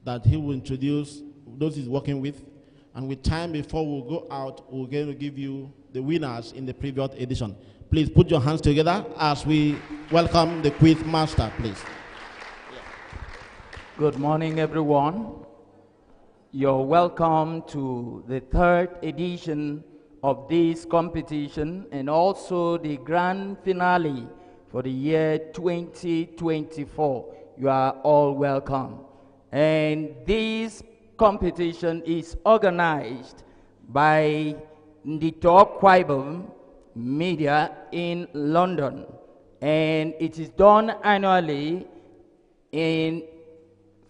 that he will introduce those he's working with. And with time before we go out, we're going to give you the winners in the previous edition. Please put your hands together as we welcome the quiz master, please. Good morning, everyone. You're welcome to the third edition of this competition and also the grand finale for the year 2024. You are all welcome. And this competition is organized by Ndito Akwa Ibom Media in London, and it is done annually in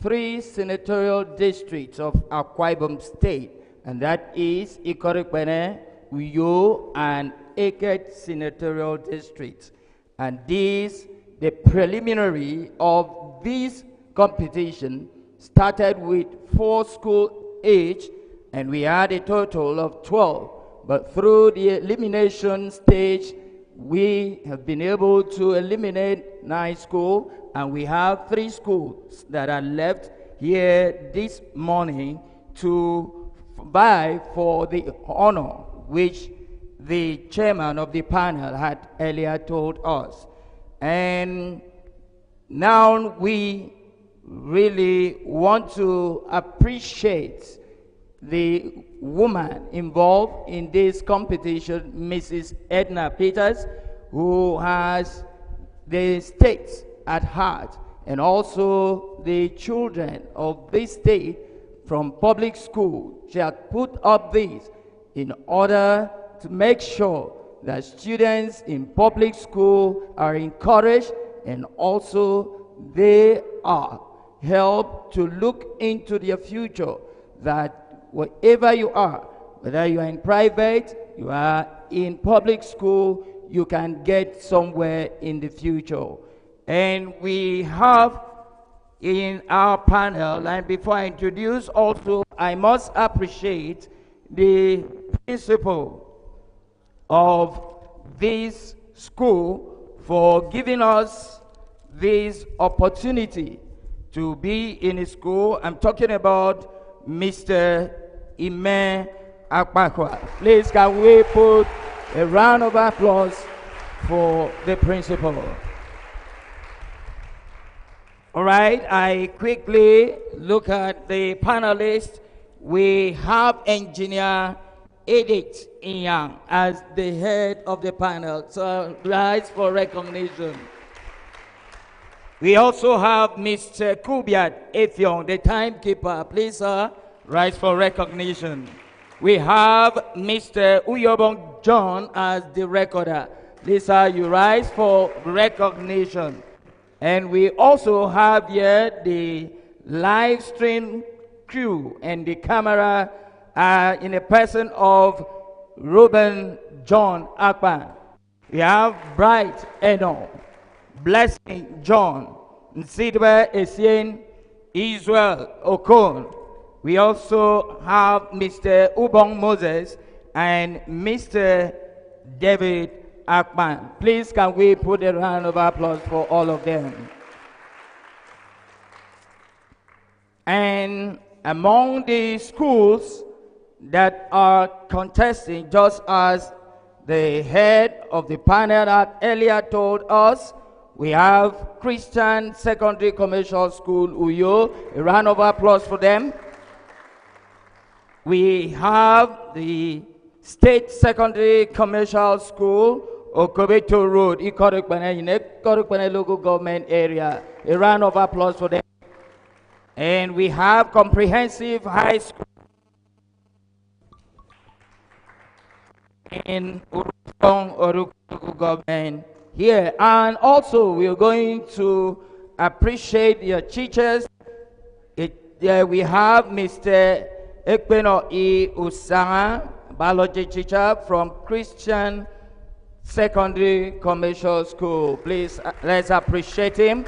3 senatorial districts of Akwa Ibom State, and that is Ikoroikpene, Uyo, and Eket senatorial districts. And the preliminary of this competition started with 4 school age, and we had a total of 12. But through the elimination stage, we have been able to eliminate 9 schools, and we have 3 schools that are left here this morning to vie for the honor which the chairman of the panel had earlier told us. And now we really want to appreciate the woman involved in this competition, Mrs. Edna Peters, who has the state at heart, and also the children of this state from public school. She has put up this in order to make sure that students in public school are encouraged, and also they are helped to look into their future, that wherever you are, whether you are in private, you are in public school, you can get somewhere in the future. And we have in our panel, and before I introduce also, I must appreciate the principal of this school for giving us this opportunity to be in a school. I'm talking about Mr. Ndito Akwa. Please, can we put a round of applause for the principal? All right, I quickly look at the panelists. We have Engineer Edith Inyang as the head of the panel, so rise for recognition. We also have Mr. Kubiat Ethiong, the timekeeper. Please, sir, rise for recognition. We have Mr. Uyobong John as the recorder. Please, sir, you rise for recognition. And we also have here the live stream crew and the camera in a person of Ruben John Akpan. We have Bright Eno, Blessing John, Nsidwe Esien, Israel Okon. We also have Mr. Ubong Moses and Mr. David Akpan. Please, can we put a round of applause for all of them? And among the schools that are contesting, just as the head of the panel had earlier told us, we have Christian Secondary Commercial School, Uyo. A round of applause for them. We have the State Secondary Commercial School, Okobeto Road, Ikoroikpene local government area. A round of applause for them. And we have Comprehensive High School in Urukong local government here. And also we are going to appreciate your teachers. We have Mr. Ekpeno E. Usanga, biology teacher from Christian Secondary Commercial School. Please, let's appreciate him.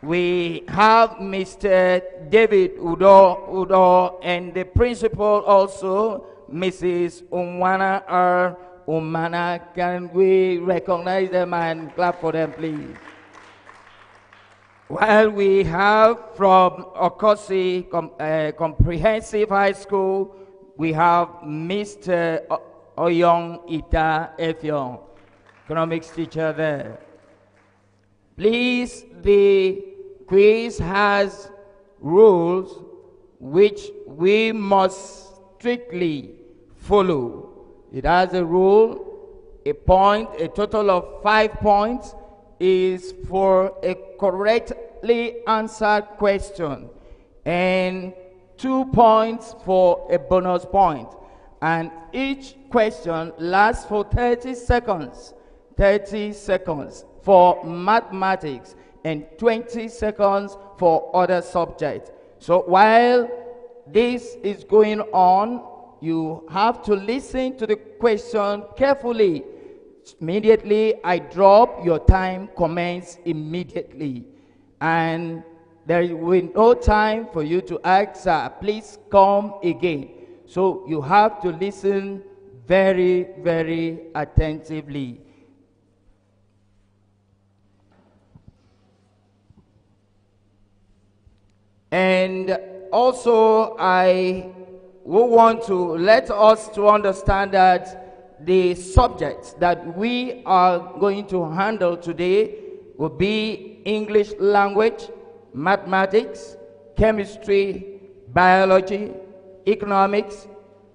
We have Mr. David Udo, and the principal also, Mrs. Umwana R. Umana. Can we recognize them and clap for them, please? Well, we have from Okosi Comprehensive High School, we have Mr. Oyong Ita Efyon, economics teacher there. Please, the quiz has rules which we must strictly follow. It has a rule, a total of 5 points is for a correctly answered question, and 2 points for a bonus point. And each question lasts for 30 seconds. 30 seconds for mathematics and 20 seconds for other subjects. So while this is going on, you have to listen to the question carefully. Immediately I drop, your time commence immediately. And there will be no time for you to ask, sir, please come again. So you have to listen very, very attentively. And also I will want to let us to understand that the subjects that we are going to handle today will be English language, mathematics, chemistry, biology, economics,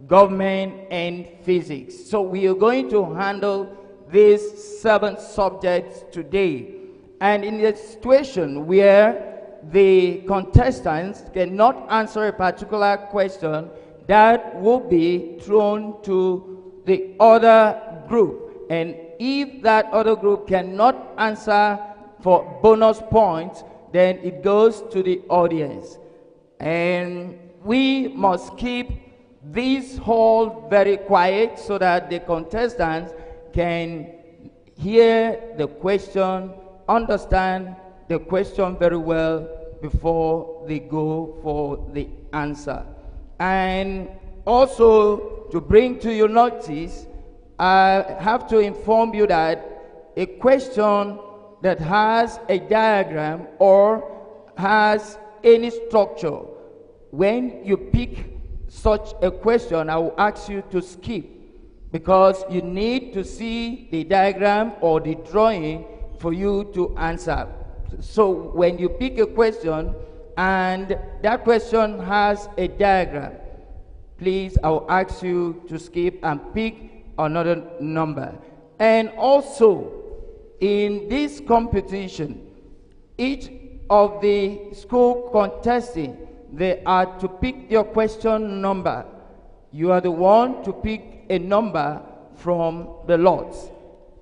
government, and physics. So we are going to handle these 7 subjects today. And in a situation where the contestants cannot answer a particular question, that will be thrown to the other group. And if that other group cannot answer for bonus points, then it goes to the audience. And we must keep this hall very quiet so that the contestants can hear the question, understand the question very well before they go for the answer. And also, to bring to your notice, I have to inform you that a question that has a diagram or has any structure, when you pick such a question, I will ask you to skip, because you need to see the diagram or the drawing for you to answer. So when you pick a question and that question has a diagram, please, I will ask you to skip and pick another number. And also, in this competition, each of the school contesting, they are to pick your question number. You are the one to pick a number from the lots.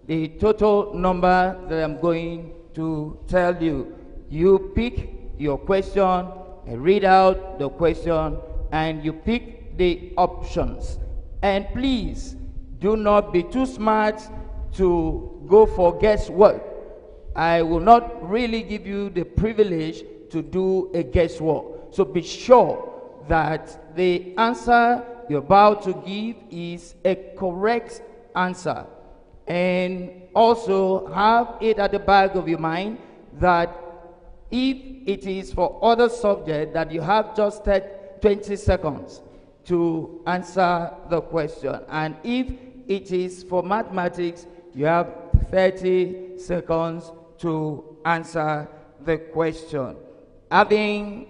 The total number that I'm going to tell you. You pick your question, and read out the question, and you pick the options. And please, do not be too smart to go for guesswork. I will not really give you the privilege to do a guesswork. So be sure that the answer you're about to give is a correct answer. And also have it at the back of your mind that if it is for other subject, that you have just 20 seconds to answer the question. And if it is for mathematics, you have 30 seconds to answer the question. Having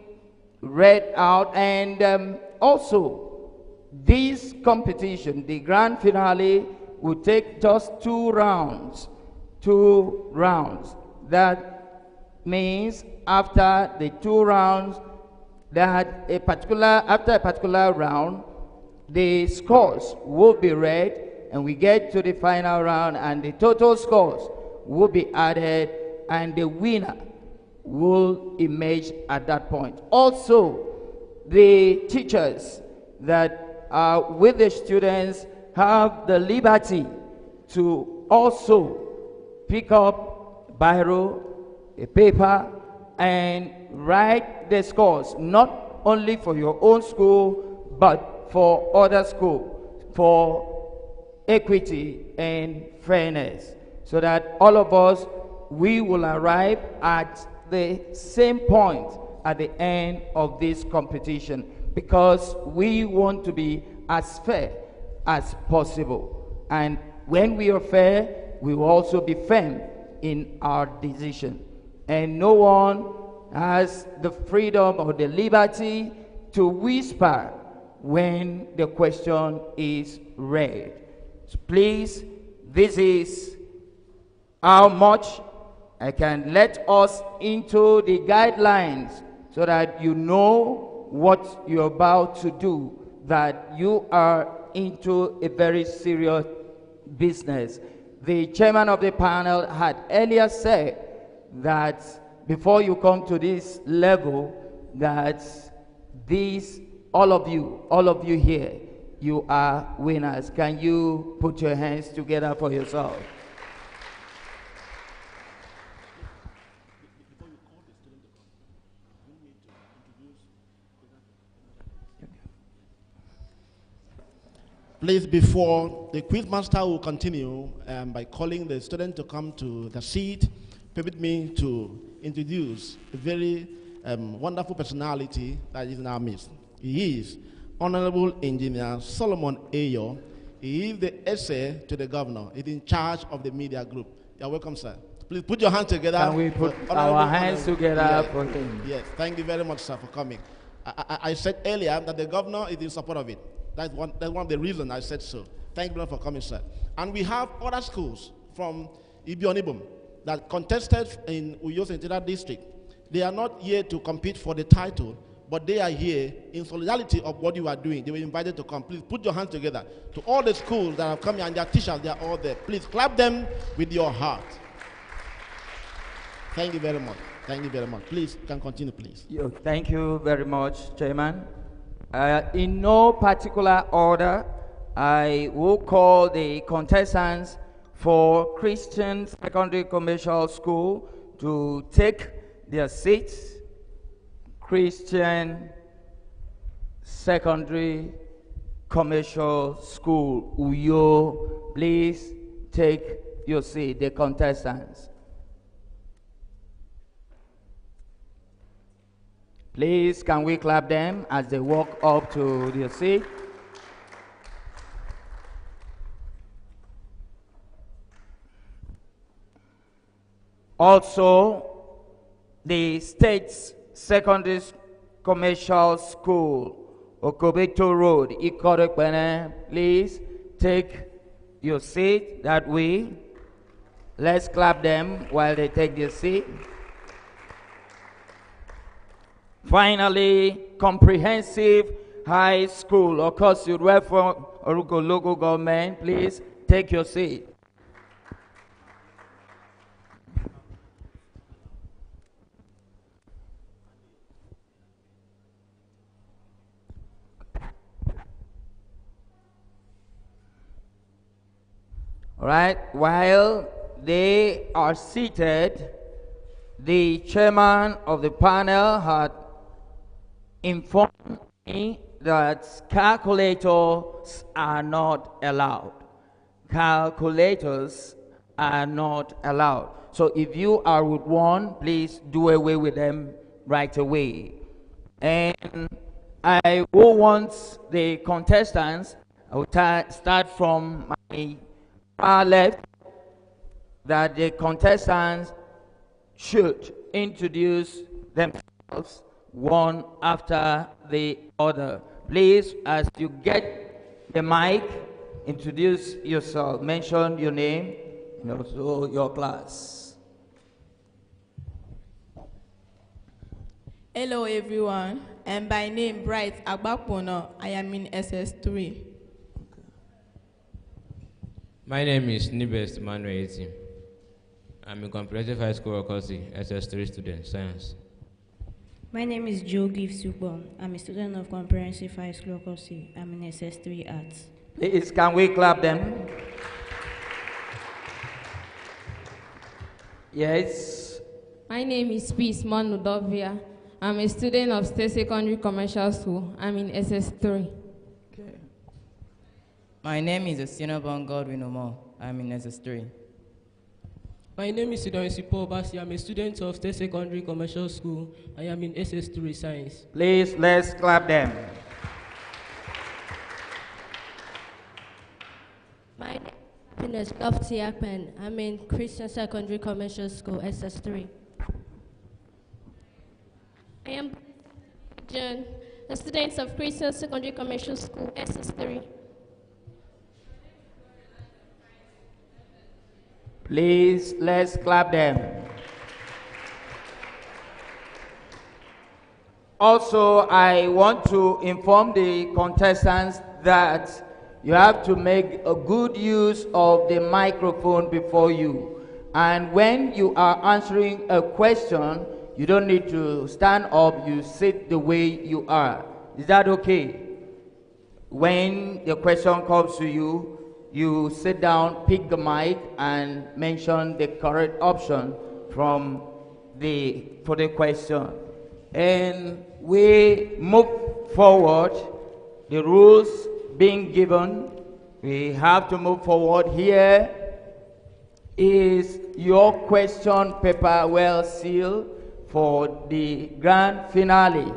read out, and also this competition, the grand finale, will take just 2 rounds. 2 rounds. That means after the 2 rounds, that after a particular round, the scores will be read, and we get to the final round, and the total scores will be added, and the winner will emerge at that point. Also, the teachers that are with the students have the liberty to also pick up a biro, a paper, and write the scores, not only for your own school, but for other schools, for equity and fairness, so that all of us, we will arrive at the same point at the end of this competition, because we want to be as fair as possible. And when we are fair, we will also be firm in our decision. And no one has the freedom or the liberty to whisper when the question is read. So please, this is how much I can let us into the guidelines so that you know what you're about to do, that you are into a very serious business. The chairman of the panel had earlier said that before you come to this level, that these, all of you here, you are winners. Can you put your hands together for yourself? Please, before the quiz master will continue by calling the student to come to the seat, permit me to introduce a very wonderful personality that is in our midst. He is Honorable Engineer Solomon Ayo. He is the essay to the governor. He's in charge of the media group. You're welcome, sir. Please put your hands together. Can we put our hands together for him? Yes, thank you very much, sir, for coming. I said earlier that the governor is in support of it. That's one of the reasons I said so. Thank you for coming, sir. And we have other schools from Ibom that contested in Uyo Senatorial district. They are not here to compete for the title, but they are here in solidarity of what you are doing. They were invited to come. Please put your hands together. To all the schools that have come here and their teachers, they are all there. Please clap them with your heart. Thank you very much. Thank you very much. Please, you can continue, please. Thank you very much, Chairman. In no particular order, I will call the contestants for Christian Secondary Commercial School to take their seats. Christian Secondary Commercial School, Uyo, please take your seat, the contestants. Please, can we clap them as they walk up to their seat? Also, the State's Secondary Commercial School, Okobeto Road, Ikorekpene, please take your seat that way. Let's clap them while they take their seat. Finally, Comprehensive High School, Okosu Reform Oruko Local Government, please take your seat. All right, while they are seated, the chairman of the panel had informed me that calculators are not allowed. Calculators are not allowed. So if you are with one, please do away with them right away. And I will want the contestants, I will start from my far left, that the contestants should introduce themselves one after the other. Please, as you get the mic, introduce yourself, mention your name and also your class. Hello everyone, and by name Bright Agbapono. I am in SS3. My name is Nibest Manuel. I'm in Comprehensive High School, Okosi, SS3 student, Science. My name is Joe Gibbs Subon. I'm a student of Comprehensive High School, Okosi. I'm in SS3 Arts. Please, can we clap them? Yes. My name is Peace Manudovia. I'm a student of State Secondary Commercial School. I'm in SS3. Okay. My name is Osinoban Godwin Omo. I'm in SS3. My name is Ndito Akwa Ibom. I'm a student of State Secondary Commercial School. I am in SS3 Science. Please, let's clap them. My name is Ndito Akwa Ibom. I'm in Christian Secondary Commercial School, SS3. I am John, a student of Christian Secondary Commercial School, SS3. Please, let's clap them. Also, I want to inform the contestants that you have to make a good use of the microphone before you. And when you are answering a question, you don't need to stand up, you sit the way you are. Is that okay? When the question comes to you, you sit down, pick the mic, and mention the correct option for the question. And we move forward, the rules being given, we have to move forward. Here is your question paper well sealed for the grand finale.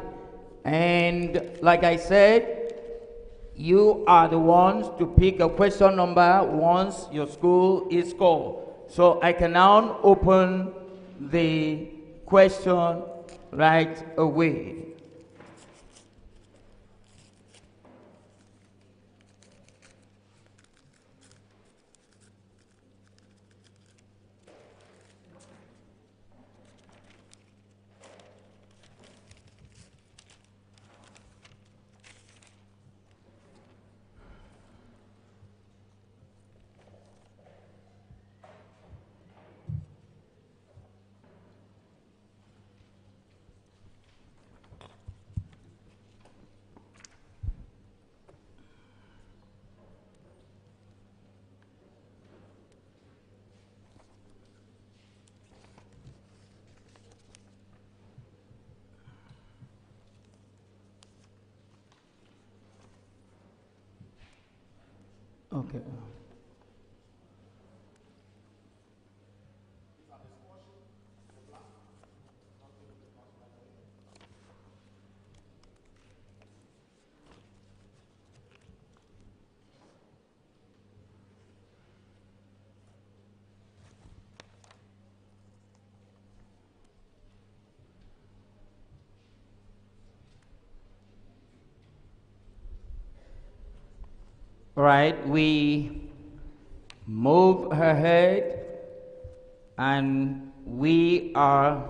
And like I said, you are the ones to pick a question number once your school is called. So I can now open the question right away. Okay. All right, we move ahead and we are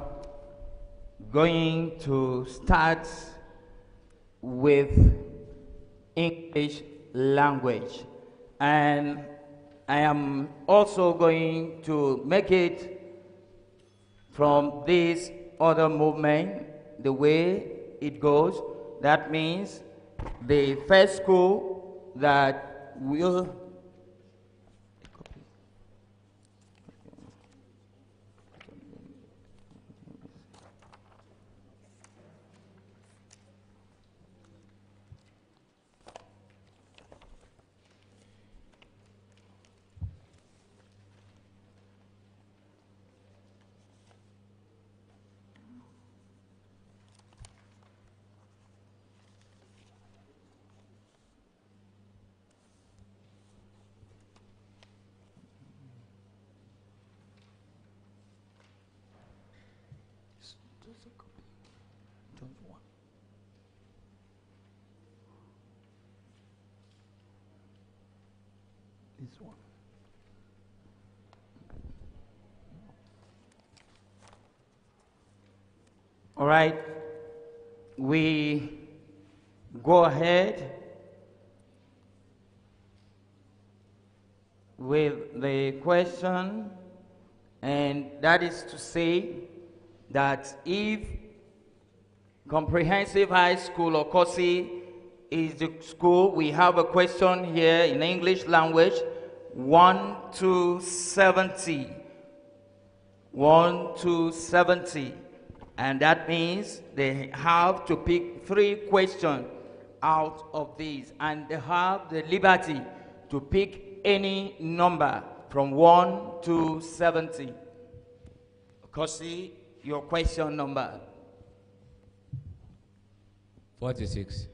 going to start with English language. And I am also going to make it from this other movement, the way it goes. That means the first school that will this one. All right, we go ahead with the question, and that is to say that if Comprehensive High School or COSI is the school, we have a question here in English language, 1 to 70. 1 to 70. And that means they have to pick 3 questions out of these, and they have the liberty to pick any number from 1 to 70. Okosi, your question number 46.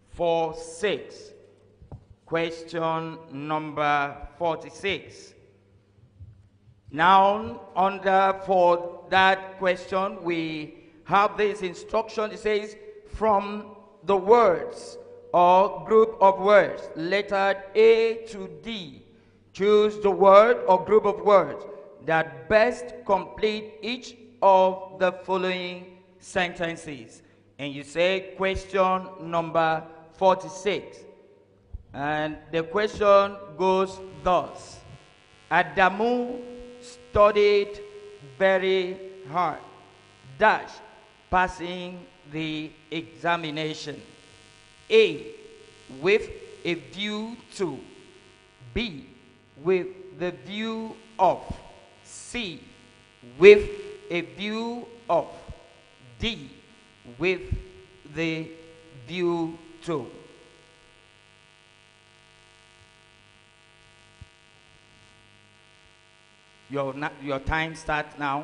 46. Question number 46. Now, for that question, we have this instruction. It says, from the words or group of words, lettered A to D, choose the word or group of words that best complete each of the following sentences. And you say question number 46. And the question goes thus. Adamu studied very hard, dash, passing the examination. A, with a view to. B, with the view of. C, with a view of. D, with the view to. Your time starts now.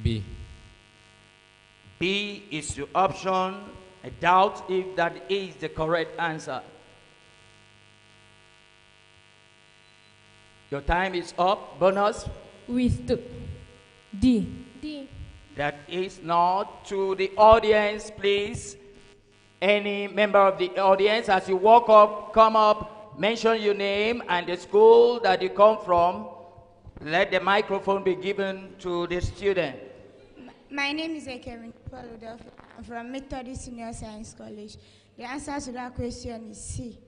B. B is your option. I doubt if that is the correct answer. Your time is up. Bonus. With D. D. That is not. To the audience, please. Any member of the audience, as you walk up, come up, mention your name and the school that you come from. Let the microphone be given to the student. My name is Kevin Paludo. I'm from Methodist Senior Science College. The answer to that question is C.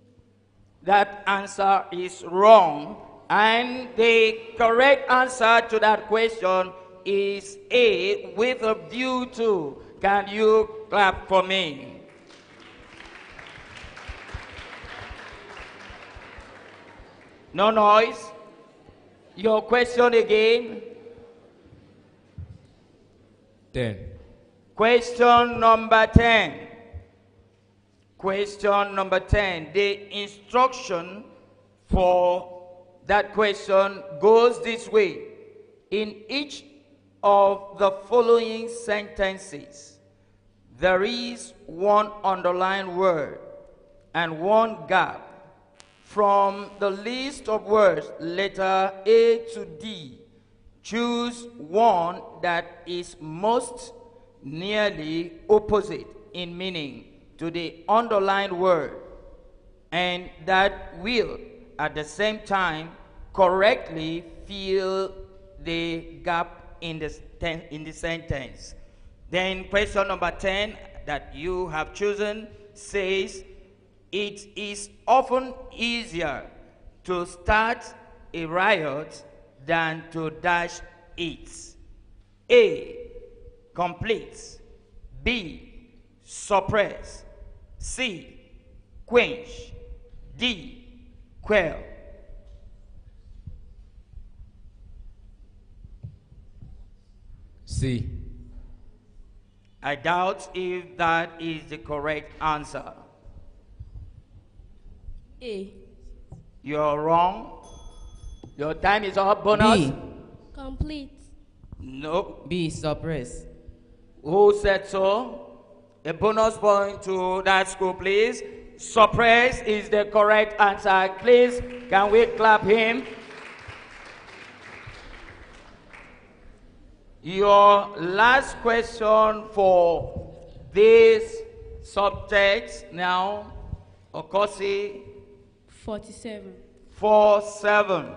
That answer is wrong. And the correct answer to that question is A, with a view to. Can you clap for me? No noise. Your question again. 10. Question number 10. Question number 10. The instruction for that question goes this way. In each of the following sentences, there is one underlined word and one gap. From the list of words, letter A to D, choose one that is most nearly opposite in meaning to the underlined word, and that will, at the same time, correctly fill the gap in the sentence. Then question number 10 that you have chosen says, it is often easier to start a riot than to dash it. A, complete. B, suppress. C, quench. D, quell. C. I doubt if that is the correct answer. A. You're wrong. Your time is up. Bonus. B. Complete. No. B. Suppress. Who said so? A bonus point to that school, please. Suppress is the correct answer. Please, can we clap him? Your last question for this subject now, Okosi. 47. 47.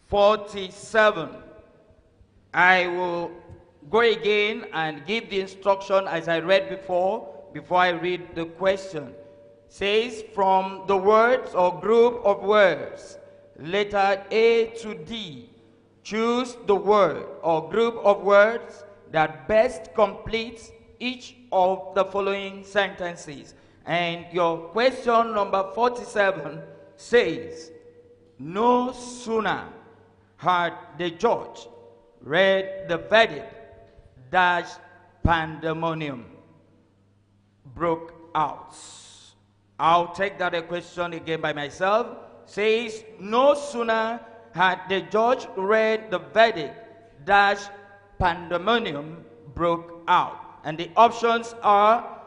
47. I will go again and give the instruction as I read before I read the question. Says, from the words or group of words, letter A to D, choose the word or group of words that best completes each of the following sentences. And your question number 47 says, no sooner had the judge read the verdict, dash pandemonium broke out. I'll take that a question again by myself. Says, no sooner had the judge read the verdict dash pandemonium broke out. And the options are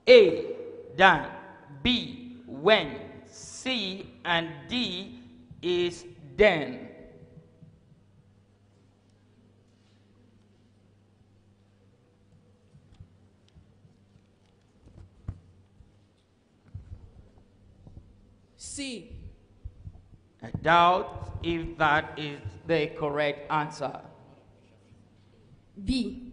A, then, B, when, C, and D is then. C. I doubt if that is the correct answer. B.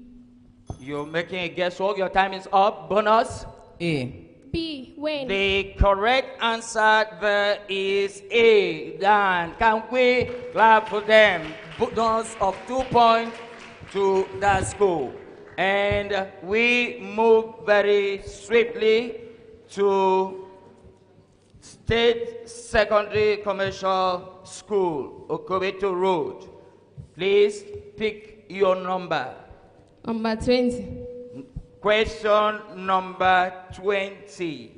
You're making a guesswork. Your time is up. Bonus. A. B, when? The correct answer there is A. Dan, can we clap for them? Bonus of 2 points to that school. And we move very swiftly to State Secondary Commercial School, Okobeto Road. Please pick your number. Number 20. Question number 20.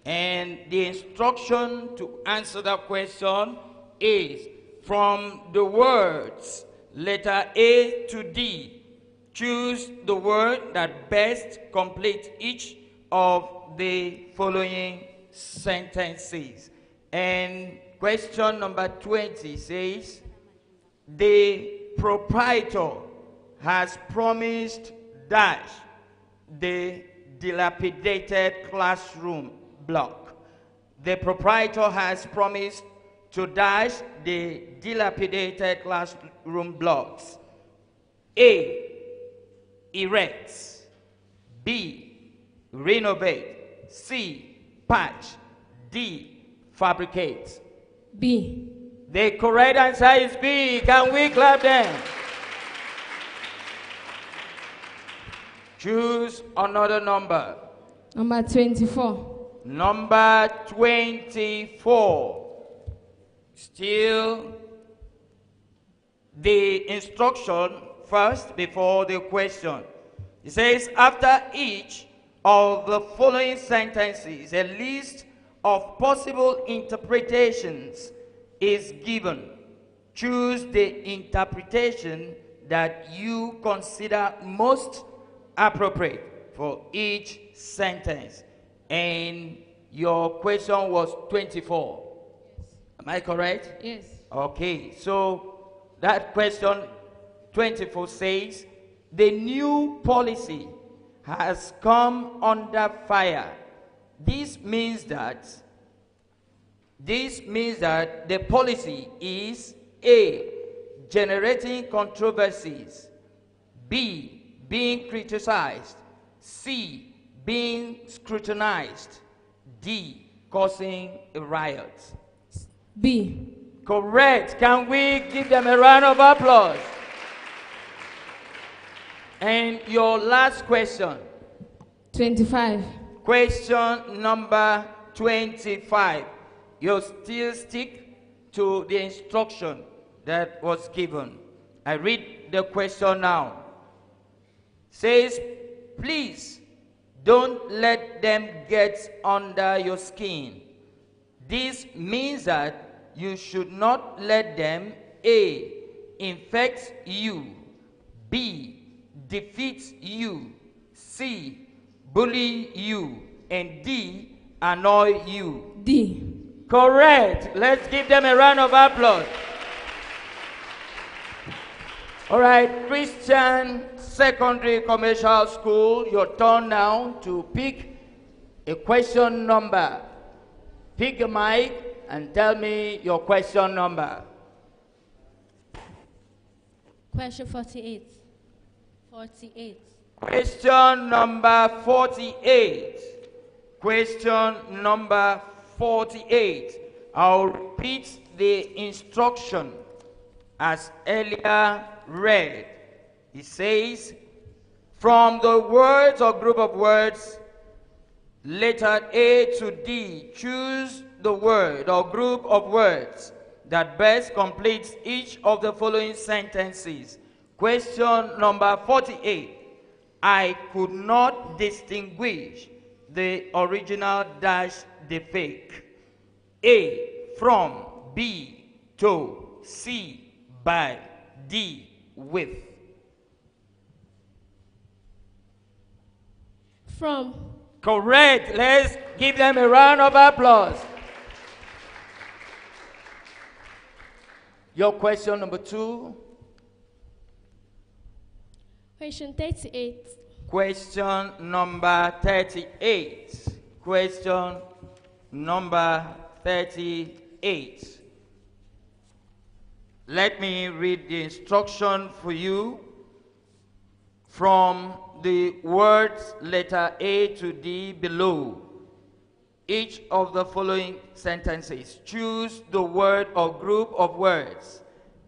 And the instruction to answer that question is from the words letter A to D. Choose the word that best completes each of the following sentences. And question number 20 says, the proprietor has promised dash the dilapidated classroom block. The proprietor has promised to dash the dilapidated classroom blocks. A, erect. B, renovate. C, patch. D, fabricate. B. The correct answer is B. Can we clap them? Choose another number. Number 24. Number 24. Still the instruction first before the question. It says, after each of the following sentences, a list of possible interpretations is given. Choose the interpretation that you consider most appropriate for each sentence. And your question was 24. Am I correct? Yes. Okay, so that question 24 says, the new policy has come under fire. This means that the policy is A, generating controversies, B, being criticized, C, being scrutinized, D, causing a riot. B. Correct. Can we give them a round of applause? And your last question. 25. Question number 25. You still stick to the instruction that was given. I read the question now. Says, please don't let them get under your skin. This means that you should not let them A, infect you, B, defeat you, C, bully you, and D, annoy you. D. Correct. Let's give them a round of applause. All right, Christian Secondary Commercial School, your turn now to pick a question number. Pick a mic and tell me your question number. Question 48. 48. Question number 48. Question number 48. I'll repeat the instruction as earlier read. It says, from the words or group of words, letter A to D, choose the word or group of words that best completes each of the following sentences. Question number 48. I could not distinguish the original dash the fake? A, from, B, to, C, by, D, with. From. Correct. Let's give them a round of applause. Your question number 2. Question 38. Question number 38. Question number 38. Let me read the instruction for you from the words letter A to D below. Each of the following sentences, choose the word or group of words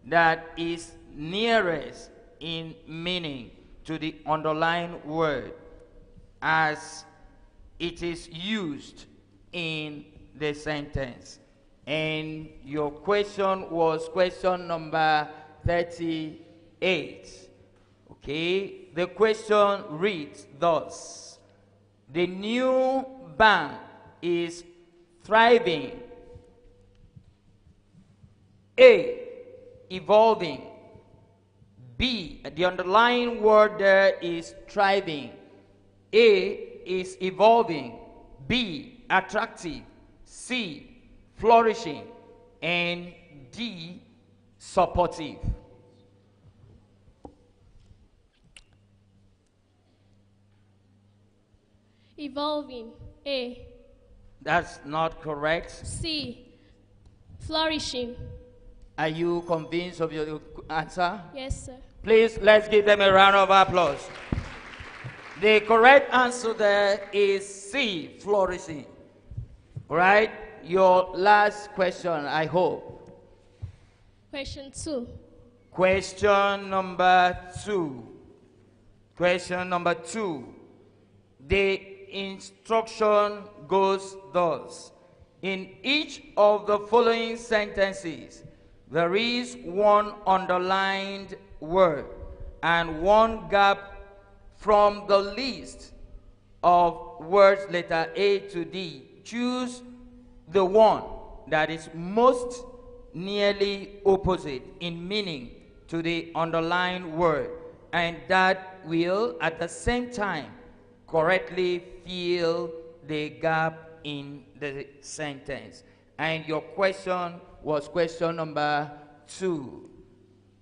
that is nearest in meaning to the underlined word as it is used in the sentence. And your question was question number 38. Okay, the question reads thus: the new bank is thriving. A, evolving. B, the underlying word there is thriving. A is evolving. B, attractive. C, flourishing. And D, supportive. Evolving. A. That's not correct. C. Flourishing. Are you convinced of your answer? Yes, sir. Please, let's give them a round of applause. The correct answer there is C, flourishing. All right? Your last question, I hope. Question 2. Question number 2. Question number 2. The instruction goes thus: in each of the following sentences, there is one underlined word and one gap from the list of words letter A to D. Choose the one that is most nearly opposite in meaning to the underlined word, and that will at the same time correctly fill the gap in the sentence. And your question was question number 2.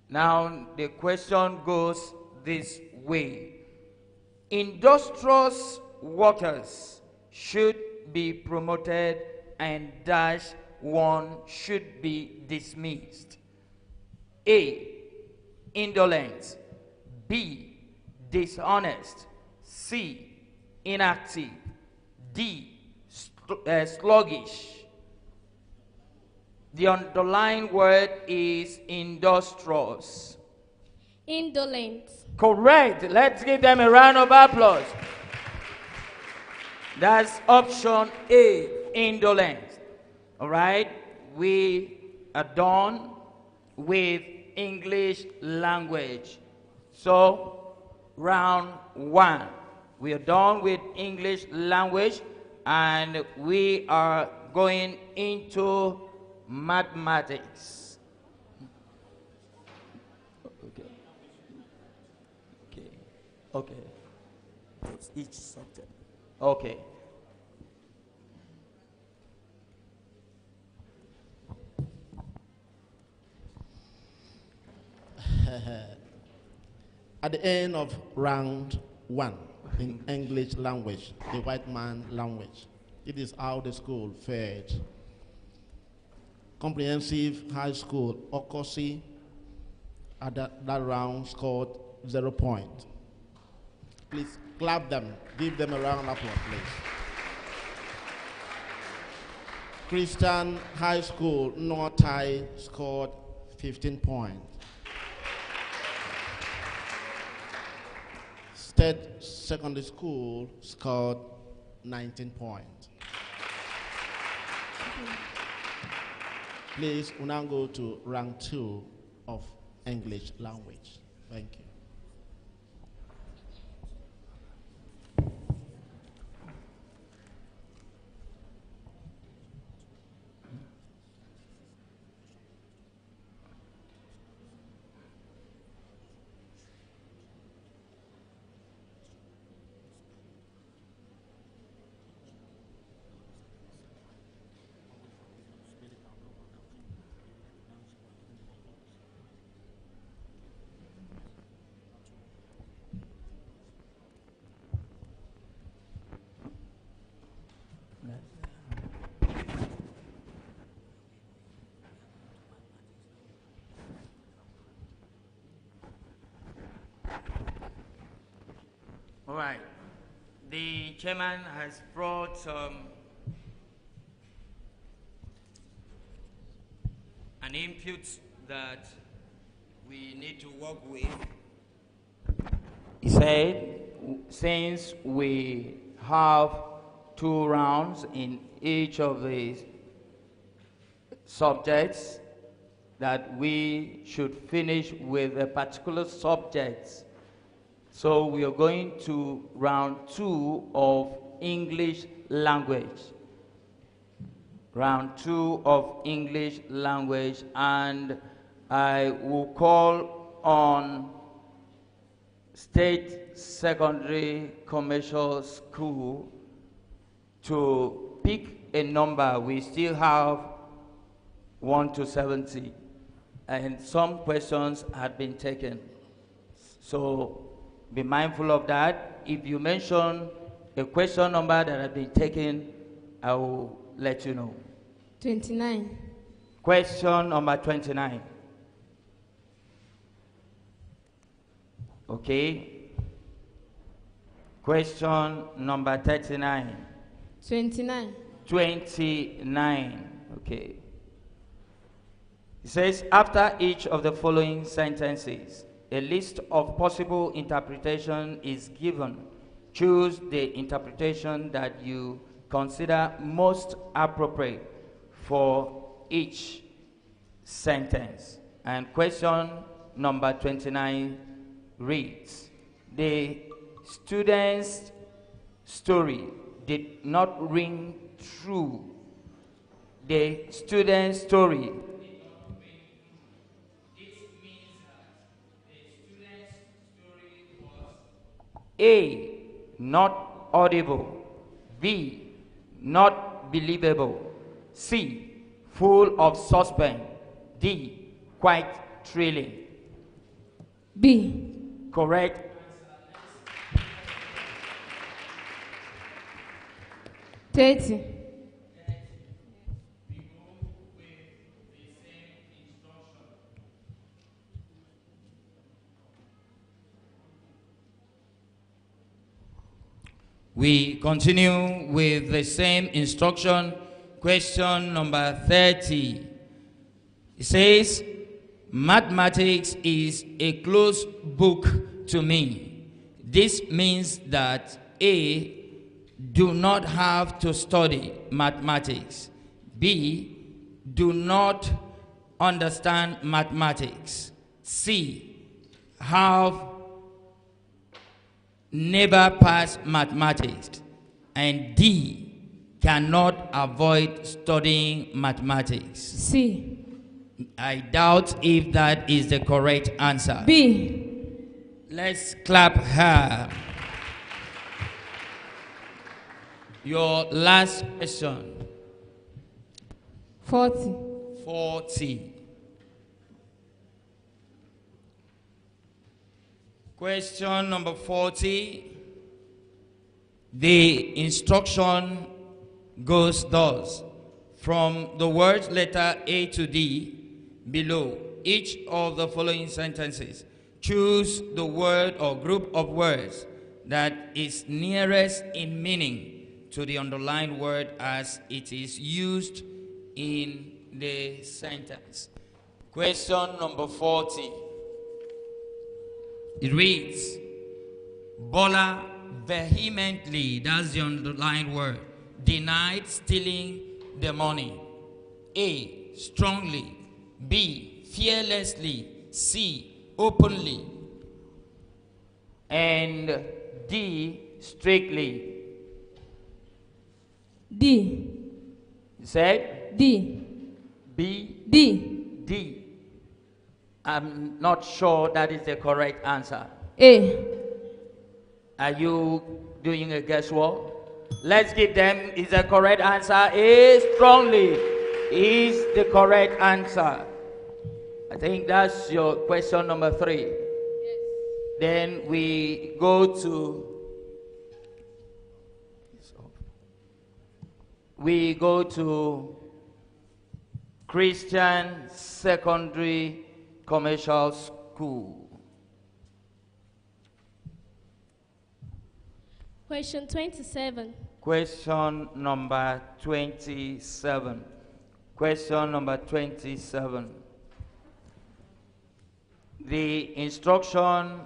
Now the question goes this way: industrious workers should be promoted and dash one should be dismissed. A, indolent. B, dishonest. C, inactive. D, sluggish. The underlying word is industrious. Indolent. Correct. Let's give them a round of applause. That's option A, indolent. All right? We are done with English language. So, round 1. We are done with English language and we are going into mathematics. Okay. Each subject. Okay. At the end of round 1 in English language, the white man language, it is how the school fared. Comprehensive high school, Okosi, at that round scored 0 points. Please clap them, give them a round of applause, please. Christian High School, Northai, scored 15 points. State Secondary School scored 19 points. Please, we now go to round 2 of English language. Thank you. All right. The chairman has brought an input that we need to work with. He said, since we have 2 rounds in each of the subjects, that we should finish with a particular subject. So we are going to round 2 of English language. Round 2 of English language, and I will call on State Secondary Commercial School to pick a number. We still have 1 to 70, and some questions had been taken. So be mindful of that. If you mention a question number that has been taken, I will let you know. 29. Question number 29. Okay. Question number 39. 29. 29. Okay. It says, after each of the following sentences, a list of possible interpretation is given. Choose the interpretation that you consider most appropriate for each sentence. And question number 29 reads, the student's story did not ring true. The student's story. A, not audible. B, not believable. C, full of suspense. D, quite thrilling. B. Correct. Thirty. We continue with the same instruction. Question number 30. It says, mathematics is a closed book to me. This means that A, do not have to study mathematics. B, do not understand mathematics. C, have never passed mathematics. And D, cannot avoid studying mathematics. C. I doubt if that is the correct answer. B. Let's clap her. Your last question. 40. 40. Question number 40. The instruction goes thus. From the words letter A to D below each of the following sentences, choose the word or group of words that is nearest in meaning to the underlined word as it is used in the sentence. Question number 40. It reads, Bola vehemently, that's the underlined word, denied stealing the money. A, strongly. B, fearlessly. C, openly. And D, strictly. D. Said? D. B. D. D. I'm not sure that is the correct answer. A. Are you doing a guesswork? Let's give them is the correct answer. A, strongly is the correct answer. I think that's your question number 3. Yes. Then we go to Christian Secondary Commercial School. Question 27. Question number 27. Question number 27. The instruction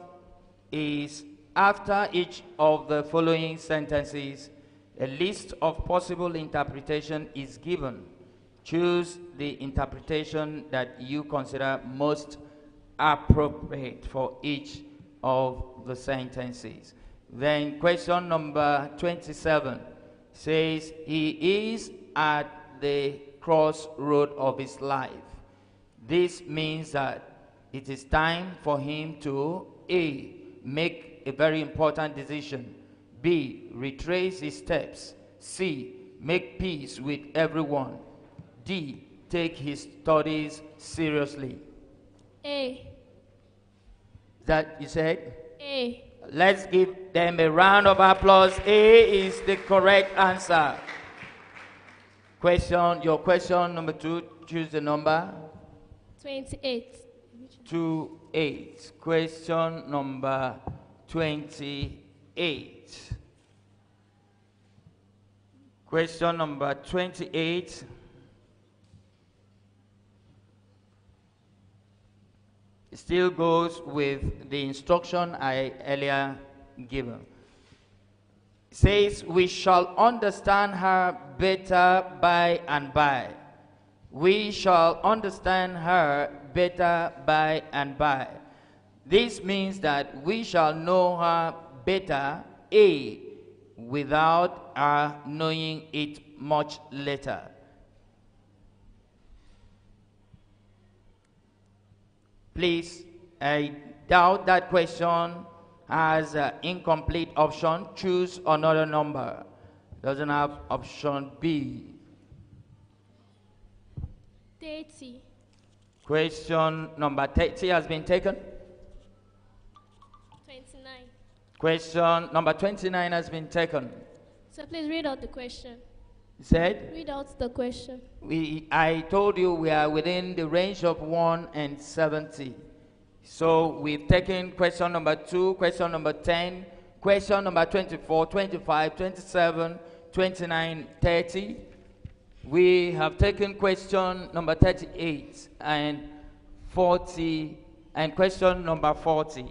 is, after each of the following sentences, a list of possible interpretation is given. Choose the interpretation that you consider most appropriate for each of the sentences. Then question number 27 says, he is at the crossroad of his life. This means that it is time for him to A, make a very important decision, B, retrace his steps, C, make peace with everyone, D, take his studies seriously. A. That you said? A. Let's give them a round of applause. A is the correct answer. Your question number 2, choose the number. 28. 28. Question number 28. Question number 28. Still goes with the instruction I earlier given. It says, we shall understand her better by and by. We shall understand her better by and by. This means that we shall know her better, A, without our knowing it much later. Please, I doubt that question has an incomplete option. Choose another number. Doesn't have option B. 30. Question number 30 has been taken. 29. Question number 29 has been taken. So please read out the question. Said? Read out the question. I told you we are within the range of 1 and 70. So we've taken question number 2, question number 10, question number 24, 25, 27, 29, 30. We have taken question number 38 and 40 and question number 40,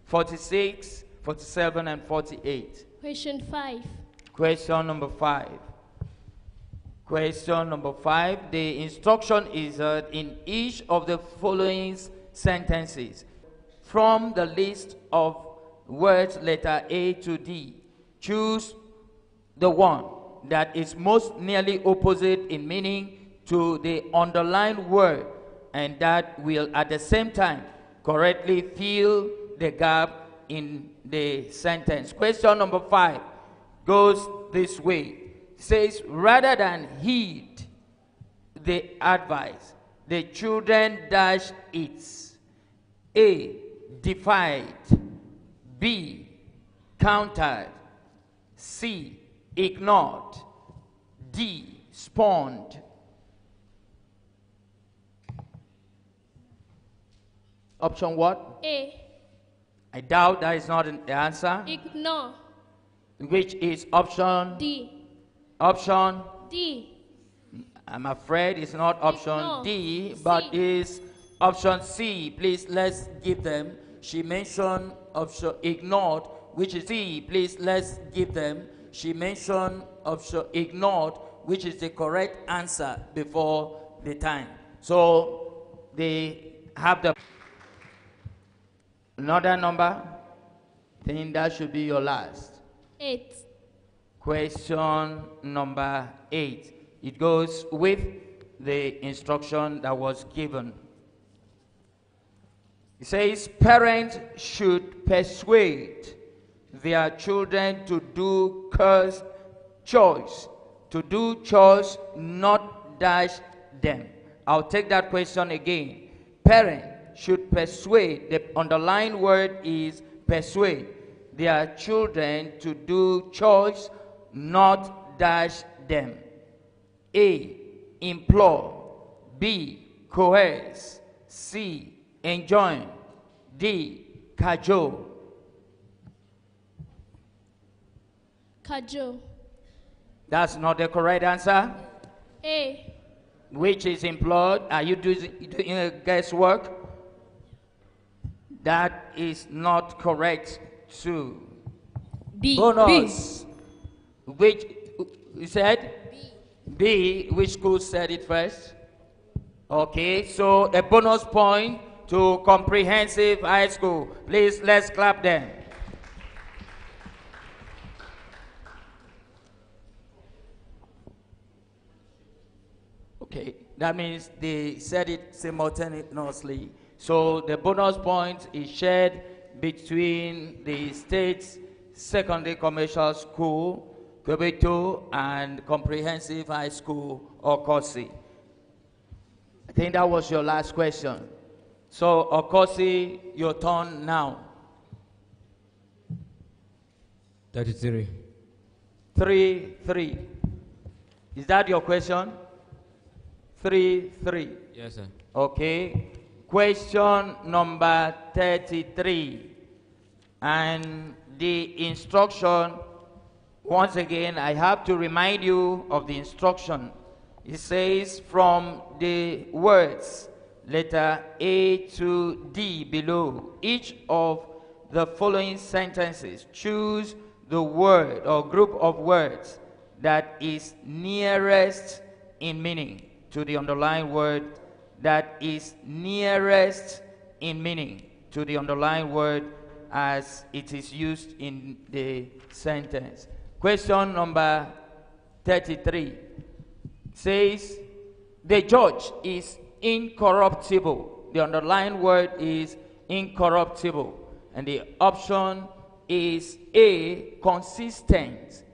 46, 47, and 48. Question 5. Question number 5. Question number 5. The instruction is that in each of the following sentences, from the list of words letter A to D, choose the one that is most nearly opposite in meaning to the underlined word and that will at the same time correctly fill the gap in the sentence. Question number 5 goes this way. It says, rather than heed the advice, the children dash it. A, defied. B, countered. C, ignored. D, spawned. Option what? A. I doubt that is not the answer. Ignore. Which is option? D. Option? D. I'm afraid it's not option Ignore. D, C. but is option C. Please, let's give them. She mentioned option ignored, which is C. Please, let's give them. She mentioned option ignored, which is the correct answer before the time. So they have the another number. I think that should be your last. 8. Question number 8. It goes with the instruction that was given. It says, parents should persuade their children to do chores, not dash them. I'll take that question again. Parents should persuade, the underlined word is persuade, their children to do chores, not dash them. A, implore. B, coerce. C, enjoin. D, cajole. Kajo. That's not the correct answer. A. Which is employed. Are you doing guesswork? That is not correct too. B. Bonus. Which you said? B. Which school said it first? Okay, so a bonus point to Comprehensive High School. Please, let's clap them. Okay, that means they said it simultaneously. So the bonus point is shared between the State Secondary Commercial School, Quebeto, and Comprehensive High School, Okosi. I think that was your last question. So, Okosi, your turn now. 33. 3-3. Is that your question? 3-3. Yes, sir. Okay. Question number 33. And the instruction, once again, I have to remind you of the instruction. It says from the words letter A to D below, each of the following sentences, choose the word or group of words that is nearest in meaning to the underlying word, that is nearest in meaning to the underlying word as it is used in the sentence. Question number 33 says, the judge is incorruptible. The underlying word is incorruptible. And the option is A, consistent,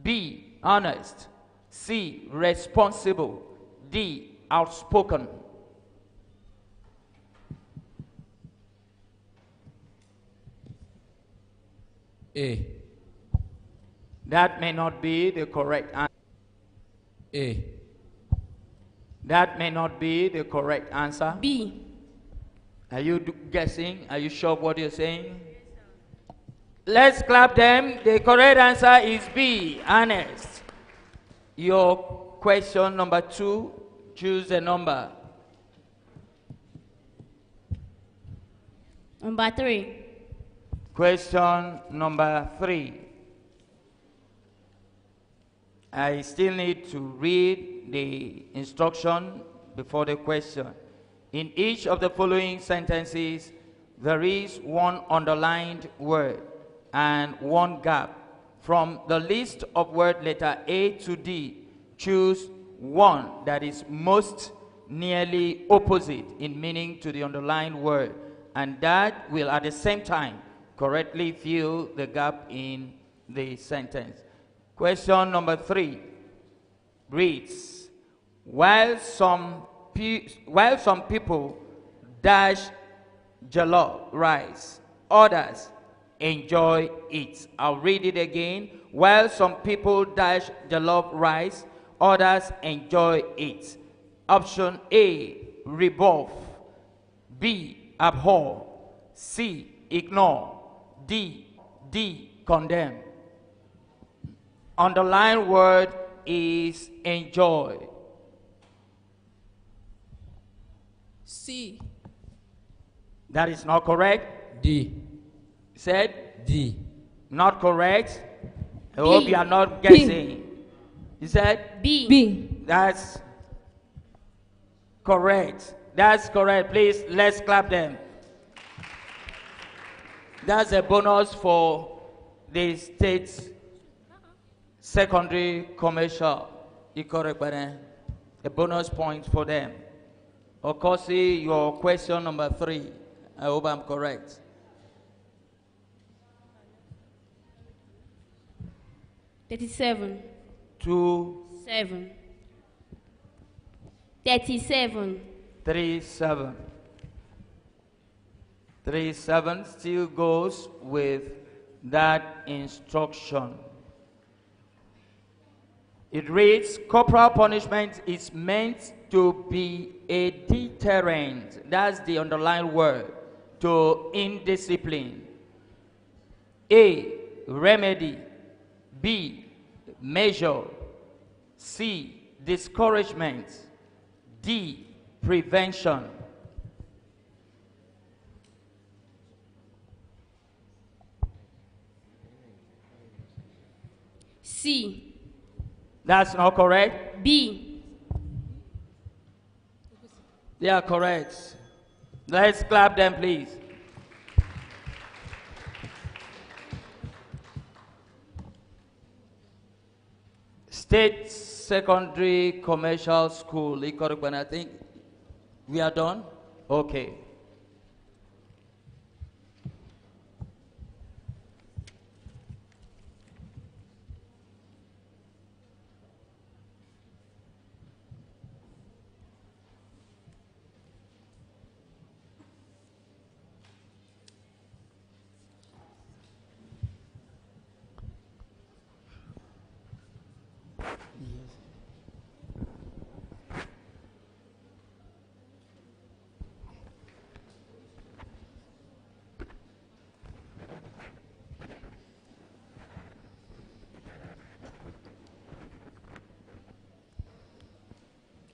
B, honest, C, responsible, D, outspoken. A. That may not be the correct answer. A. That may not be the correct answer. B. Are you guessing? Are you sure of what you're saying? Let's clap them. The correct answer is B, honest. Your question number 2, choose a number. Number 3. Question number 3. I still need to read the instruction before the question. In each of the following sentences, there is one underlined word and one gap. From the list of word letter A to D, choose one that is most nearly opposite in meaning to the underlined word, and that will at the same time correctly fill the gap in the sentence. Question number 3 reads, while some people dash jollof rice, others enjoy it. I'll read it again. While some people dash jollof rice, others enjoy it. Option A, rebuff, B, abhor, C, ignore, D, condemn. Underlined word is enjoy. C. That is not correct. D. Said? D. Not correct. I hope you are not guessing. You said? B. B. That's correct. That's correct. Please, let's clap them. That's a bonus for the State Secondary Commercial. You correct, a bonus point for them. Of course, your question number 3. I hope I'm correct. 37. 2, 7. 37. 3, 7. 3, 7 still goes with that instruction. It reads, corporal punishment is meant to be a deterrent. That's the underlying word, to indiscipline. A, remedy. B, measure, C, discouragement, D, prevention. C. That's not correct. B. They are correct. Let's clap them, please. State Secondary Commercial School, Ikorokwan, I think we are done? Okay.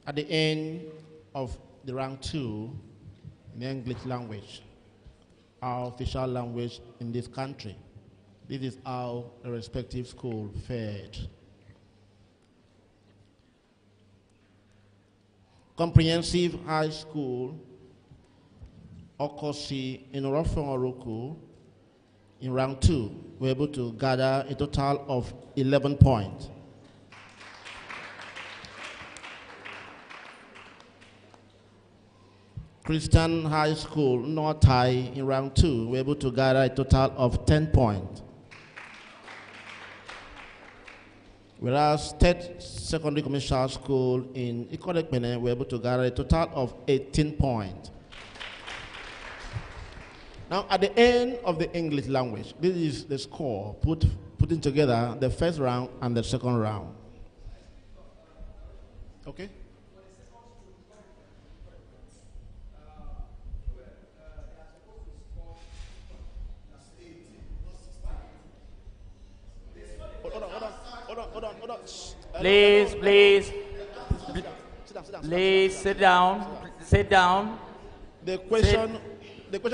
At the end of the round 2, in the English language, our official language in this country, this is how the respective school fared. Comprehensive High School, Okosi in Oroku, in round 2, were able to gather a total of 11 points. Christian High School, Northai, in round 2, were able to gather a total of 10 points. Whereas State Secondary Commercial School in Ikodekmene were able to gather a total of 18 points. Now, at the end of the English language, this is the score putting together the first round and the second round. Okay? Hold on. Please. Please sit down. Sit down. The question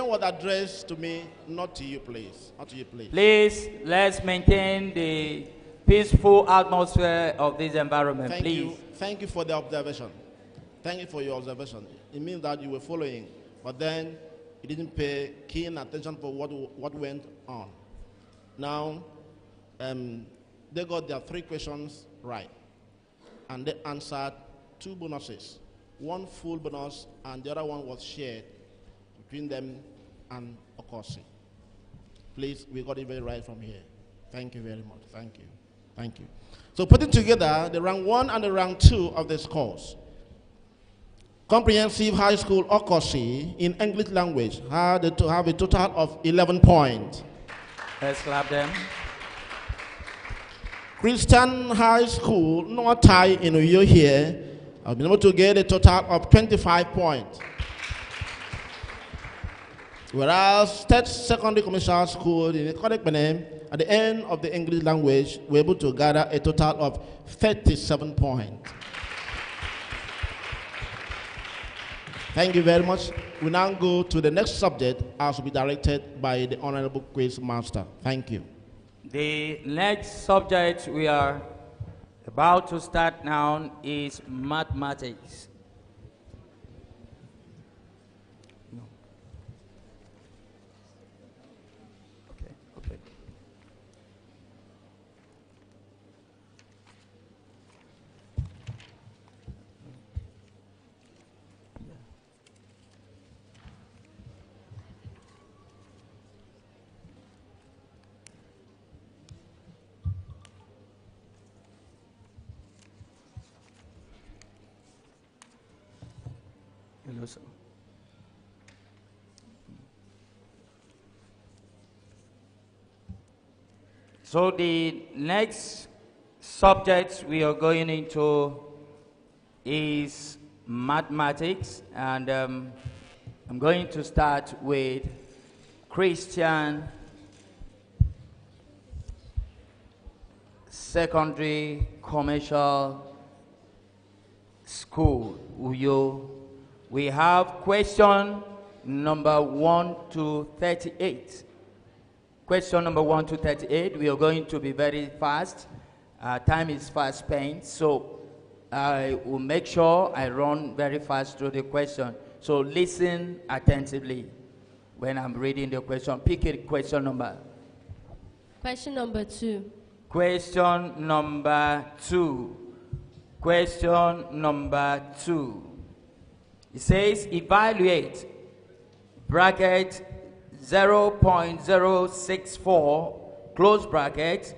was addressed to me, not to you, please. Not to you, please. Please, let's maintain the peaceful atmosphere of this environment, please. Thank you for the observation. Thank you for your observation. It means that you were following, but then you didn't pay keen attention for what went on. Now, they got their 3 questions right, and they answered 2 bonuses. One full bonus, and the other one was shared between them and Okosi. Please, we got it very right from here. Thank you very much. Thank you. Thank you. So putting together the round 1 and the round 2 of this course, Comprehensive High School Okosi in English language had to have a total of 11 points. Let's clap them. Christian High School, Northai in Uyo here, have been able to get a total of 25 points. Whereas State Secondary Commercial School in Ikodekmene, at the end of the English language, were able to gather a total of 37 points. Thank you very much. We now go to the next subject as will be directed by the Honorable Quiz Master. Thank you. The next subject we are about to start now is mathematics. No. Okay. Hello, sir. So the next subject we are going into is mathematics, and I'm going to start with Christian Secondary Commercial School, Uyo. We have question number 1 to 38. Question number 1 to 38. We are going to be very fast. Time is fast spent, so I will make sure I run very fast through the question. So listen attentively when I'm reading the question. Pick a question number. Question number 2. Question number 2. Question number 2. It says evaluate bracket 0.064 close bracket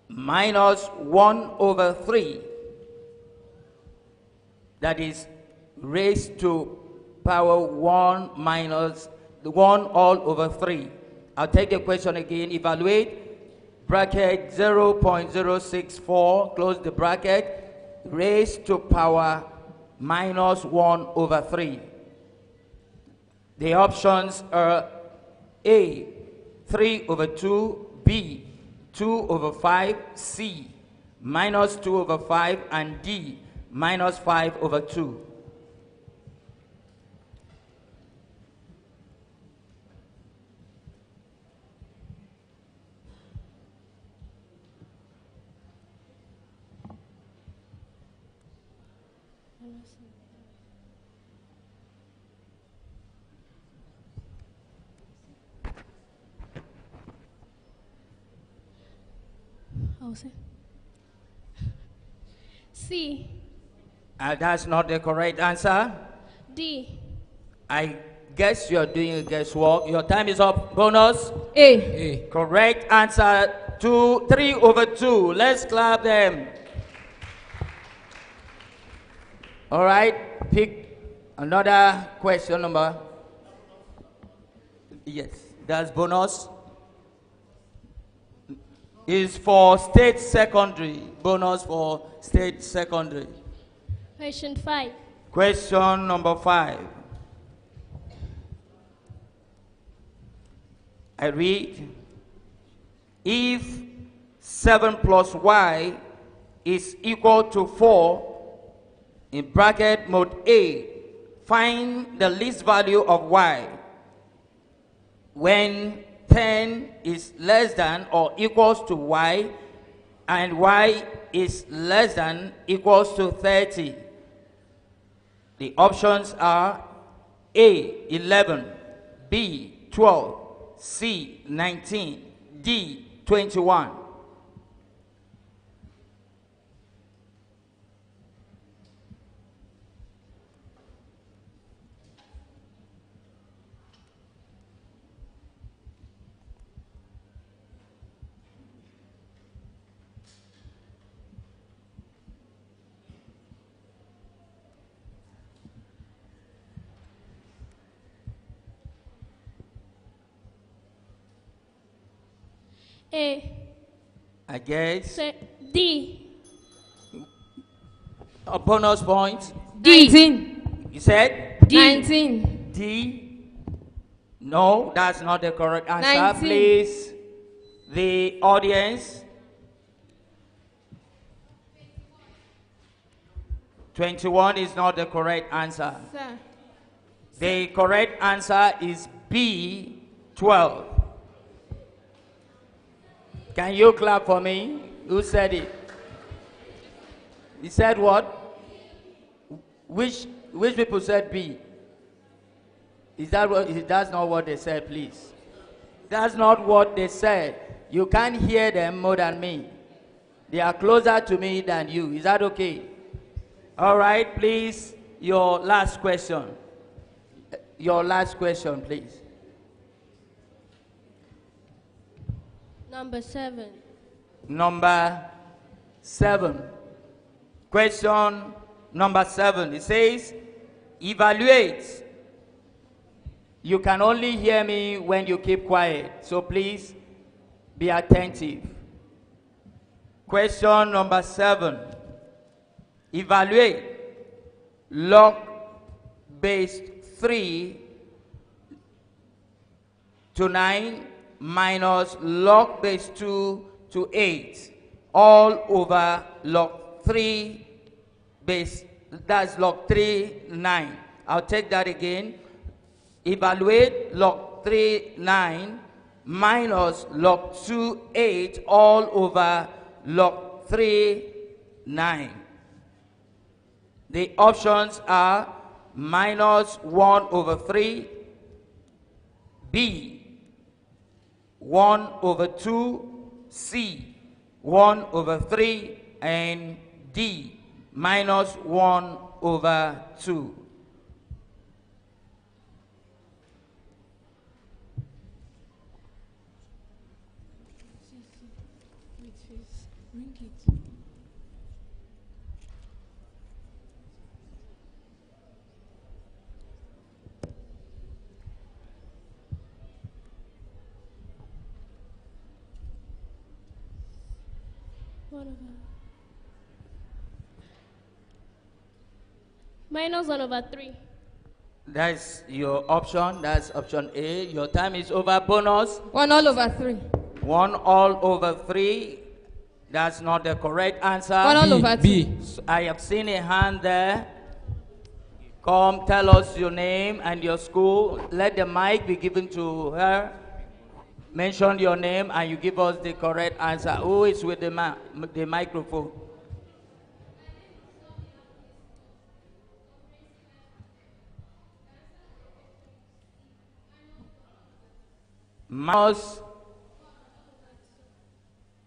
minus 1/3, that is raised to power 1 minus 1 all over 3. I'll take the question again. Evaluate bracket 0.064 close the bracket raised to power minus 1/3. The options are A, 3/2, B, 2/5, C, minus 2/5, and D, minus 5/2. C. That's not the correct answer. D. I guess you're doing guesswork. Your time is up. Bonus. A. Correct answer. 3/2. Let's clap them. All right. Pick another question number. Yes, that's bonus. Is for state secondary. Bonus for state secondary. Question 5. Question number 5. I read, if 7 plus y is equal to 4, in bracket mode A, find the least value of y when 10 is less than or equals to y and y is less than equals to 30. The options are A, 11, B, 12, C, 19, D, 21. A. I guess. D. A bonus point. D. 19. You said? D. 19. D. No, that's not the correct answer. 19. Please, the audience. 21 is not the correct answer. Sir. The correct answer is B, 12. Can you clap for me? Who said it? He said what? Which people said B? Is that what? That's not what they said, please. That's not what they said. You can't hear them more than me. They are closer to me than you. Is that okay? All right, please, your last question. Your last question, please. Number 7. Number 7. Question number 7. It says, evaluate. You can only hear me when you keep quiet, so please be attentive. Question number 7. Evaluate log base 3 to 9 minus log base 2 to 8. all over log 3 base, that's log 3, 9. I'll take that again. Evaluate log 3, 9 minus log 2, 8 all over log 3, 9. The options are minus 1 over 3, B, 1 over 2, C, 1 over 3, and D, minus 1 over 2. Minus 1 over 3. That's your option. That's option A. Your time is over. Bonus. 1 all over 3. 1 all over 3. That's not the correct answer. 1 all over 2. B. I have seen a hand there. Come, tell us your name and your school. Let the mic be given to her. Mention your name and you give us the correct answer. Who is with the microphone? Mouse.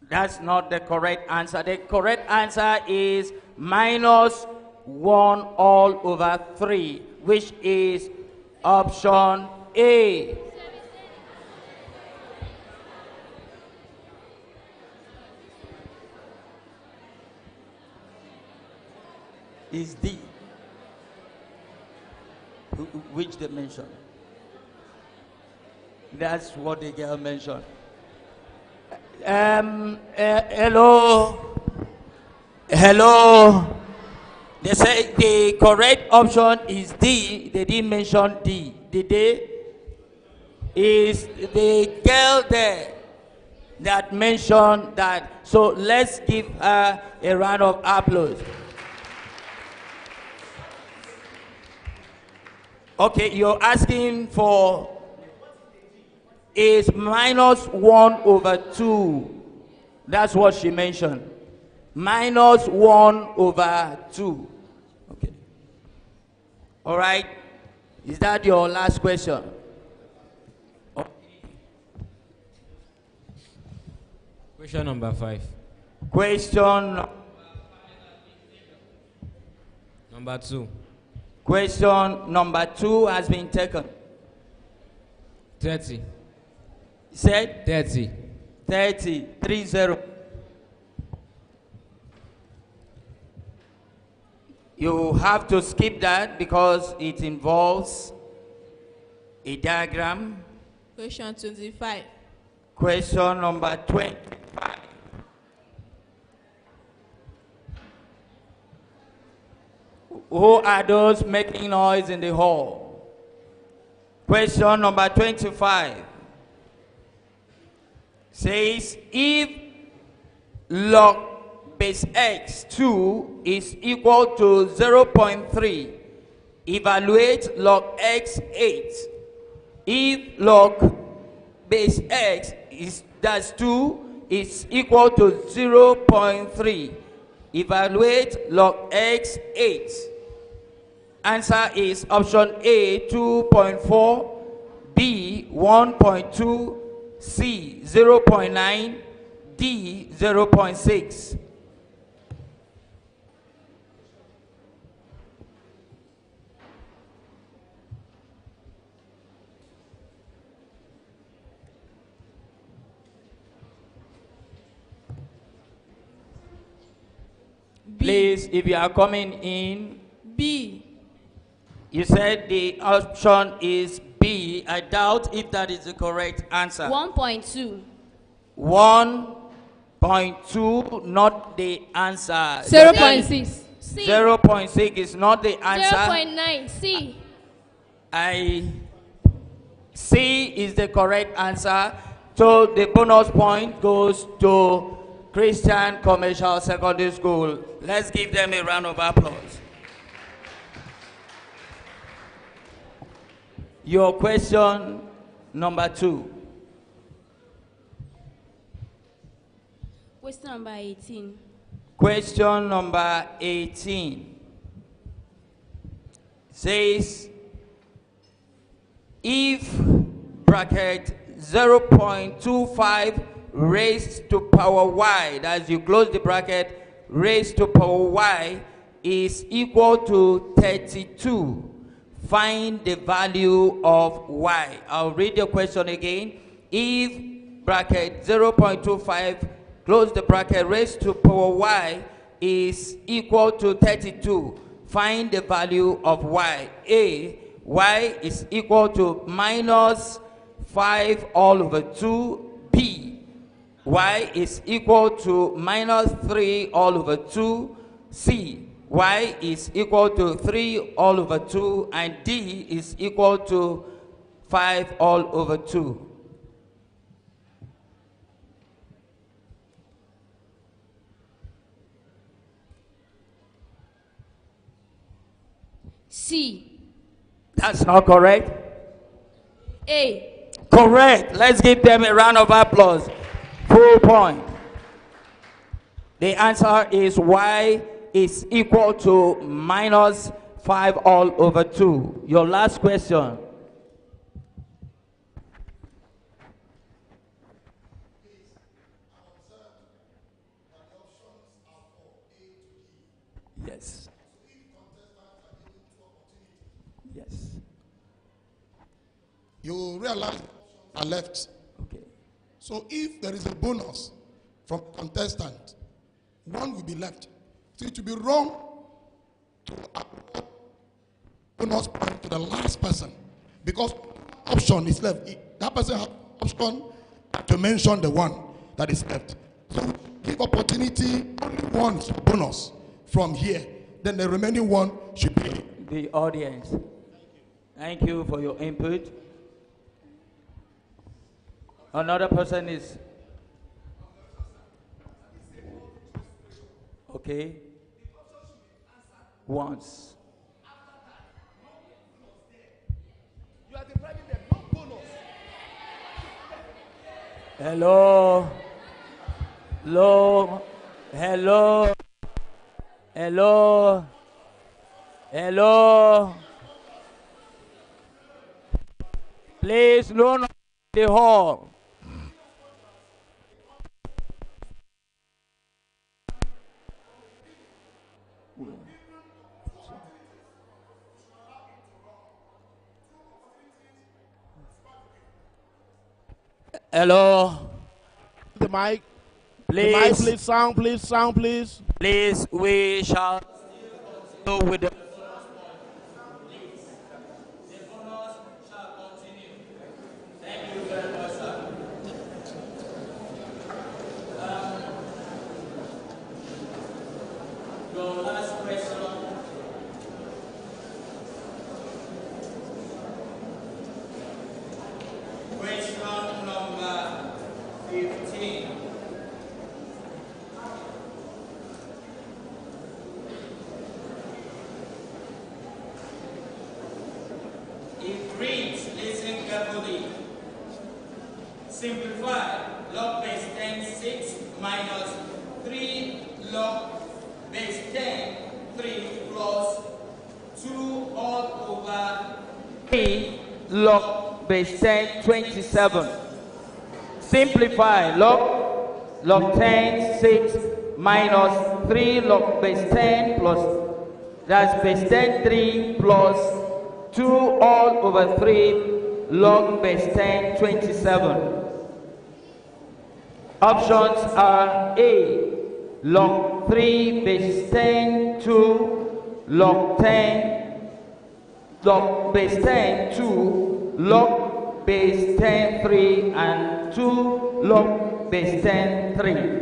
That's not the correct answer. The correct answer is minus 1 all over 3, which is option A. Is D. Which dimension? That's what the girl mentioned. Hello. Hello. They say the correct option is D. They didn't mention D. Did they? Is the girl there that mentioned that? So let's give her a round of applause. Okay, you're asking for is minus 1 over 2. That's what she mentioned. Minus 1 over 2. Okay. All right. Is that your last question? Okay. Question number 5. Question number 2. Question number 2 has been taken. 30. Said? 30. 30. 30. You have to skip that because it involves a diagram. Question 25. Question number 25. Who are those making noise in the hall? Question number 25 says if log base x2 is equal to 0.3, evaluate log x8. If log base x is that's 2 is equal to 0.3, evaluate log x8. Answer is option A 2.4, B 1.2, C 0.9, D 0.6. Please, if you are coming in. B. You said the option is B. I doubt if that is the correct answer. 1.2. 1.2, not the answer. 0.6. 0.6 is not the answer. 0.9. C. C is the correct answer. So the bonus point goes to Christian Commercial Secondary School. Let's give them a round of applause. Your question number 2. Question number 18. Question number 18 says, if bracket 0.25 raised to power y, as you close the bracket, raised to power y is equal to 32. Find the value of y. I'll read your question again. If bracket 0.25 close the bracket raised to power y is equal to 32. Find the value of y. A, y is equal to minus 5 all over 2. B, y is equal to minus 3 all over 2. C, y is equal to 3 all over 2. And D is equal to 5 all over 2. C. That's not correct. A. Correct. Let's give them a round of applause. Full point. The answer is y is equal to minus 5 all over 2. Your last question. Yes. Yes. You realize are left. Okay. So if there is a bonus from contestant, one will be left. So it would be wrong to award bonus point to the last person because option is left. That person has option to mention the one that is left. So give opportunity only one bonus from here. Then the remaining one should be the audience. Thank you for your input. Another person is okay. Once. You are depriving them, no bonus. Hello. Hello. Hello. Hello. Hello. Please, no, no, the hall. Hello. The mic. Please. The mic, please. Sound, please. Please, we shall go with the. Your last question. Question number 15. It reads, listen carefully. Simplify log base 10 6 minus 3 log base 10 3 plus 2 all over 3 log base 10 27. Simplify log 10 6 minus 3 log base 10 plus that's base 10 3 plus 2 all over 3 log base 10 27. Options are A, log 3 base 10 2, log 10, log base 10 2, log base 10 3, and 2 log base 10 3.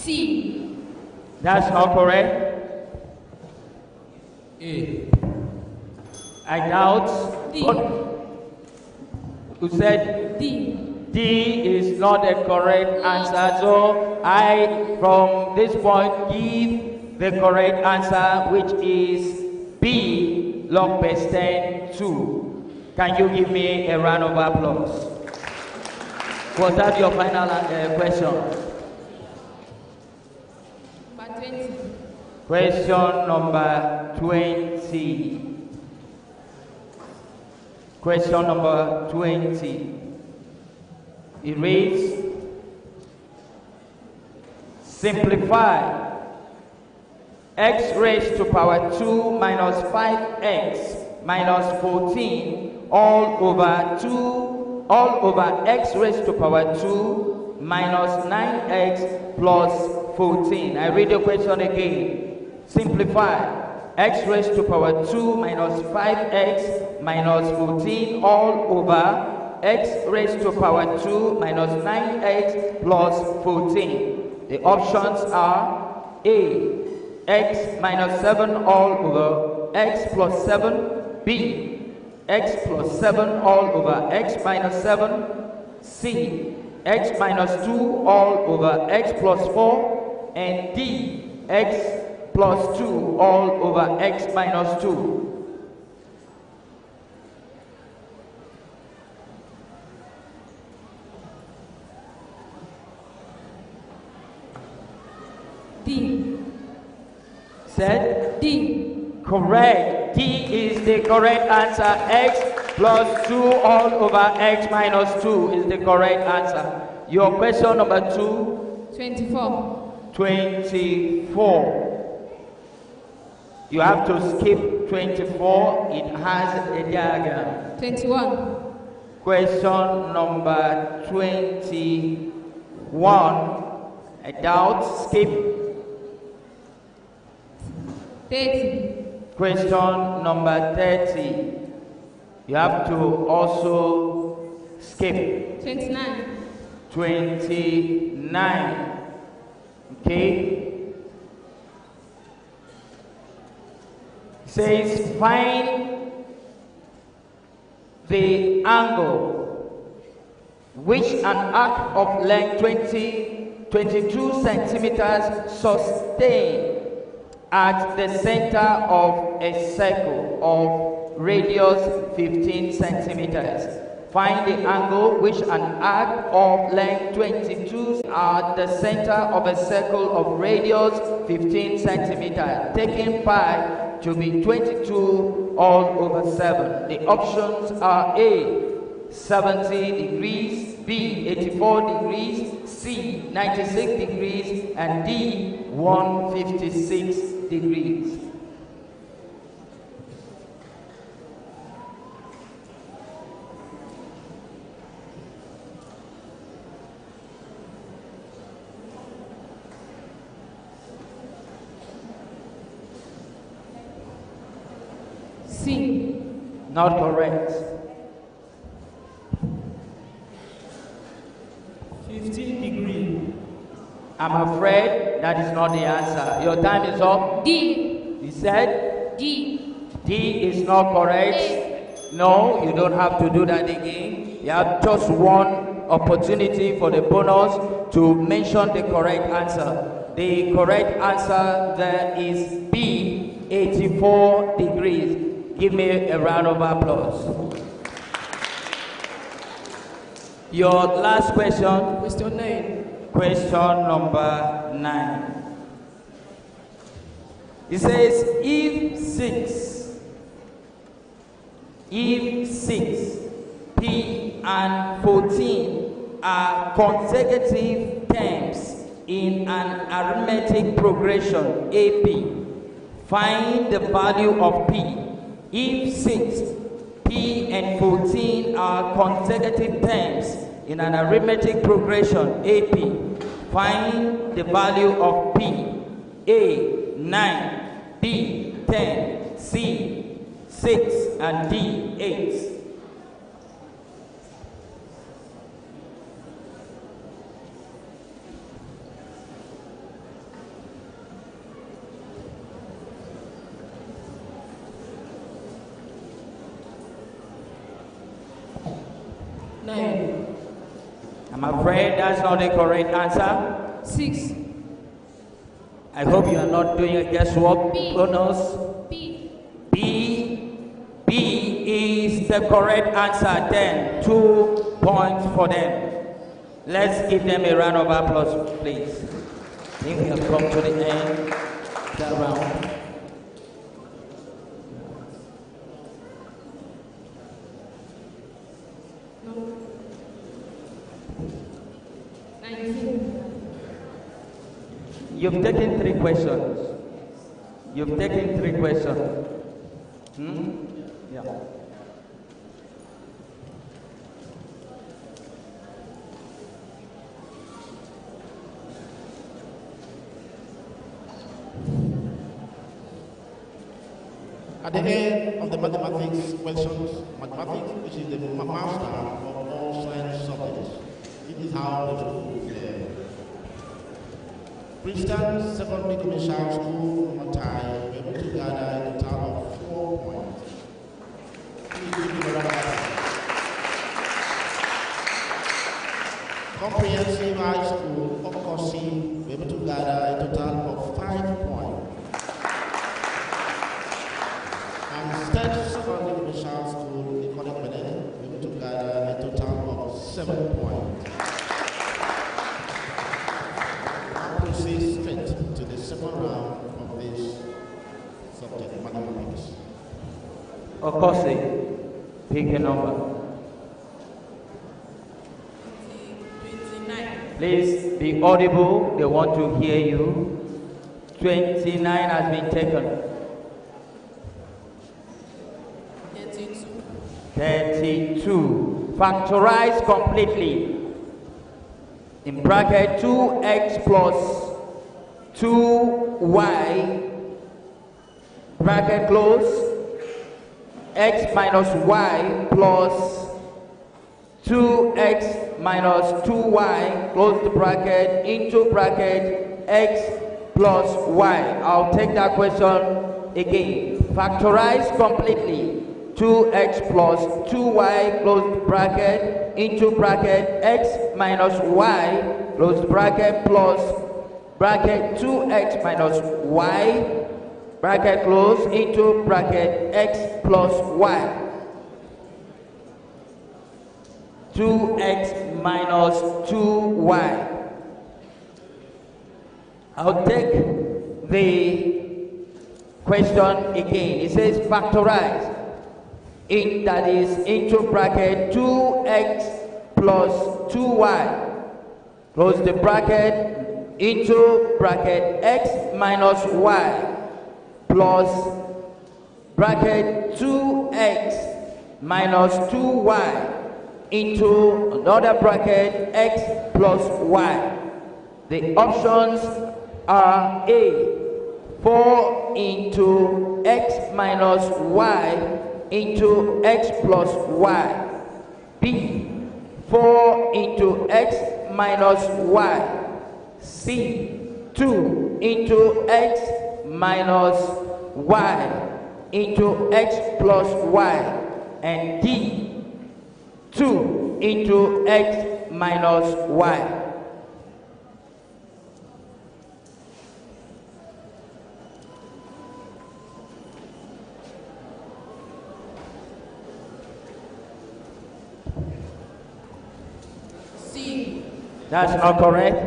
C. That's not correct. A. I doubt. D. Who said D. D is not the correct answer. So I, from this point, give the correct answer, which is B, log percent 2. Can you give me a round of applause? Was that your final question? Number 20. Question number 20. Question number 20. It reads, simplify x raised to power 2 minus 5x minus 14 all over x raised to power 2 minus 9x plus 14. I read the question again. Simplify x raised to power 2 minus 5x minus 14 all over x raised to power 2 minus 9x plus 14. The options are A, x minus 7 all over x plus 7, B, x plus 7 all over x minus 7, C, x minus 2 all over x plus 4, and D, x plus 2 all over x minus 2. D. Said? D. Correct. D is the correct answer. X plus 2 all over x minus 2 is the correct answer. Your question number 2? 24. 24. You have to skip 24. It has a diagram. 21. Question number 21. I doubt. Skip. 30. Question number 30. You have to also skip. 29. 29. Okay. It says find the angle which an arc of length 22 centimeters sustain at the center of a circle of radius 15 centimeters. Find the angle which an arc of length 22 at the center of a circle of radius 15 centimeters, taking pi to be 22 all over 7. The options are A, 70 degrees, B, 84 degrees, C, 96 degrees, and D, 156 degrees. C. Not correct. 15 degree. I'm afraid that is not the answer. Your time is up. D. You said? D. D is not correct. No, you don't have to do that again. You have just one opportunity for the bonus to mention the correct answer. The correct answer there is B, 84 degrees. Give me a round of applause. Your last question. Question 9. Question number 9. It says, if 6, P and 14 are consecutive terms in an arithmetic progression AP, find the value of P. If 6, P and 14 are consecutive terms in an arithmetic progression AP, find the value of P. A, 9, B, 10, C, 6, and D, 8. 9. I'm afraid that's not the correct answer. 6. I hope you are not doing a guesswork. Bonus. B. B is the correct answer. Then 2 points for them. Let's give them a round of applause, please. I think we have come to the end of that round. You've taken 3 questions. You've taken 3 questions. Yeah. At the end of the mathematics questions, mathematics, which is the master of all science subjects, it is how the school fair. Princeton Secondary Commercial School, Matai, were able to gather a total of 4 points. Please give me a round of applause. Comprehensive High School, Okosi, were able to gather a total of 5 points. And State Secondary Commercial School, Ikonek Benin, were able to gather a total of 7 points. Proceed straight to the second round of this subject, mathematics. Of course, pick a number. 29. Please be audible. They want to hear you. 29 has been taken. 32. 32. Factorize completely. In bracket 2x plus 2y, bracket close, x minus y plus 2x minus 2y, close the bracket, into bracket x plus y. I'll take that question again. Factorize completely. 2x plus 2y, close the bracket, into bracket x minus y, close the bracket, plus bracket 2x minus y, bracket close, into bracket x plus y. 2x minus 2y. I'll take the question again. It says factorize. That is into bracket 2x plus 2y. Close the bracket, into bracket x minus y plus bracket 2x minus 2y into another bracket x plus y. The options are A, 4 into x minus y into x plus y. B, 4 into x minus y. C, 2 into x minus y into x plus y. And D, 2 into x minus y. C. That's not correct.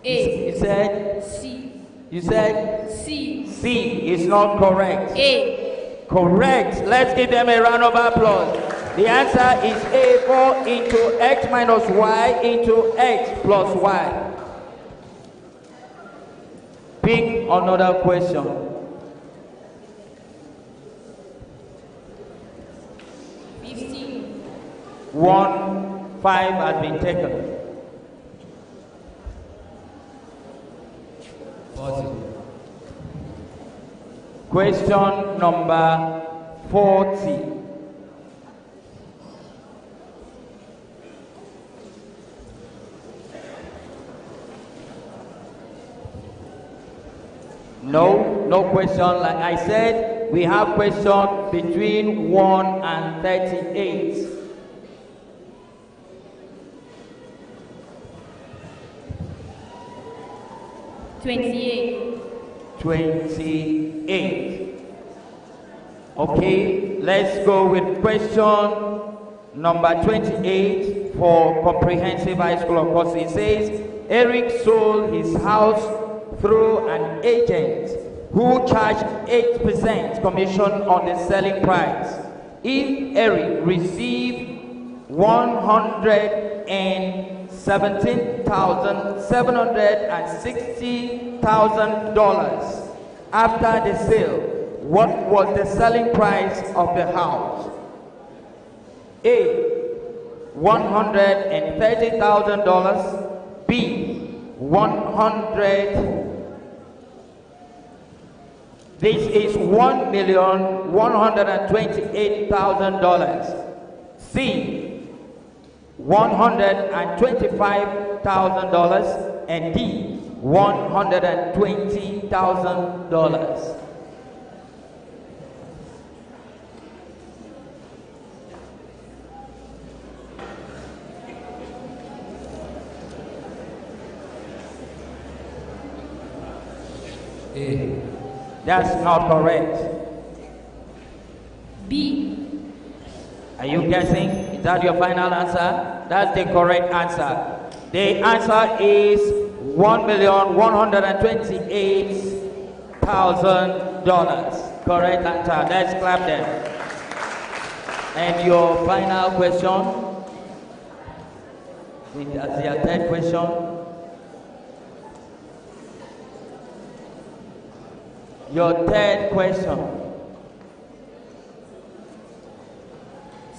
A. You said? C. You said? C. C is not correct. A. Correct. Let's give them a round of applause. The answer is A, 4 into x minus y into x plus y. Pick another question. 15. 1, 5 has been taken. 40. Question number 40. No question. Like I said, we have questions between 1 and 38. 28. 28. Okay, let's go with question number 28 for Comprehensive High School of course. It says, Eric sold his house through an agent who charged 8% commission on the selling price. If Eric received $117,760,000 after the sale, what was the selling price of the house? A, $130,000. B, 100. This is $1,128,000. C, $125,000, and D, $120,000. A. That's not correct. B. Are you guessing? Is that your final answer? That's the correct answer. The answer is $1,128,000. Correct answer. Let's clap them. And your final question? That's your third question. Your third question.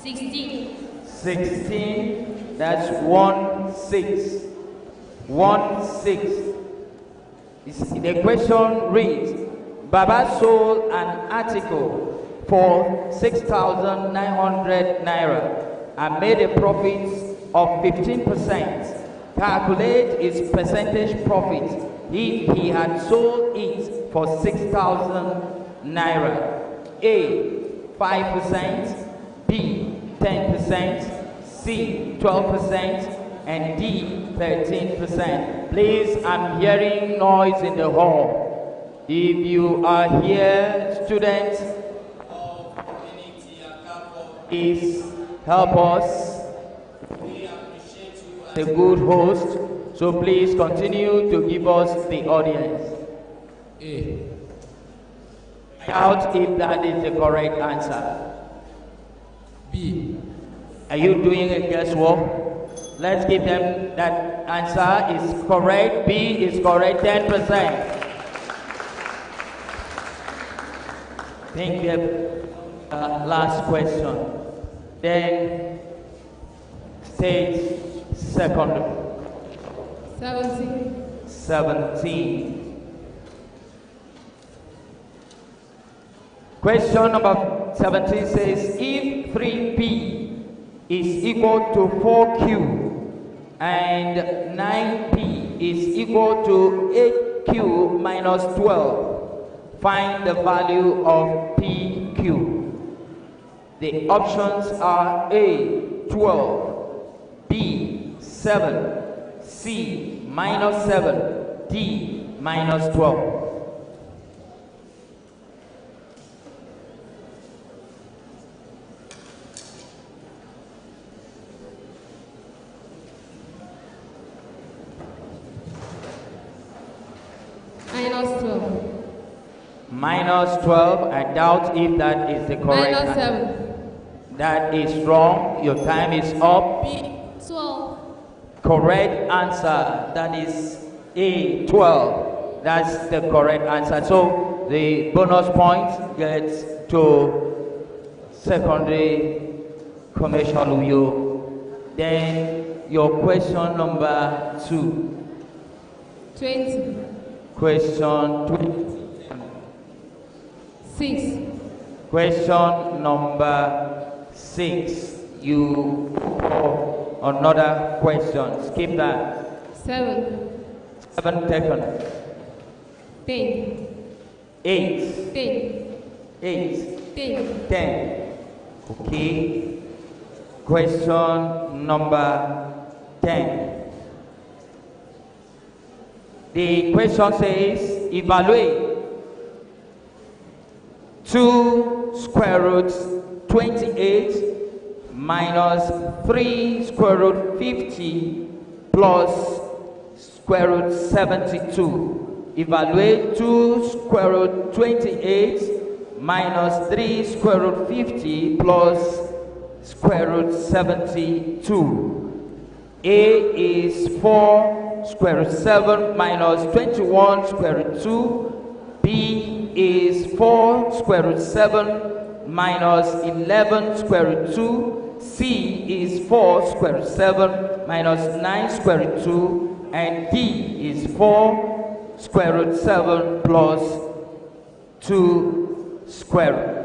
16. 16. That's 1-6. 1-6. The question reads, Baba sold an article for 6,900 naira and made a profit of 15%. Calculate its percentage profit if he had sold it for 6,000 naira. A, 5%, B, 10%, C, 12%, and D, 13%. Please, I'm hearing noise in the hall. If you are here, students, please help us. We appreciate you as a good host, so please continue to give us the audience. A. Doubt if that is the correct answer. B. Are you doing a guesswork? Let's give them that answer is correct. B is correct, 10%. Think the last question. Then state secondary. 17. 17. Question number 17 says, if 3P is equal to 4Q and 9P is equal to 8Q minus 12, find the value of PQ. The options are A, 12, B, 7, C, minus 7, D, minus 12. Minus 12. Minus 12, I doubt if that is the correct Minus answer. 7. That is wrong. Your time is up. B, 12. Correct answer. That is A, 12. That's the correct answer. So the bonus points gets to secondary commercial view. Then your question number 2. 20. Question 20. 6. Question number 6. You another question. Skip that. 7. 7 taken. 10. 8. 10. 8. 10. 10. Okay. Question number 10. The question says, evaluate 2 square root 28 minus 3 square root 50 plus square root 72. Evaluate 2 square root 28 minus 3 square root 50 plus square root 72. A is 4 square root 7 minus 21 square root 2. B is 4 square root 7 minus 11 square root 2. C is 4 square root 7 minus 9 square root 2. And D is 4 square root 7 plus 2 square root.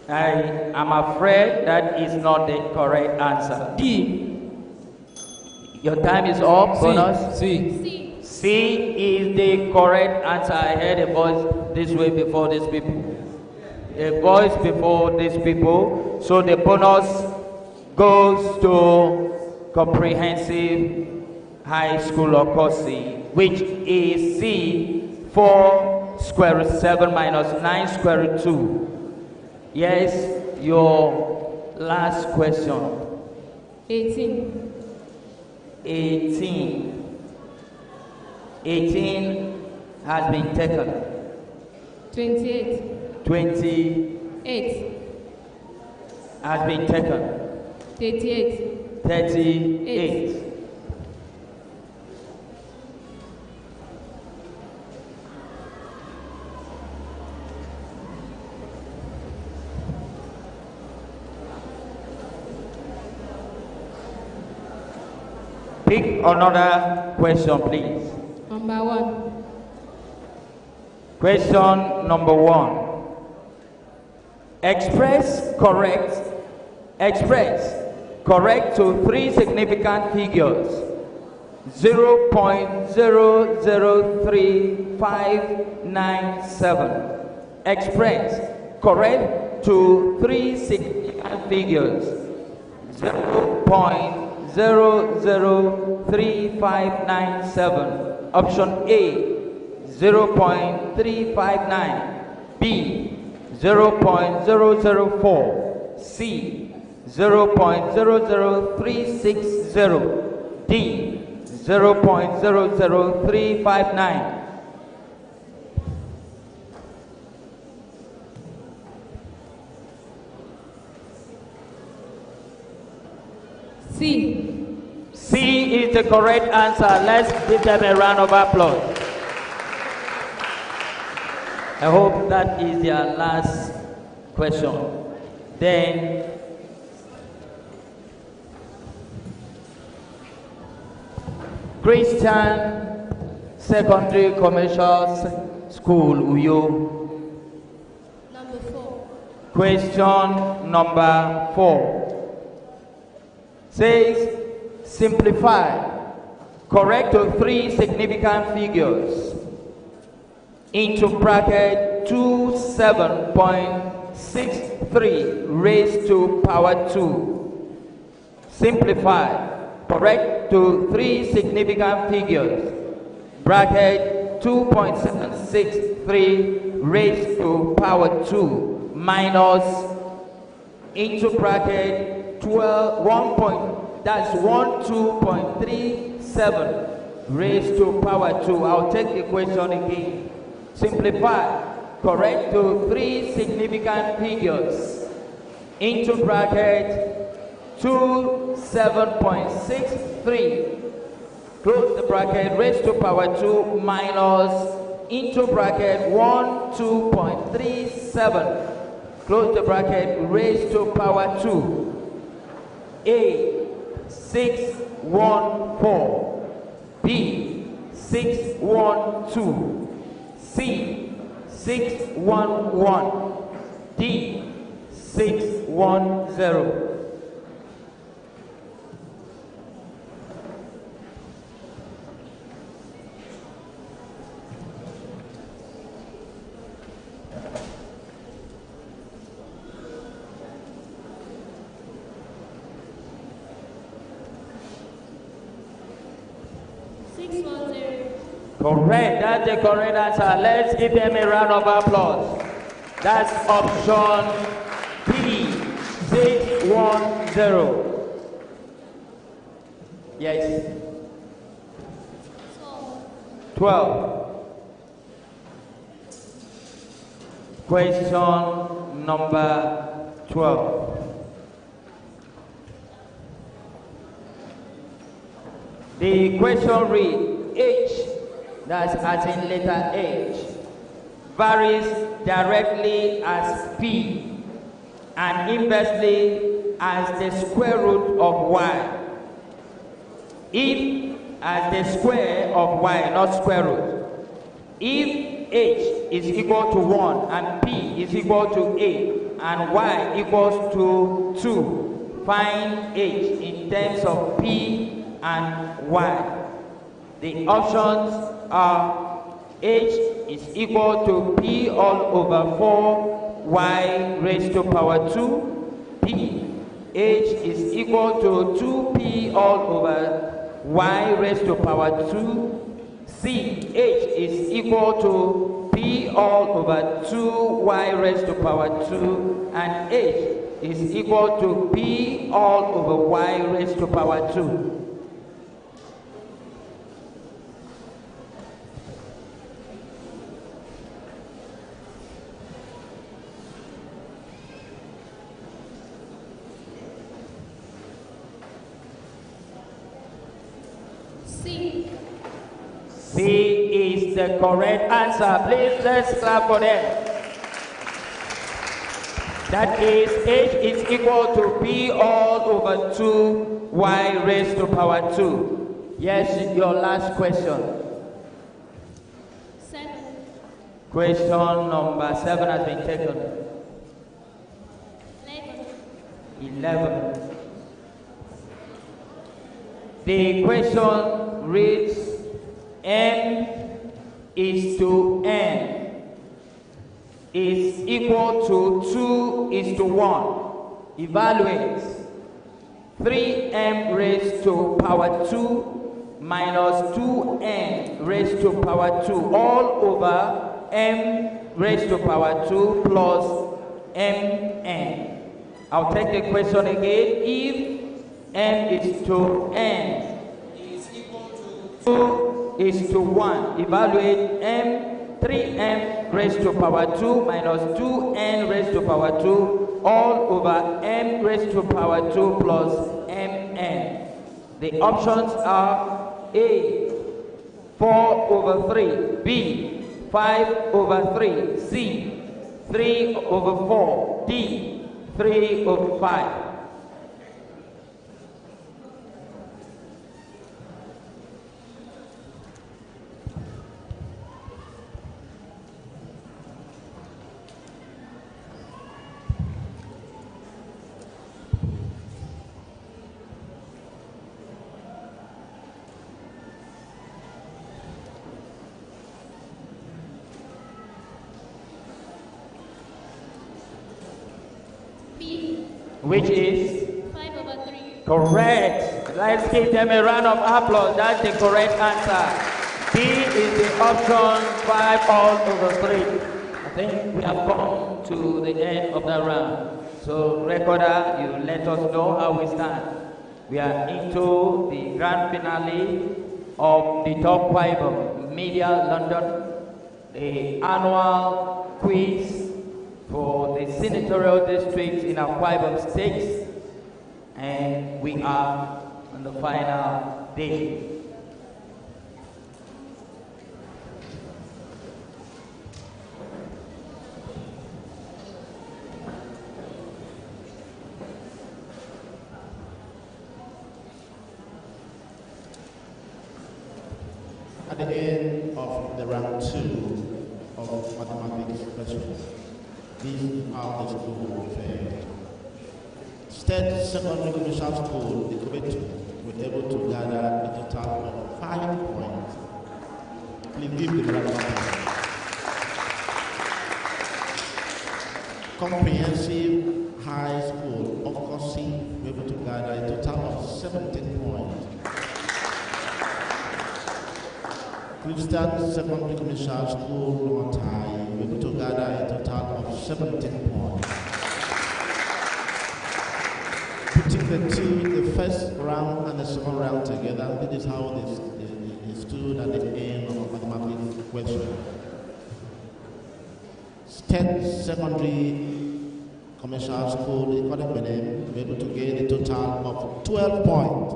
I am afraid that is not the correct answer. D. Your time is up, bonus. C. C is the correct answer. I heard a voice this way before these people. A voice before these people. So the bonus goes to Comprehensive High School of Okosi, which is C, 4 square root 7 minus 9 square root 2. Yes, your last question. 18. 18 has been taken. 28. 28 has been taken. 38. 38. Pick another question, please. Number 1. Question number 1. Express correct to 3 significant figures. 0.003597. Express correct to 3 significant figures. 0.003597. Option A, 0.359. B, 0.004. C, 0.00360. D, 0.00359. C. C is the correct answer. Let's give them a round of applause. I hope that is their last question. Then, Christian Secondary Commercial School, Uyo. Number 4. Question number 4 says, simplify. Correct to 3 significant figures. Into bracket 27.63 raised to power 2. Simplify. Correct to 3 significant figures. Bracket 2.763 raised to power 2 minus into bracket 12.37 raised to power 2. I'll take the question again. Simplify. Correct to 3 significant figures. Into bracket 27.63. Close the bracket, raised to power 2 minus into bracket 12.37. Close the bracket, raised to power 2. A, 614. B, 612. C, 611. D, 610. 610. Correct. That's the correct answer. Let's give them a round of applause. That's option B, 610. Yes. 12. Question number 12. The question reads, H, that's as in letter H, varies directly as P and inversely as the square root of Y. If as the square of Y, not square root. If H is equal to 1 and P is equal to 8 and Y equals to 2, find H in terms of P and Y. The options are H is equal to P all over 4 Y raised to power 2, P. H is equal to 2P all over Y raised to power 2, C. H is equal to P all over 2Y raised to power 2, and H is equal to P all over Y raised to power 2. C. C is the correct answer. Please let's clap for them. That is H is equal to P all over 2 Y raised to power 2. Yes, your last question. 7. Question number 7 has been taken. 11. The question reads, M is to N is equal to 2 is to 1. Evaluate. 3m raised to power 2 minus 2n raised to power 2 all over m raised to power 2 plus mn. I'll take the question again. If m is to n is equal to 2 is to 1. Evaluate m. 3m raised to power 2 minus 2n raised to power 2 all over m raised to power 2 plus mn. The options are A, 4 over 3, B, 5 over 3, C, 3 over 4, D, 3 over 5. Which is? 5 over 3. Correct. Let's give them a round of applause. That's the correct answer. B is the option 5 all over 3. I think we have come to the end of the round. So recorder, you let us know how we stand. We are into the grand finale of the Ndito Akwa Ibom Media London, the annual quiz for the Senatorial districts in Akwa Ibom State, and we are on the final day. At the end of the round 2 of mathematics questions, these are the school failed. State Secondary Commercial School, the committee, were able to gather a total of 5 points. Please give the round of applause. Comprehensive High School of Kosi were able to gather a total of 17 points. Christian Secondary Commercial School, Notai, we able to gather a total of 17 points. Putting the first round and the second round together, this is how they stood at the end of the mathematics question. State Secondary Commercial School, according to them, we able to get a total of 12 points.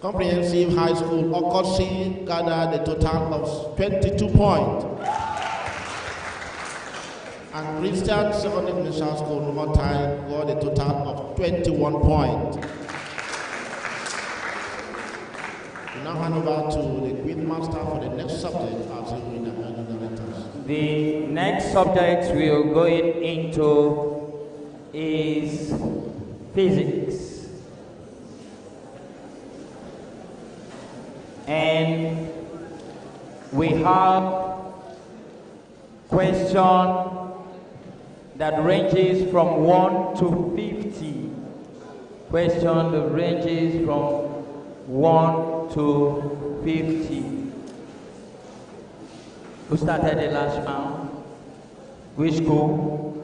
Comprehensive High School, Okosi, gathered a total of 22 points. And Christian Secondary Commercial School, Notai, got a total of 21 points. We now hand over to the quiz master for the next subject as the next subject we are going into is physics. And we have question that ranges from 1 to 50. Question that ranges from 1 to 50. Who started the last round? Which school?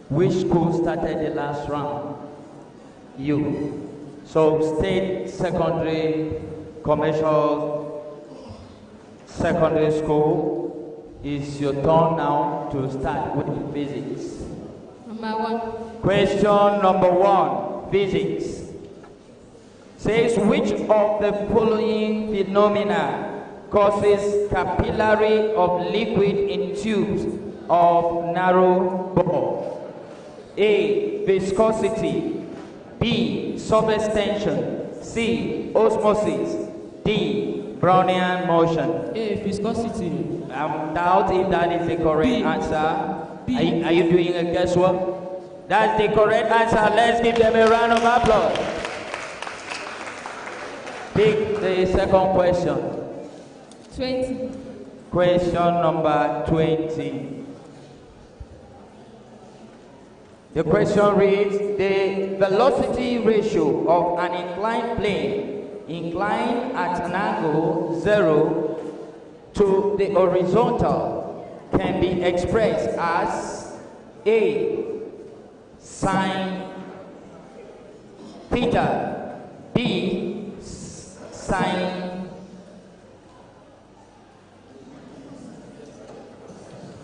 Which school started the last round? You. So State Secondary Commercial Secondary School, is your turn now to start with physics. Number 1. Question number 1, physics. Says which of the following phenomena causes capillary of liquid in tubes of narrow bore? A. Viscosity. B. Surface tension. C. Osmosis. D. Brownian motion. A. Viscosity. I doubt if that is the correct answer. B. Are you doing a guesswork? That's the correct answer. Let's give them a round of applause. Pick the second question. 20. Question number 20. The question reads, the velocity ratio of an inclined plane inclined at an angle 0 to the horizontal can be expressed as A. Sine theta, B. Sine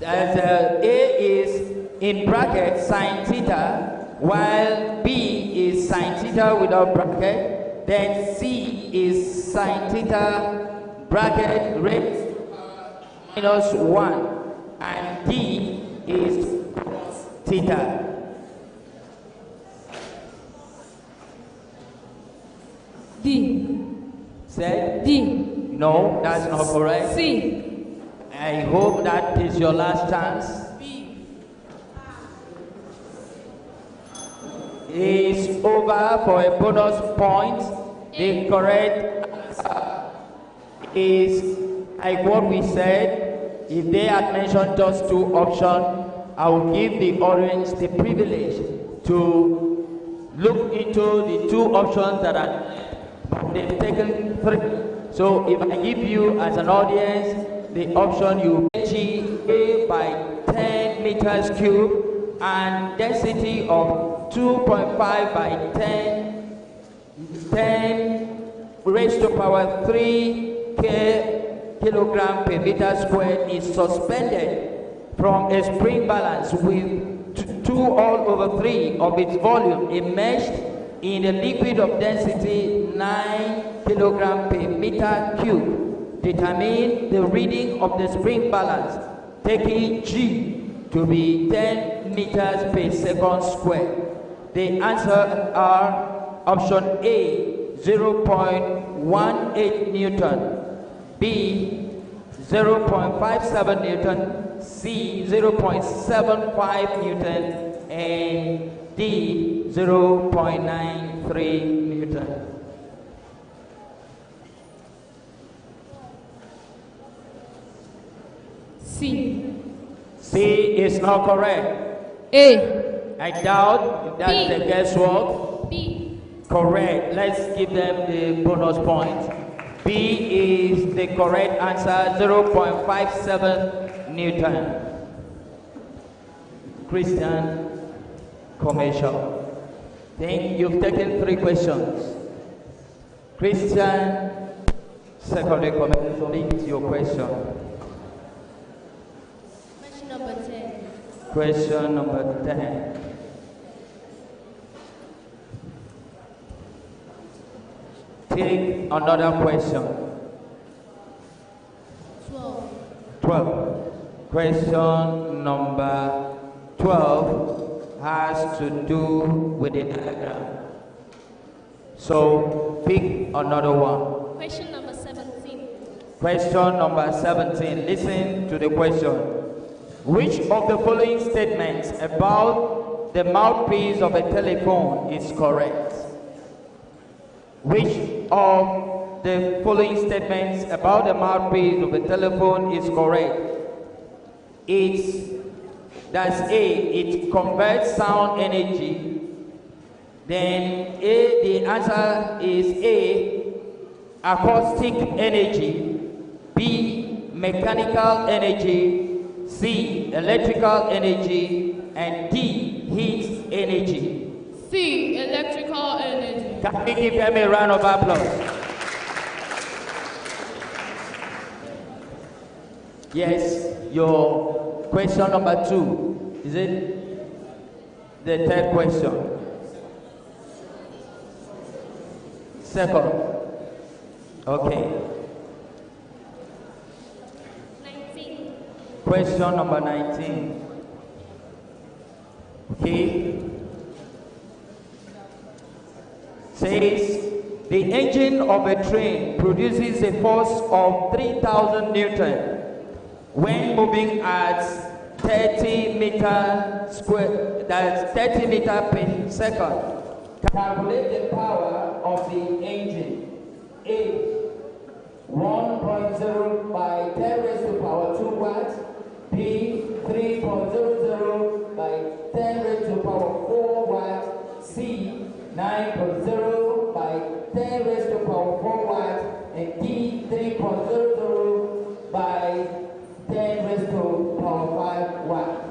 A is in bracket sine theta, while B is sine theta without bracket, then C is sine theta bracket raised minus 1, and D is theta. D. Said? D. No, that's not correct. C. I hope that is your last chance. B. Is over for a bonus point. The correct answer is like what we said. If they had mentioned just 2 options, I will give the audience the privilege to look into the 2 options that are, they've taken 3. So if I give you as an audience the option, you G by 10 meters cube and density of 2.5 by 10 raised to power 3 kilogram per meter squared is suspended from a spring balance with 2 all over 3 of its volume immersed in a liquid of density 9 kilogram per meter cube. Determine the reading of the spring balance, taking G to be 10 meters per second squared. The answers are option A, 0.18 Newton, B, 0.57 Newton, C, 0.75 Newton, and D, 0.93 Newton. C. C is not correct. A. I doubt if that's the guesswork. B. correct. Let's give them the bonus point. B is the correct answer, 0.57 Newton. Christian commercial. Think you've taken 3 questions. Christian secondary commercial, read your question. Question number 10. Question number 10. Take another question. 12. Question number 12 has to do with the diagram. So pick another one. Question number 17. Question number 17. Listen to the question. Which of the following statements about the mouthpiece of a telephone is correct? Which of the following statements about the mouthpiece of a telephone is correct? That's A, it converts sound energy. Then A, the answer is A, acoustic energy. B, mechanical energy. C, electrical energy. And D, heat energy. C, electrical energy. Can we give them a round of applause? Yes, your question number 2. Is it the third question? Second. Okay. 19. Question number 19. Okay. Says the engine of a train produces a force of 3,000 Newton when moving at 30 meter square, that's 30 meter per second. Calculate the power of the engine. A, 1.0 by 10 raised to power 2 watts. B, 3.00 by 10 raised to power 4 watts. C, 9.0 by 10 raised to power 4 watts. And D, 3.00 by 10 raised to power 5 watts.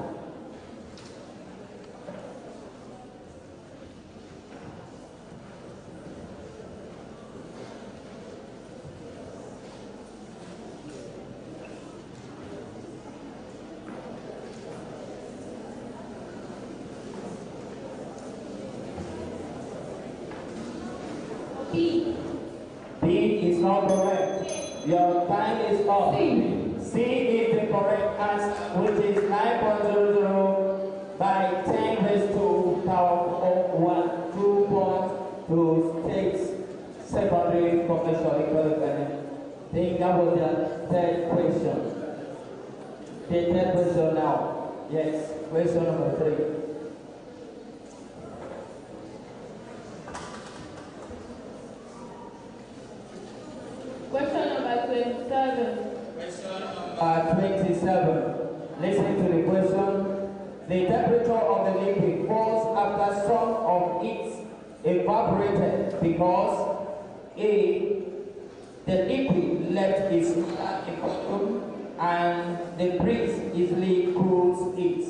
B. B is not correct. Your time is up. C is the correct answer, which is 9.00 by 10 raised to power of 1. 2 points to State Secondary Commercial Equivalent. I think that was the third question. The third question now. Yes, question number 3. Question number 27. Question number 27. Listen to the question. The temperature of the liquid falls after some of it evaporated because A, the liquid left its vacuum and the breeze easily cools it.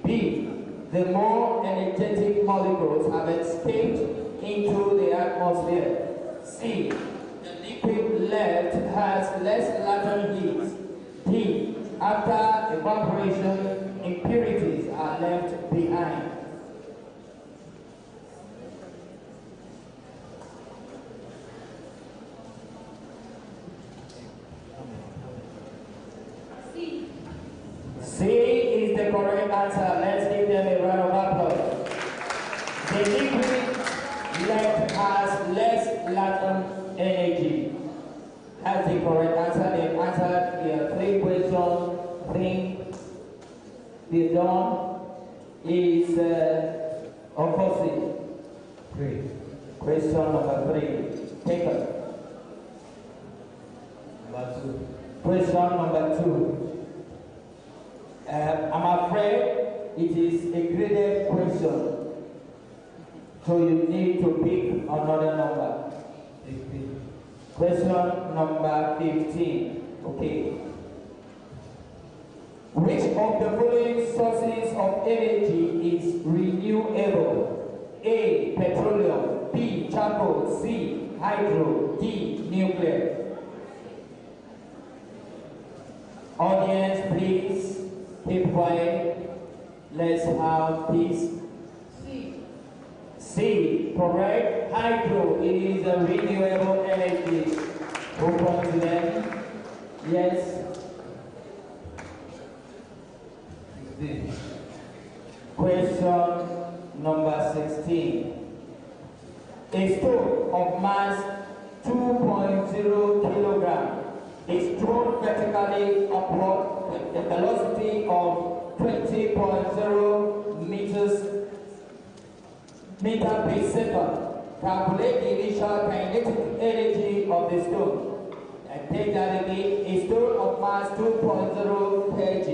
B, the more energetic molecules have escaped into the atmosphere. C, liquid left has less latent heat. D, after evaporation, impurities are left behind. C is the correct answer. Let's give them a round of applause. The liquid left has less latent energy. That's the correct answer. They've answered their 3 questions. Thing the done is opposite. 3. Question number 3. Taken. Number 2. Question number 2. I'm afraid it is a graded question. So you need to pick another number. Question number 15. Okay. Which of the following sources of energy is renewable? A. Petroleum. B. Charcoal. C. Hydro. D. Nuclear. Audience, please keep quiet. Let's have peace. C. Correct. Hydro. It is a renewable energy. Who confident? Yes. Question number 16. A stone of mass 2.0 kilogram is thrown vertically upward with a velocity of 20.0 meter per second. Calculate the initial kinetic energy of the stone. And take that again. A stone of mass 2.0 kg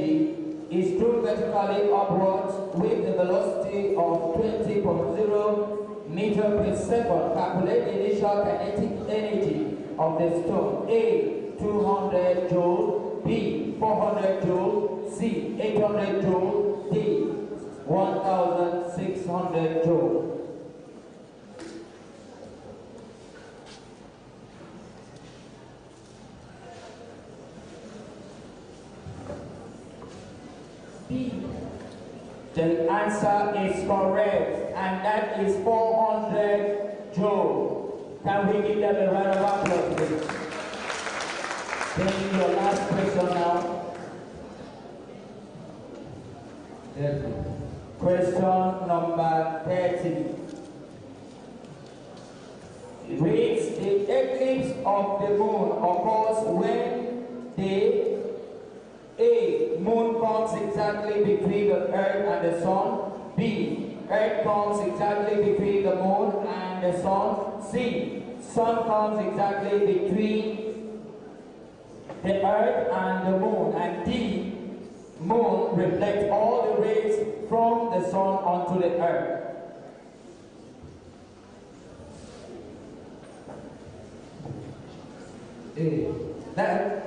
is thrown vertically upwards with the velocity of 20.0 meter per second. Calculate the initial kinetic energy of the stone. A. 200 joule. B. 400 joule. C. 800 joule. D. 1,600 joule. The answer is correct, and that is 400 joule. Can we give them a round of applause, please? Then your last question now. Question number 30. It reads, the eclipse of the moon occurs when the A. Moon comes exactly between the earth and the sun. B. Earth comes exactly between the moon and the sun. C. Sun comes exactly between the earth and the moon. And D. Moon reflects all the rays from the sun onto the earth. A. That.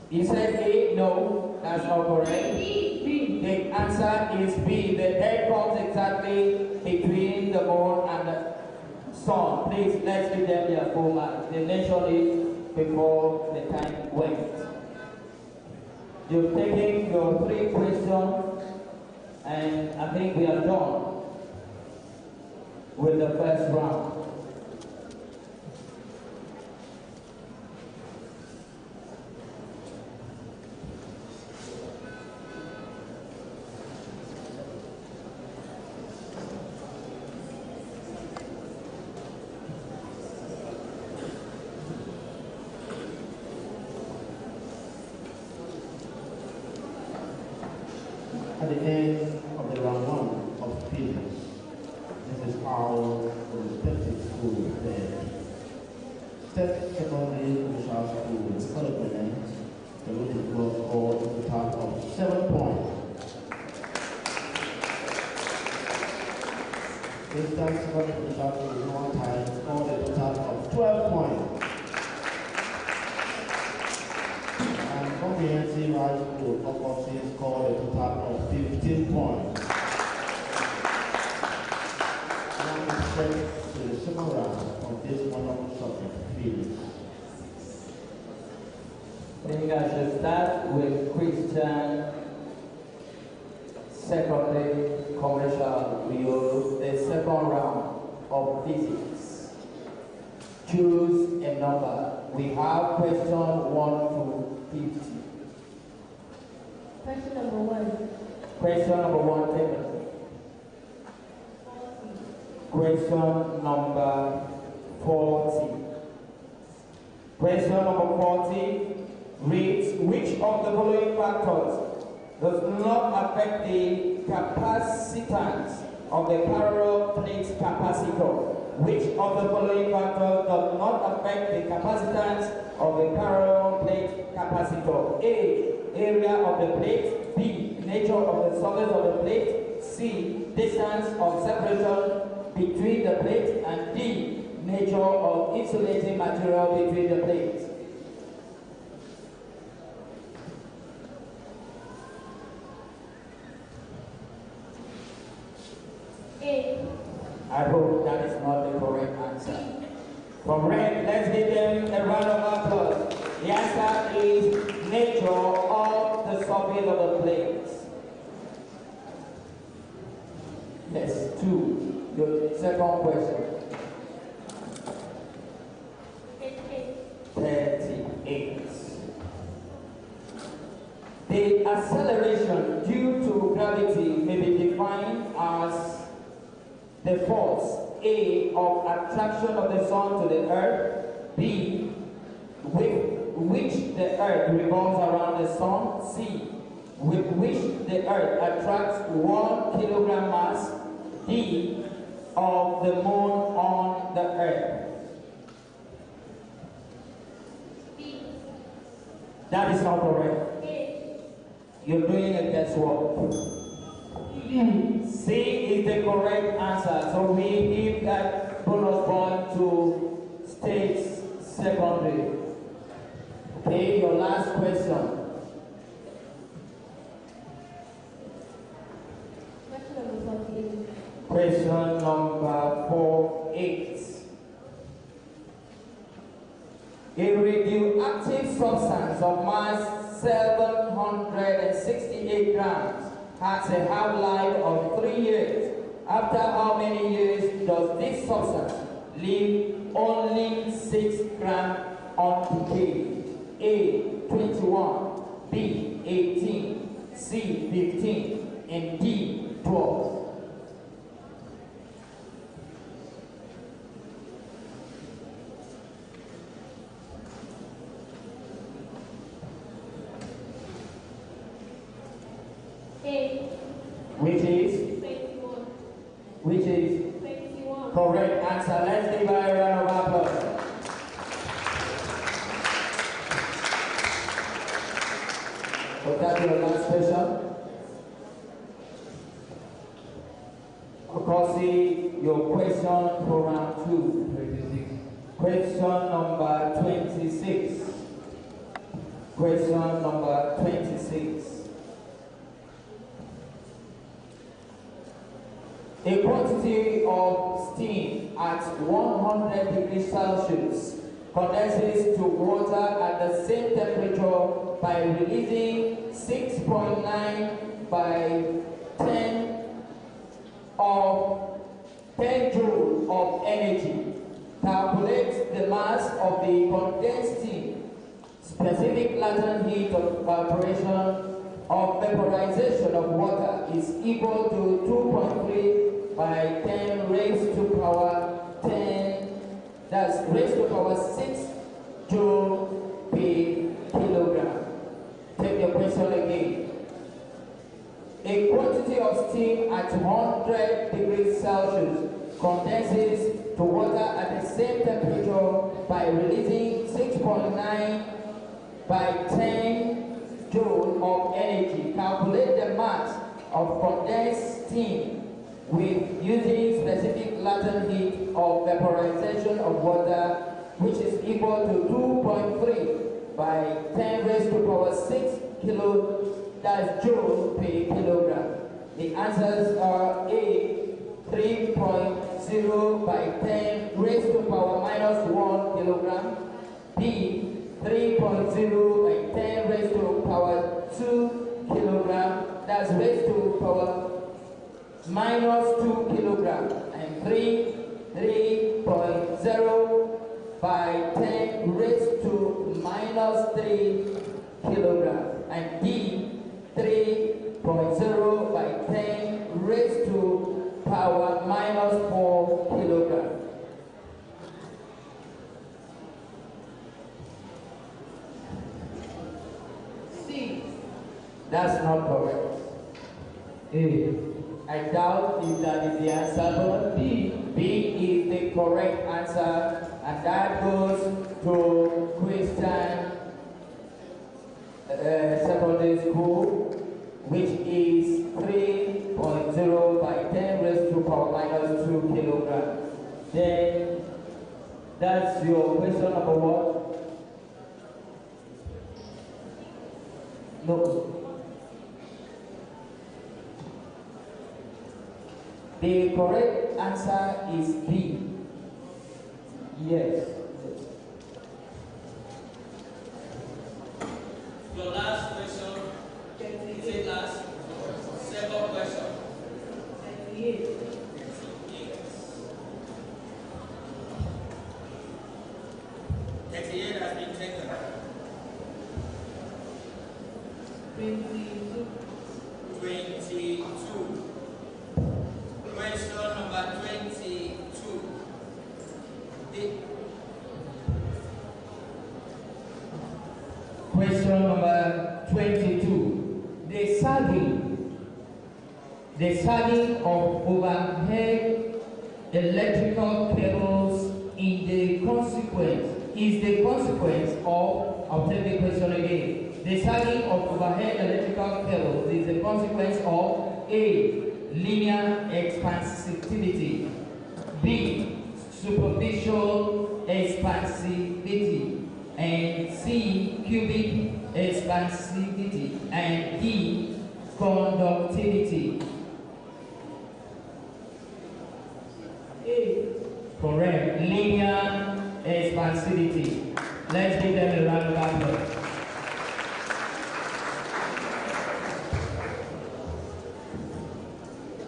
You said A, no, that's not correct. B. The answer is B. The earth comes exactly between the moon and the sun. Please, let's give them their full marks. They mentioned it before the time went. You've taken your 3 questions, and I think we are done with the first round. At the end of the round 1 of physics, this is how the respective schools fared. State Secondary Commercial School development, the weighted was scored a total of 7 points. Eastern Secondary Commercial School one time scored a total of 12 points. Comprehensive High School Opposite scored a total of 15 points. Now we step to the second round of this wonderful subject, physics. I think I should start with Christian Secondary Commercial. We use the second round of physics. Choose a number. We have question 1 to 50. Question number 1. Question number 1 taken. Question number 40. Question number 40 reads, which of the following factors does not affect the capacitance of the parallel plate capacitor? Which of the following factors does not affect the capacitance of the parallel plate capacitor? A. Area of the plate. B. Nature of the surface of the plate. C. Distance of separation between the plates, and D, nature of insulating material between the plates. A. I hope that is not the correct answer. Correct, let's give them a round of applause. The answer is nature of the surface of the plates. Yes, 2. Your second question. 38. The acceleration due to gravity may be defined as the force A of attraction of the sun to the earth, B with which the earth revolves around the sun, C with which the earth attracts 1 kilogram mass, D of the moon on the earth. B. That is not correct. A. You're doing a guesswork. C is the correct answer, so we give that bonus point to State Secondary. Okay, your last question. Question number 48. A radioactive substance of mass 768 grams has a half-life of 3 years. After how many years does this substance leave only 6 grams undecayed? A, 21, B, 18, C, 15, and D, 12. A. Which is? 21. Which is? 21. Correct answer. Let's give her a round of applause. Was that your last question? Okosi, your question for round 2. 26. Question number 26. Question number 26. A quantity of steam at 100 degrees Celsius condenses to water at the same temperature by releasing 6.9 by 10 joules of energy. Calculate the mass of the condensed steam. Specific latent heat of evaporation of vaporization of water is equal to 2.3 by 10 raised to power 10, that's raised to power 6 joule per kilogram. Take the question again. A quantity of steam at 100 degrees Celsius condenses to water at the same temperature by releasing 6.9 by 10 joule of energy. Calculate the mass of condensed steam with using specific latent heat of vaporization of water, which is equal to 2.3 by 10 raised to power 6 that's joule per kilogram. The answers are A, 3.0 by 10 raised to power minus 1 kilogram, B, 3.0 by 10 raised to power 2 kilogram, that's raised to power minus 2 kilogram, and 3.0 by 10 raised to minus 3 kilogram, and D, 3.0 by 10 raised to power minus 4 kilogram. C, that's not correct. A, I doubt if that is the answer, but B is the correct answer, and that goes to Christian Secondary School, which is 3.0 by 10 raised to power or minus 2 kilograms. Then that's your question number one. No. The correct answer is B. Yes. Your last question. Is it last? Second question. 38 has been taken. 22. Question number 22. Question number 22. The sagging of overhead electrical cables is the consequence of, I'll take the question again. The sagging of overhead electrical cables is the consequence of A. Linear expansivity, B. Superficial expansivity, and C. Cubic expansivity, and D. Conductivity. A. Correct. Linear expansivity. Let's give them a round of applause.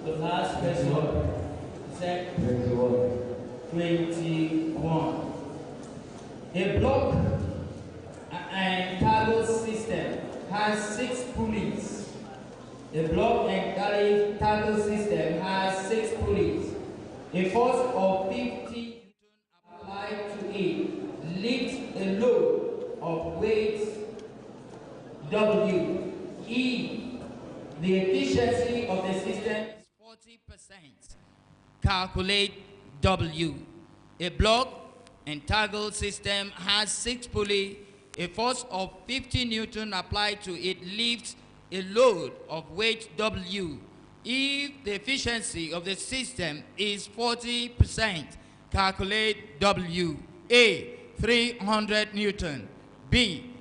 The last question. Set 21. 21. A block and cargo system has 6 pulleys. A block and cargo system has 6 pulleys. A force of 50 Newton applied to it lifts a load of weight W. E. The efficiency of the system is 40%. Calculate W. A block and toggle system has 6 pulleys. A force of 50 Newton applied to it lifts a load of weight W. If the efficiency of the system is 40%, calculate W. A. 300 Newton. B.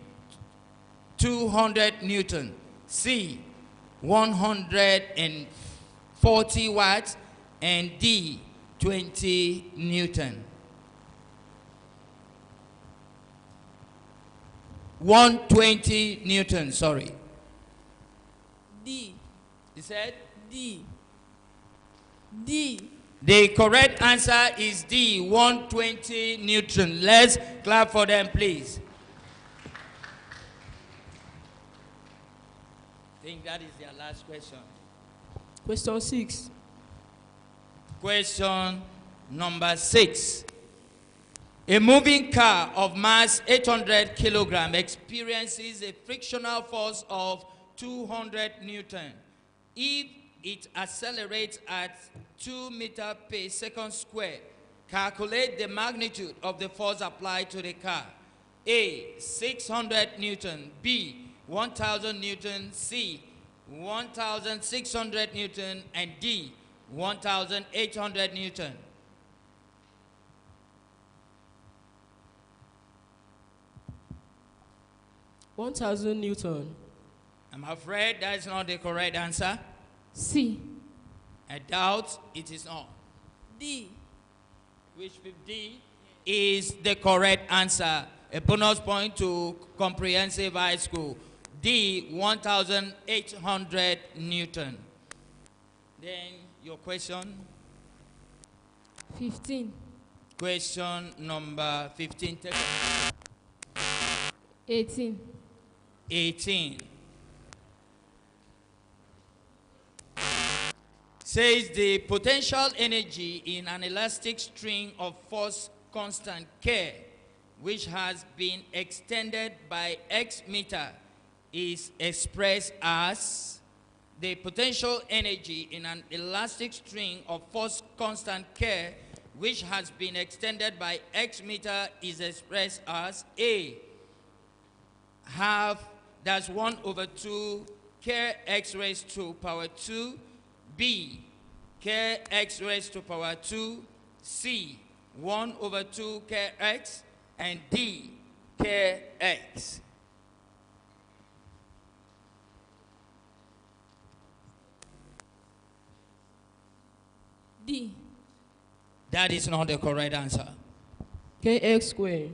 200 Newton. C. 140 watts. And D. 20 Newton. 120 Newton, sorry. D. You said? D. D. The correct answer is D, 120 Newton. Let's clap for them, please. I think that is their last question. Question 6. Question number 6. A moving car of mass 800 kilogram experiences a frictional force of 200 Newton. If it accelerates at 2 meters per second square, calculate the magnitude of the force applied to the car. A. 600 Newton. B. 1000 Newton. C. 1600 Newton. And D. 1800 Newton. $1,000 Newton. I'm afraid that is not the correct answer. C. I doubt it is not. D. Which D is the correct answer. A bonus point to comprehensive high school. D, 1800 Newton. Then your question? 15. Question number 15. 18. 18. Says the potential energy in an elastic string of force constant K, which has been extended by X meter, is expressed as the potential energy in an elastic string of force constant K, which has been extended by X meter, is expressed as A. Half, that's 1/2 K x raised to power 2. B, kx raised to power 2, C, 1 over 2 kx, and D, kx. D. That is not the correct answer. Kx squared.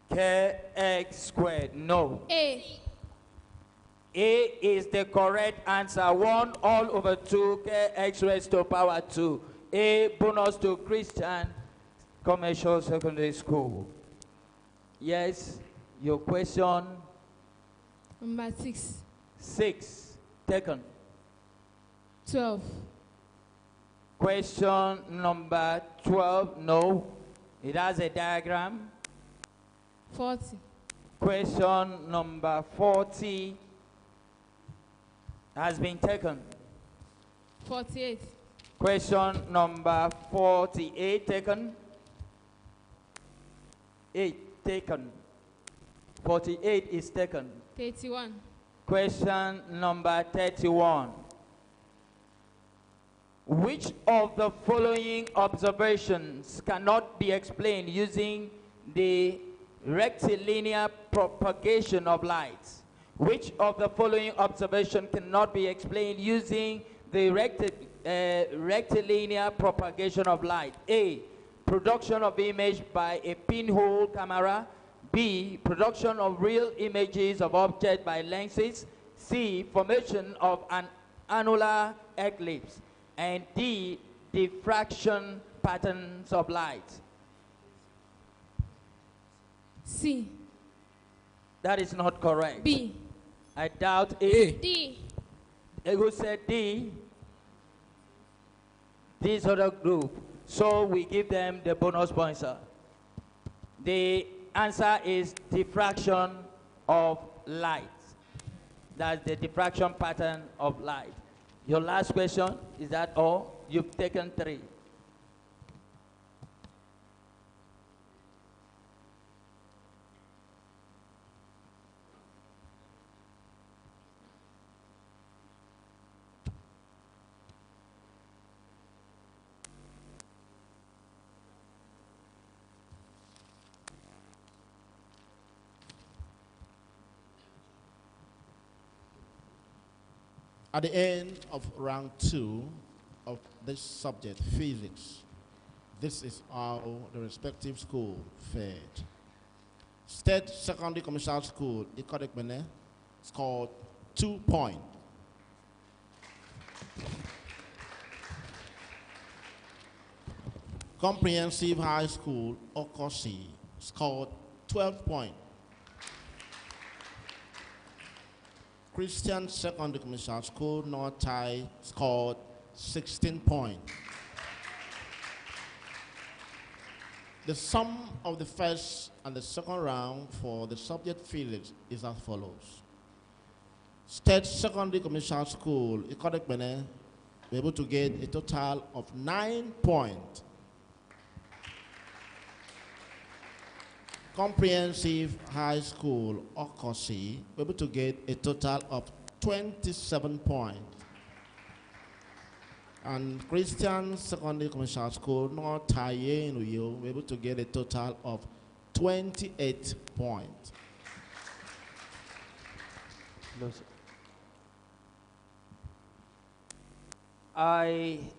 Kx squared, no. A. A is the correct answer. 1 all over 2 kx raised to power 2. A bonus to Christian Commercial Secondary School. Yes, your question. Number 6. 6, taken. 12. Question number 12, no. It has a diagram. 40. Question number 40 has been taken. 48. Question number 48 taken. 8 taken. 48 is taken. 31. Question number 31. Which of the following observations cannot be explained using the rectilinear propagation of light? Which of the following observation cannot be explained using the rectilinear propagation of light? A, production of image by a pinhole camera. B, production of real images of objects by lenses. C, formation of an annular eclipse. And D, diffraction patterns of light. C. That is not correct. B. I doubt A. D. Who said D? This other group. So we give them the bonus points, sir. The answer is diffraction of light. That's the diffraction pattern of light. Your last question, is that all? You've taken 3. At the end of round 2 of this subject, physics, this is how the respective school fared. State Secondary Commercial School, Ikodekbene, scored 2 points. Comprehensive High School, Okosi, scored 12 points. Christian Secondary Commercial School, Northai, scored 16 points. The sum of the first and the second round for the subject physics is as follows. State Secondary Commercial School, Ikodekbene, were able to get a total of 9 points. Comprehensive High School, Okosi, were able to get a total of 27 points. And Christian Secondary Commercial School, North Taye in Uyo, were able to get a total of 28 points.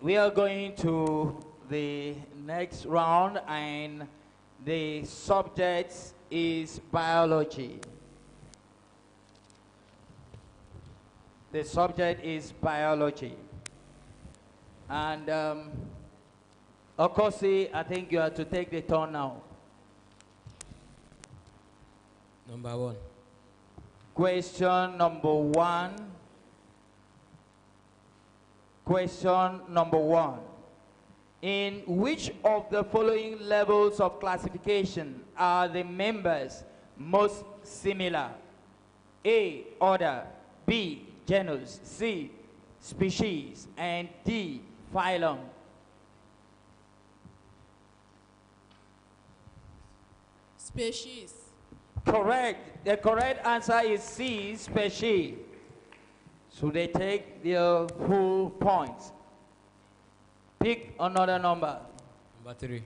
We are going to the next round, and the subject is biology. The subject is biology. And Okosi, I think you have to take the turn now. Number 1. Question number 1. Question number 1. In which of the following levels of classification are the members most similar? A, order. B, genus. C, species. And D, phylum. Species. Correct. The correct answer is C, species. So they take their full points. Pick another number. Number 3.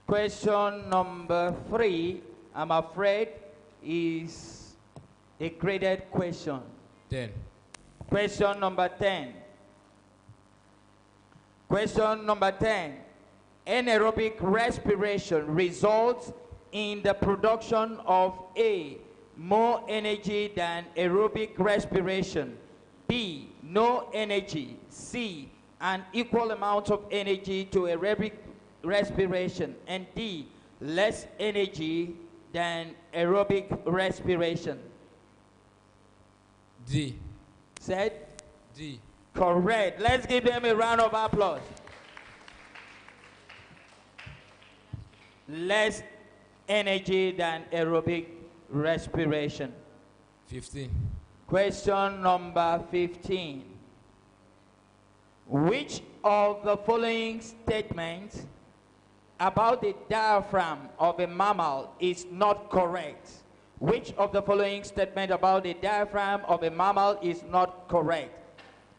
Question number 3, I'm afraid, is a graded question. 10. Question number 10. Question number 10. Anaerobic respiration results in the production of A, more energy than aerobic respiration, B, no energy, C, an equal amount of energy to aerobic respiration, and D, less energy than aerobic respiration. D. Said? D. Correct. Let's give them a round of applause. Less energy than aerobic respiration. 15. Question number 15. Which of the following statements about the diaphragm of a mammal is not correct? Which of the following statements about the diaphragm of a mammal is not correct?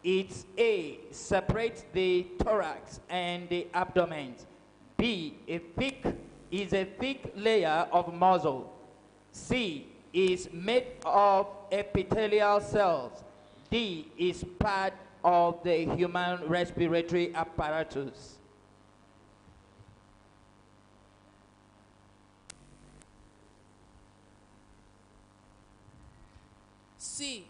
It's A, separates the thorax and the abdomen. B, is a thick layer of muscle. C, is made of epithelial cells. D, is part of the human respiratory apparatus. C.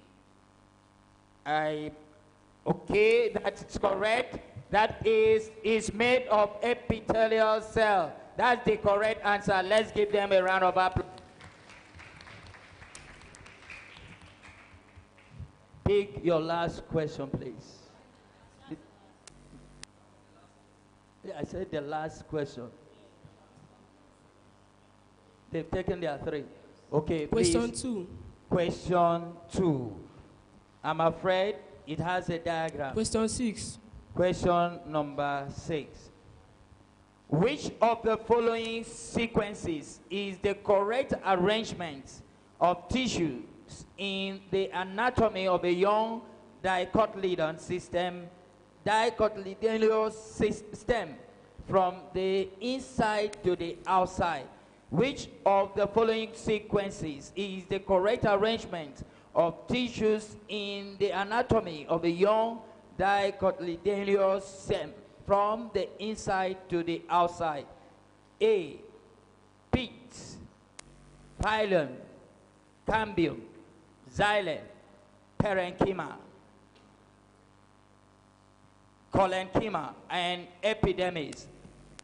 Okay, that's correct. That is made of epithelial cell. That's the correct answer. Let's give them a round of applause. Pick your last question, please. I said the last question. They've taken their 3. Okay, Question please. 2. Question 2. I'm afraid it has a diagram. Question 6. Question number 6. Which of the following sequences is the correct arrangement of tissues in the anatomy of a young dicotyledon system, dicotyledonous system, from the inside to the outside? Which of the following sequences is the correct arrangement of tissues in the anatomy of a young dicotyledonous system from the inside to the outside? A, pit, phylum, cambium, xylem, parenchyma, collenchyma, and epidermis.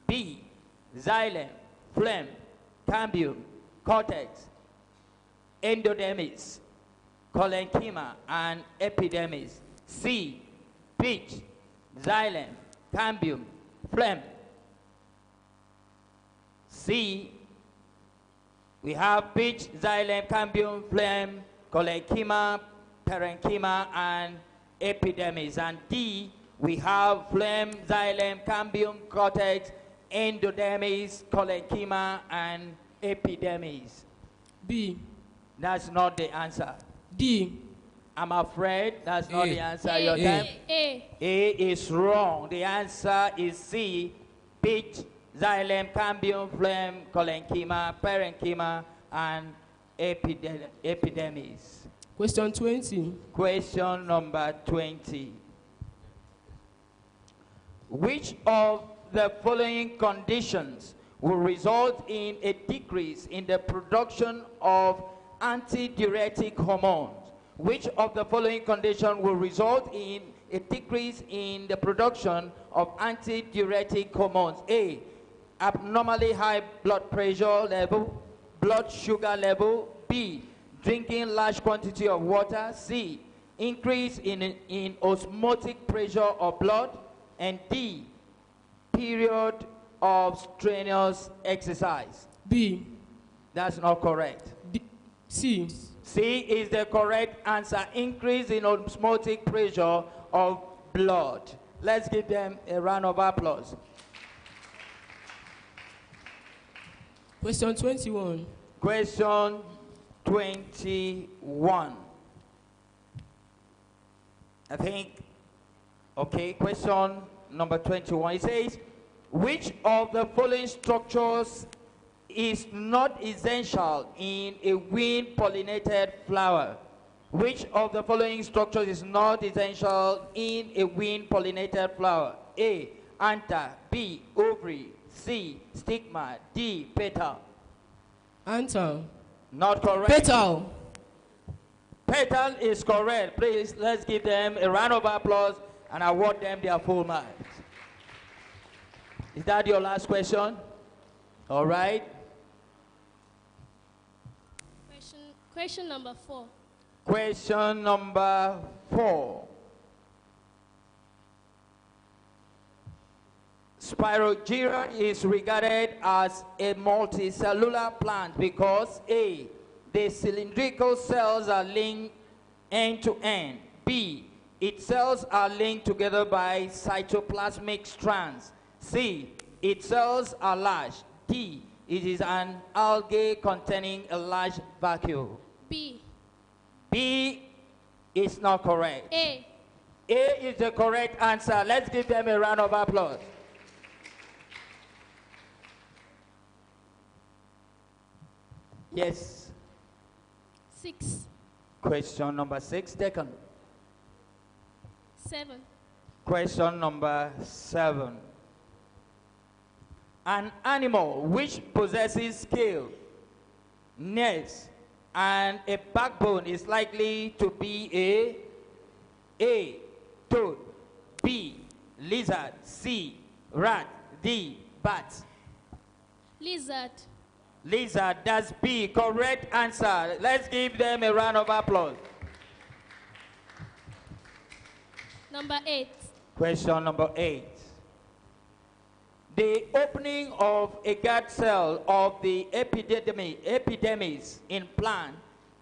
B, xylem, phlegm, cambium, cortex, endodermis, collenchyma, and epidermis. C, pitch, xylem, cambium, phlegm. C, we have pitch, xylem, cambium, phlegm, collenchyma, parenchyma, and epidermis. And D, we have phlegm, xylem, cambium, cortex, endodermis, collenchyma, and epidermis. B. That's not the answer. D. I'm afraid that's not the answer. Your A. time? A. A is wrong. The answer is C, pitch, xylem, cambium, phlegm, collenchyma, parenchyma, and epidermis. Question 20. Question number 20. Which of the following conditions will result in a decrease in the production of antidiuretic hormones? Which of the following conditions will result in a decrease in the production of antidiuretic hormones? A, abnormally high blood pressure level, blood sugar level. B, drinking large quantity of water. C, increase in osmotic pressure of blood. And D, period of strenuous exercise. B. That's not correct. D. C. C is the correct answer. Increase in osmotic pressure of blood. Let's give them a round of applause. Question 21. Question 21. I think, okay, question number 21. It says, which of the following structures is not essential in a wind-pollinated flower? Which of the following structures is not essential in a wind-pollinated flower? A, anther. B, ovary. C, stigma. D, petal. Anther. Not correct. Petal. Petal is correct. Please, let's give them a round of applause and award them their full marks. Is that your last question? All right. Question number 4. Question number 4. Spirogyra is regarded as a multicellular plant because A, the cylindrical cells are linked end to end. B, its cells are linked together by cytoplasmic strands. C, its cells are large. D, it is an algae containing a large vacuole. B. B is not correct. A. A is the correct answer. Let's give them a round of applause. Yes. 6. Question number 6, taken. 7. Question number 7. An animal which possesses scale, nails, and a backbone is likely to be A, toad. B, lizard. C, rat. D, bat. Lizard. Lizard, that's B. Correct answer. Let's give them a round of applause. Number 8. Question number 8. The opening of a guard cell of the epidermis in plant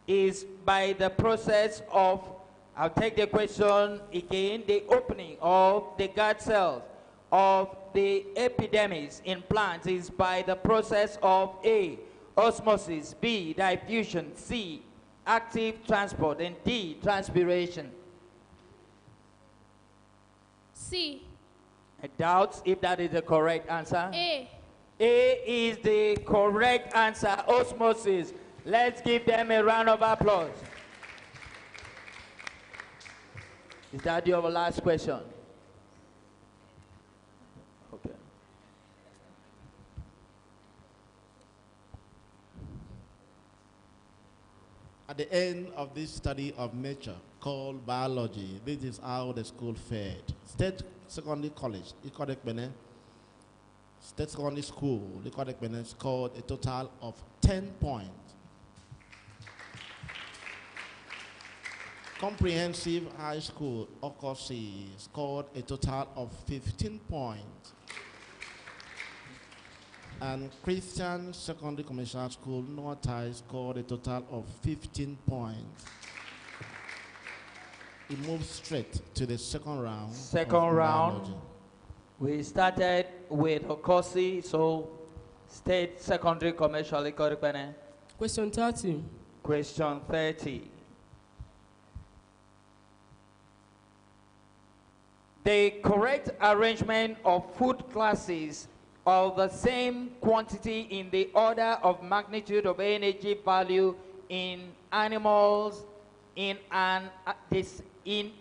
is by the process of, I'll take the question again, the opening of the guard cells of the epidermis in plants is by the process of A, osmosis, B, diffusion, C, active transport, and D, transpiration. C. I doubt if that is the correct answer. A. A is the correct answer, osmosis. Let's give them a round of applause. Is that your last question? Okay. At the end of this study of nature called biology, this is how the school fared. State Secondary College, Ikodek Bene, State Secondary School, Ikodek Bene scored a total of 10 points. Comprehensive High School, Okosi, scored a total of 15 points. And Christian Secondary Commercial School, Northai, scored a total of 15 points. It moves straight to the second round. Second round. Biology. We started with Okosi, so State Secondary Commercial. Question 30. Question 30. The correct arrangement of food classes of the same quantity in the order of magnitude of energy value in animals in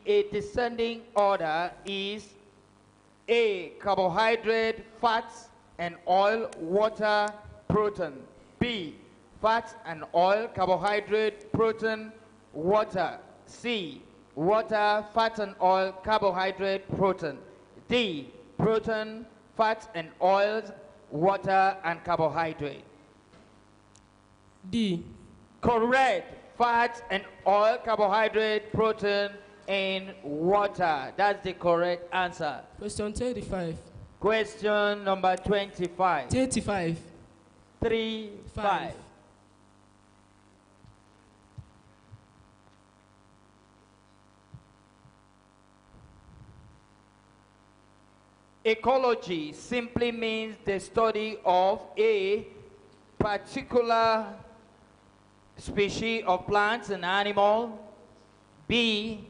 a descending order is A, carbohydrate, fats and oil, water, protein. B, fats and oil, carbohydrate, protein, water. C, water, fat and oil, carbohydrate, protein. D, protein, fats and oils, water and carbohydrate. D. Correct. Fats and oil, carbohydrate, protein, and water. That's the correct answer. Question 35. Question number 25. 35. 35. Ecology simply means the study of a particular species of plants and animal. B,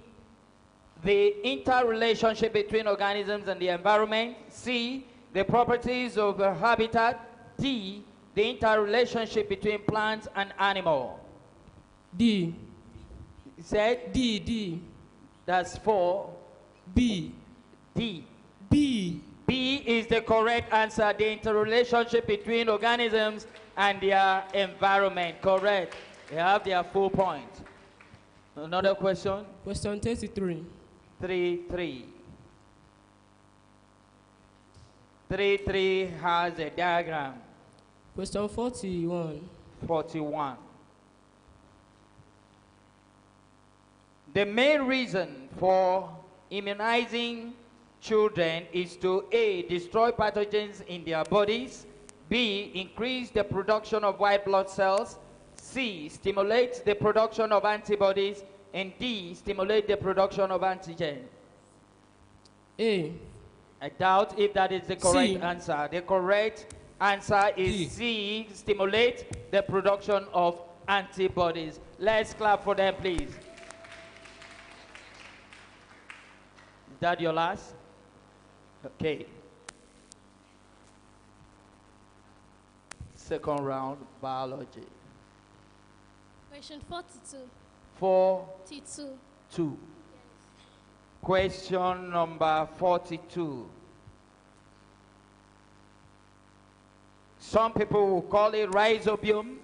the interrelationship between organisms and the environment. C, the properties of a habitat. D, the interrelationship between plants and animal. D. You said? D. That's 4. B. D. B. B is the correct answer. The interrelationship between organisms and their environment. Correct. They have their full point. Another question? Question 33. 3. 3 has a diagram. Question 41. 41. The main reason for immunizing children is to A, destroy pathogens in their bodies, B, increase the production of white blood cells, C, stimulate the production of antibodies, and D, stimulate the production of antigen. A. I doubt if that is the correct C. answer. The correct answer is D. C, stimulate the production of antibodies. Let's clap for them, please. Is that your last? Okay. Second round, biology. Question 42. 42. 2. Question number 42. Some people will call it rhizobium,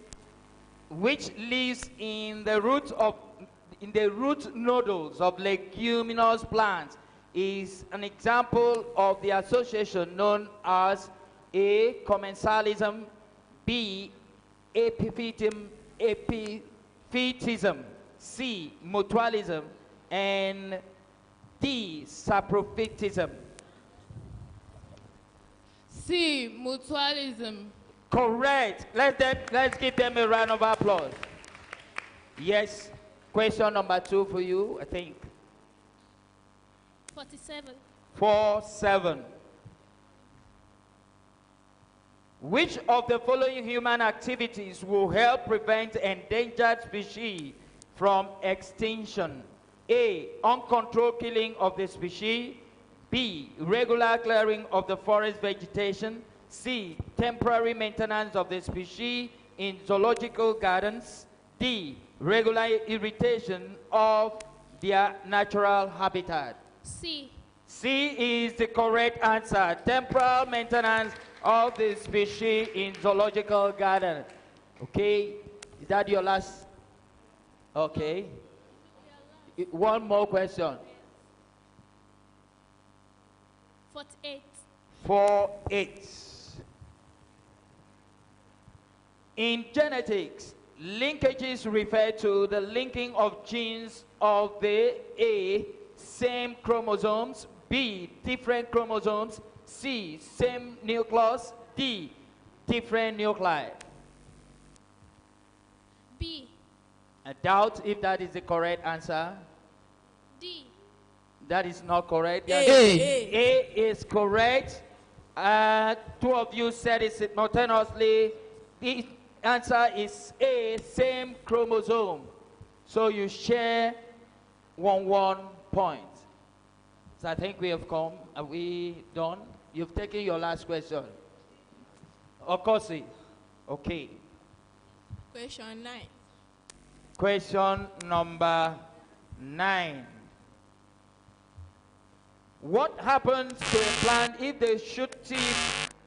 which lives in the root nodules of leguminous plants, is an example of the association known as A, commensalism, B, epiphytism, C, mutualism, and D, saprophytism. C, mutualism. Correct. Let's give them a round of applause. Yes. Question number 2 for you, I think. 47. 47. Which of the following human activities will help prevent endangered species from extinction? A, uncontrolled killing of the species. B, regular clearing of the forest vegetation. C, temporary maintenance of the species in zoological gardens. D, regular irrigation of their natural habitat. C. C is the correct answer. Temporal maintenance of the species in zoological garden. Okay, is that your last? Okay. One more question. 48. 48. In genetics, linkages refer to the linking of genes of the A, same chromosomes, B, different chromosomes, C, same nucleus, D, different nuclei. B. I doubt if that is the correct answer. D. That is not correct. A is correct. 2 of you said it simultaneously. The answer is A, same chromosome. So you share 1 point. So I think we have come. Are we done? You've taken your last question. Okosi. Okay. Question 9. Question number 9. What happens to a plant if the shoot tip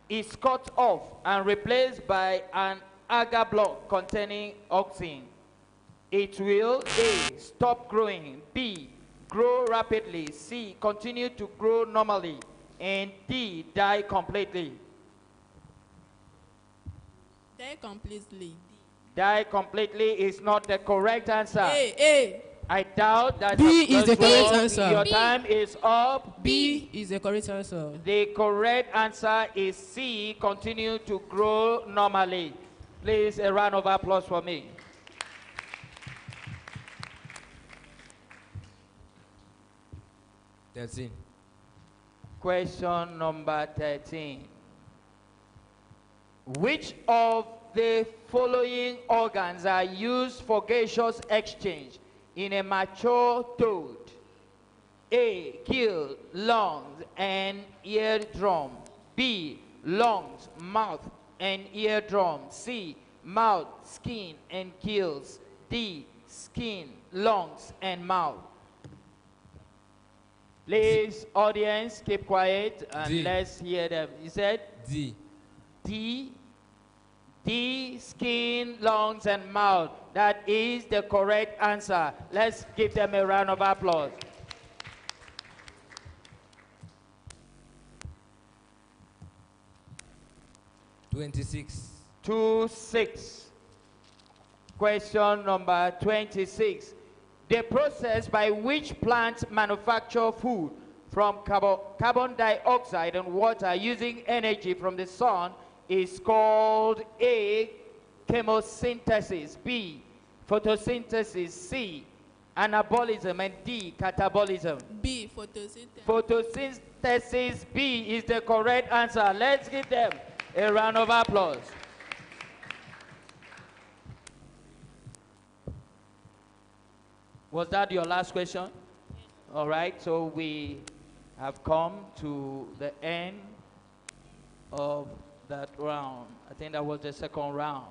is cut off and replaced by an agar block containing auxin? It will A, stop growing, B, grow rapidly, C, continue to grow normally, and D, die completely. Die completely. Die completely is not the correct answer. A. I doubt that. B is the correct answer. Your B. time is up. B is the correct answer. The correct answer is C, continue to grow normally. Please, a round of applause for me. That's it. Question number 13. Which of the following organs are used for gaseous exchange in a mature toad? A, gill, lungs, and eardrum. B, lungs, mouth, and eardrum. C, mouth, skin, and gills. D, skin, lungs, and mouth. Please, audience, keep quiet and D. let's hear them. You said? D. D. D, skin, lungs, and mouth. That is the correct answer. Let's give them a round of applause. $26. 26. Question number 26. The process by which plants manufacture food from carbon dioxide and water using energy from the sun is called A, chemosynthesis, B, photosynthesis, C, anabolism, and D, catabolism. B, photosynthesis. Photosynthesis B is the correct answer. Let's give them a round of applause. Was that your last question? All right, so we have come to the end of that round. I think that was the second round.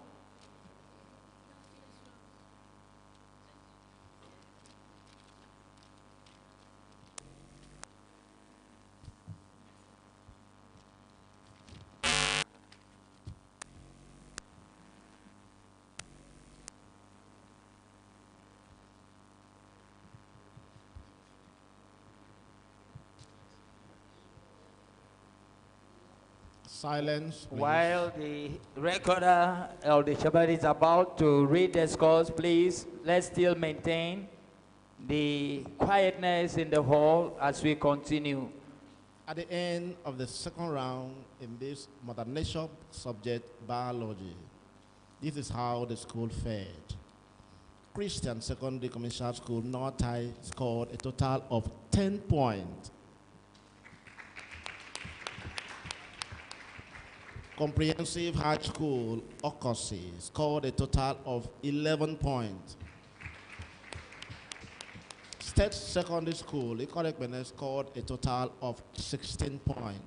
Silence, please. While the recorder or the shepherd is about to read the scores, please, let's still maintain the quietness in the hall as we continue. At the end of the second round in this Mother Nature subject, biology, this is how the school fared. Christian Secondary Commercial School, Northai, scored a total of 10 points. Comprehensive High School, Okosi, scored a total of 11 points. State Secondary School, Ikorek scored a total of 16 points.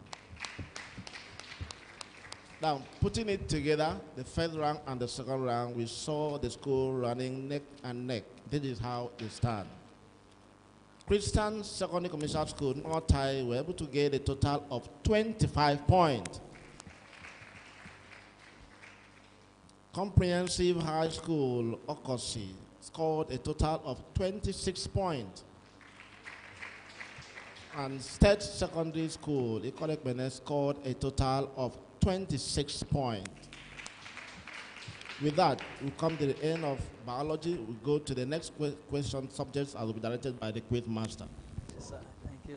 Now, putting it together, the first round and the second round, we saw the school running neck and neck. This is how they stand. Christian Secondary Commercial School, Northai, were able to get a total of 25 points. Comprehensive High School, Okosi, scored a total of 26 points. And State Secondary School, Ikorek scored a total of 26 points. With that, we come to the end of biology. We go to the next question subjects as will be directed by the quiz master. Yes, sir. Thank you.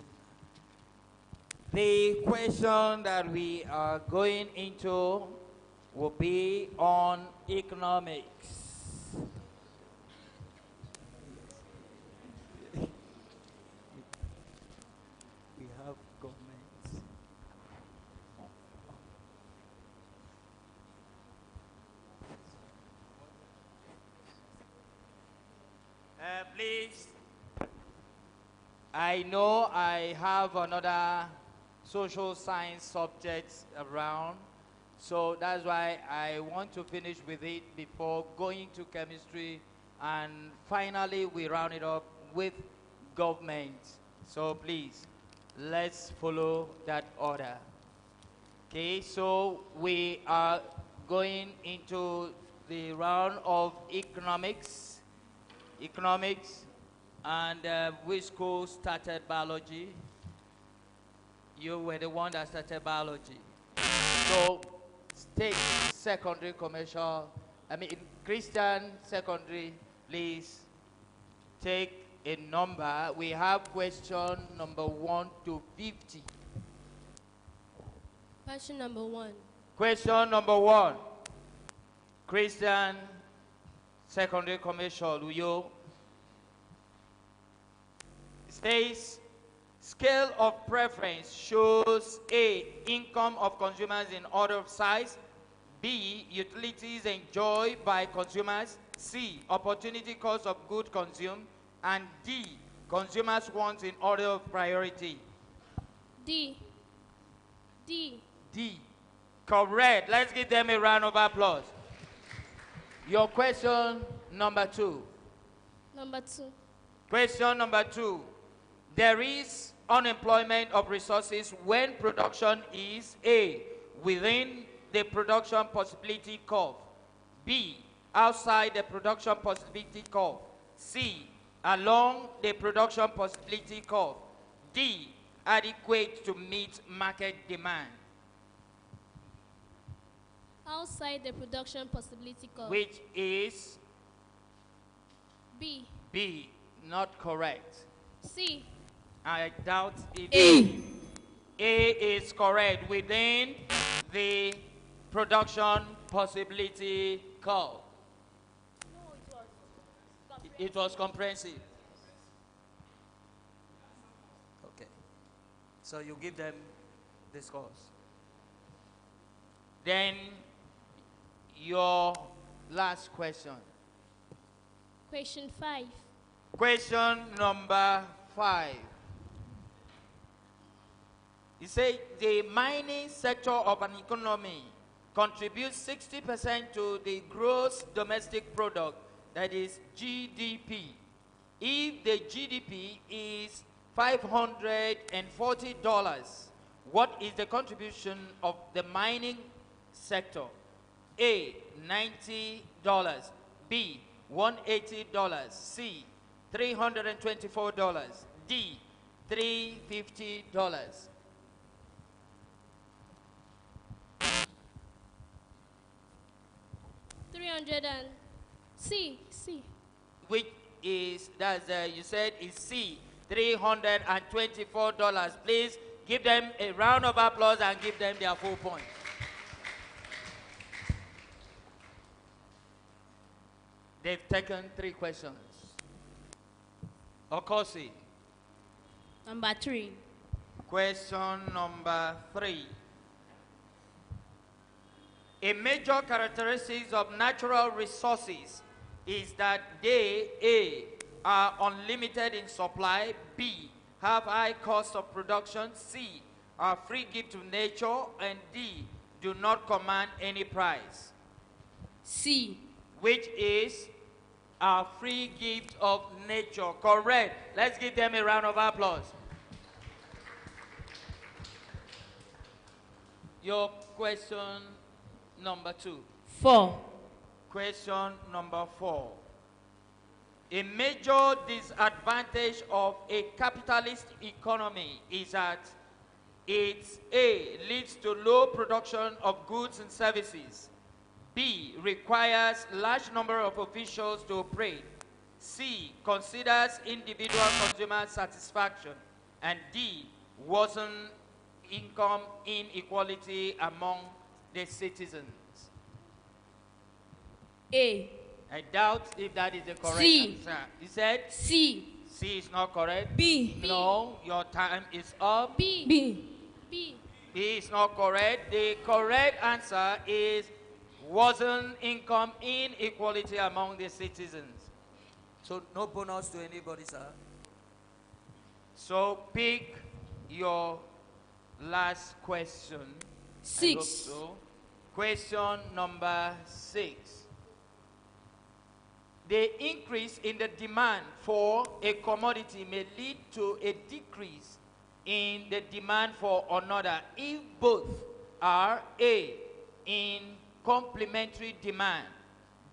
The question that we are going into will be on economics. We have governments. Please, I know I have another social science subject around. So that's why I want to finish with it before going to chemistry, and finally we round it up with government. So please, let's follow that order. Okay, so we are going into the round of economics. And which school started biology? You were the one that started biology. So State Secondary Commercial, Christian Secondary, please take a number. We have question number 1 to 50. Question number 1. Question number 1. Christian Secondary Commercial, Uyo. States, scale of preference shows A, income of consumers in order of size, B, utilities enjoyed by consumers, C, opportunity cost of goods consumed, and D, Consumers' wants in order of priority. D. D. D. Correct. Let's give them a round of applause. Your question number 2. Number 2. Question number 2. There is unemployment of resources when production is A, within the production possibility curve, B, outside the production possibility curve, C, along the production possibility curve, D, adequate to meet market demand. Outside the production possibility curve. Which is B. B, not correct. C. I doubt it. A. A is correct, within the production possibility curve. It was comprehensive. Okay. So you give them the scores. Then your last question. Question 5. Question number 5. He said the mining sector of an economy contributes 60% to the gross domestic product, that is GDP. If the GDP is $540, what is the contribution of the mining sector? A, $90, B, $180, C, $324, D, $350. C. Which is, you said is C, $324. Please give them a round of applause and give them their full point. They've taken 3 questions. Okosi. Number 3. Question number 3. A major characteristic of natural resources is that they, A, are unlimited in supply, B, have high cost of production, C, are free gift to nature, and D, do not command any price. C. Which is a free gift of nature. Correct. Let's give them a round of applause. Your question number 2. 4. Question number 4. A major disadvantage of a capitalist economy is that it A, leads to low production of goods and services, B, requires large number of officials to operate, C, considers individual consumer satisfaction, and D, worsen income inequality among the citizens. A. I doubt if that is the correct C. answer. You said? C. C is not correct. B. No, your time is up. B. B. B. B is not correct. The correct answer is worsen income inequality among the citizens. So no bonus to anybody, sir. So pick your last question. 6. I hope so. Question number 6. The increase in the demand for a commodity may lead to a decrease in the demand for another if both are A, in complementary demand,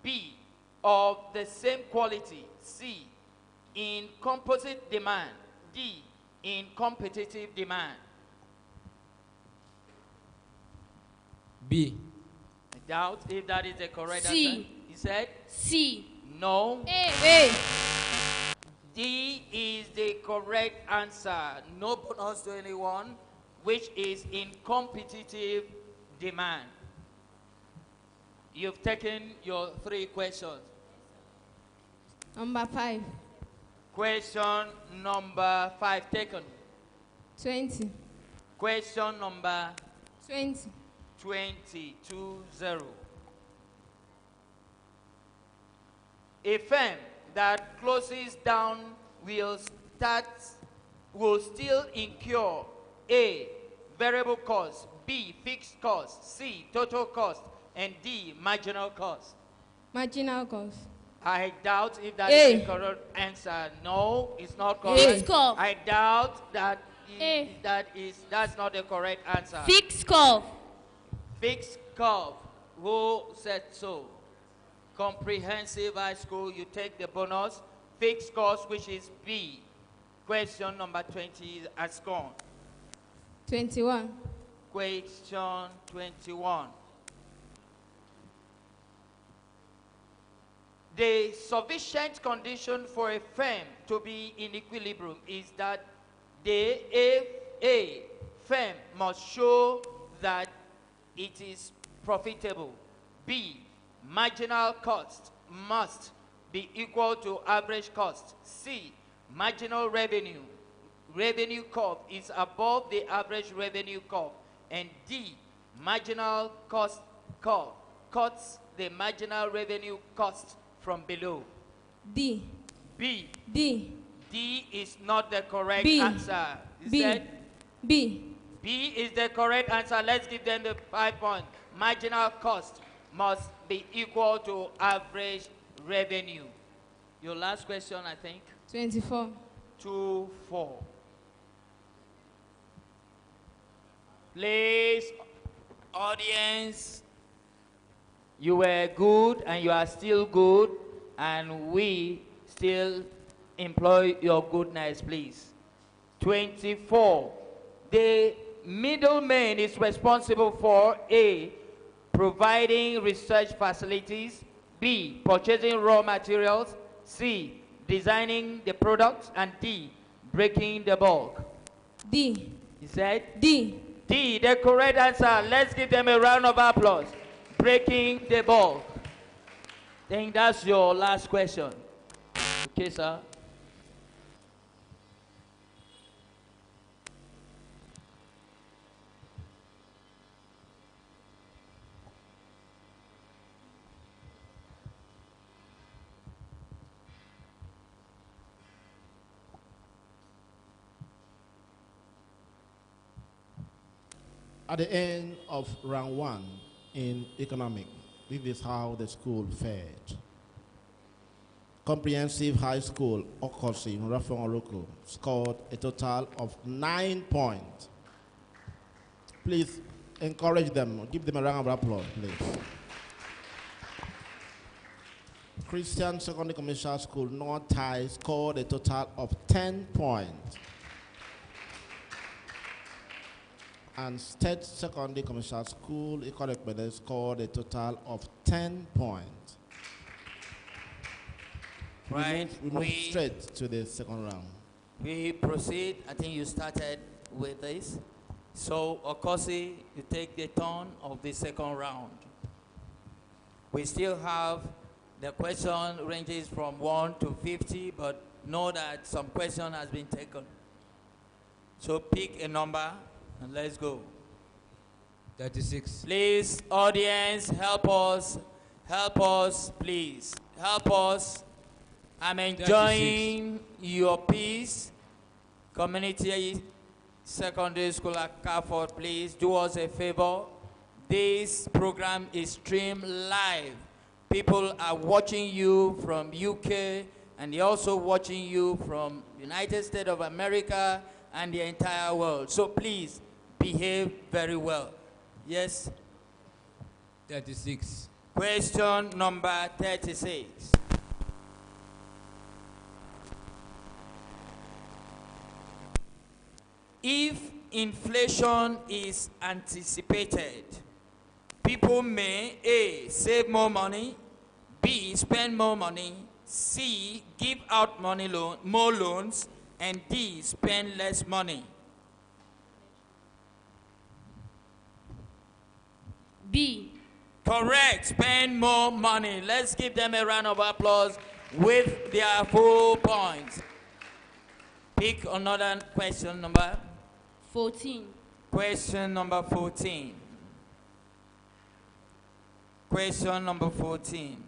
B, of the same quality, C, in composite demand, D, in competitive demand. B. I doubt if that is the correct C. answer. He said? C. No. A. D is the correct answer. No bonus to anyone, which is in competitive demand. You've taken your 3 questions. Number 5. Question number 5 taken. 20. Question number 20. 20. A firm that closes down will that will still incur A, variable cost, B, fixed cost, C, total cost, and D, marginal cost? Marginal cost. I doubt if that A. is the correct answer. No, it's not correct. cost. I doubt that A. that's not the correct answer. Fixed curve. Fixed curve. Who said so? Comprehensive high school, you take the bonus. Fixed cost, which is B. Question number 20 has gone. 21. Question 21. The sufficient condition for a firm to be in equilibrium is that a firm must show that it is profitable. B, marginal cost must be equal to average cost. C, marginal revenue curve is above the average revenue curve. And D, marginal cost curve cuts the marginal revenue cost from below. D. B. D. D is not the correct B. answer. Is B. that B. B is the correct answer. Let's give them the 5 points. Marginal cost must be equal to average revenue. Your last question, I think. 24. 2-4. Please, audience, you were good and you are still good, and we still employ your goodness, please. 24. The middleman is responsible for A, providing research facilities, B, purchasing raw materials, C, designing the products, and D, breaking the bulk. D. He said? D. D, the correct answer. Let's give them a round of applause. Breaking the bulk. I think that's your last question. Okay, sir. At the end of round 1 in economic, this is how the school fared. Comprehensive High School, Okosi, in Rafon Oroko, scored a total of 9 points. Please encourage them, give them a round of applause, please. Christian Secondary Commercial School, North Tai, scored a total of 10 points. And State Secondary Commercial School, Ikorek scored a total of 10 points. Right. We move straight to the second round. We proceed. I think you started with this. So, Okosi, you take the turn of the second round. We still have the question ranges from 1 to 50, but know that some question has been taken. So pick a number and let's go. 36. Please, audience, help us. Help us, please. Help us. I'm enjoying 36. your piece. Community Secondary School at Carford, please do us a favor. This program is streamed live. People are watching you from UK, and they're also watching you from United States of America and the entire world. So please behave very well. Yes? 36. Question number 36. If inflation is anticipated, people may A, save more money, B, spend more money, C, give out more loans, and D, spend less money. B. Correct, spend more money. Let's give them a round of applause with their full points. Pick another question number. 14. Question number 14. Question number 14.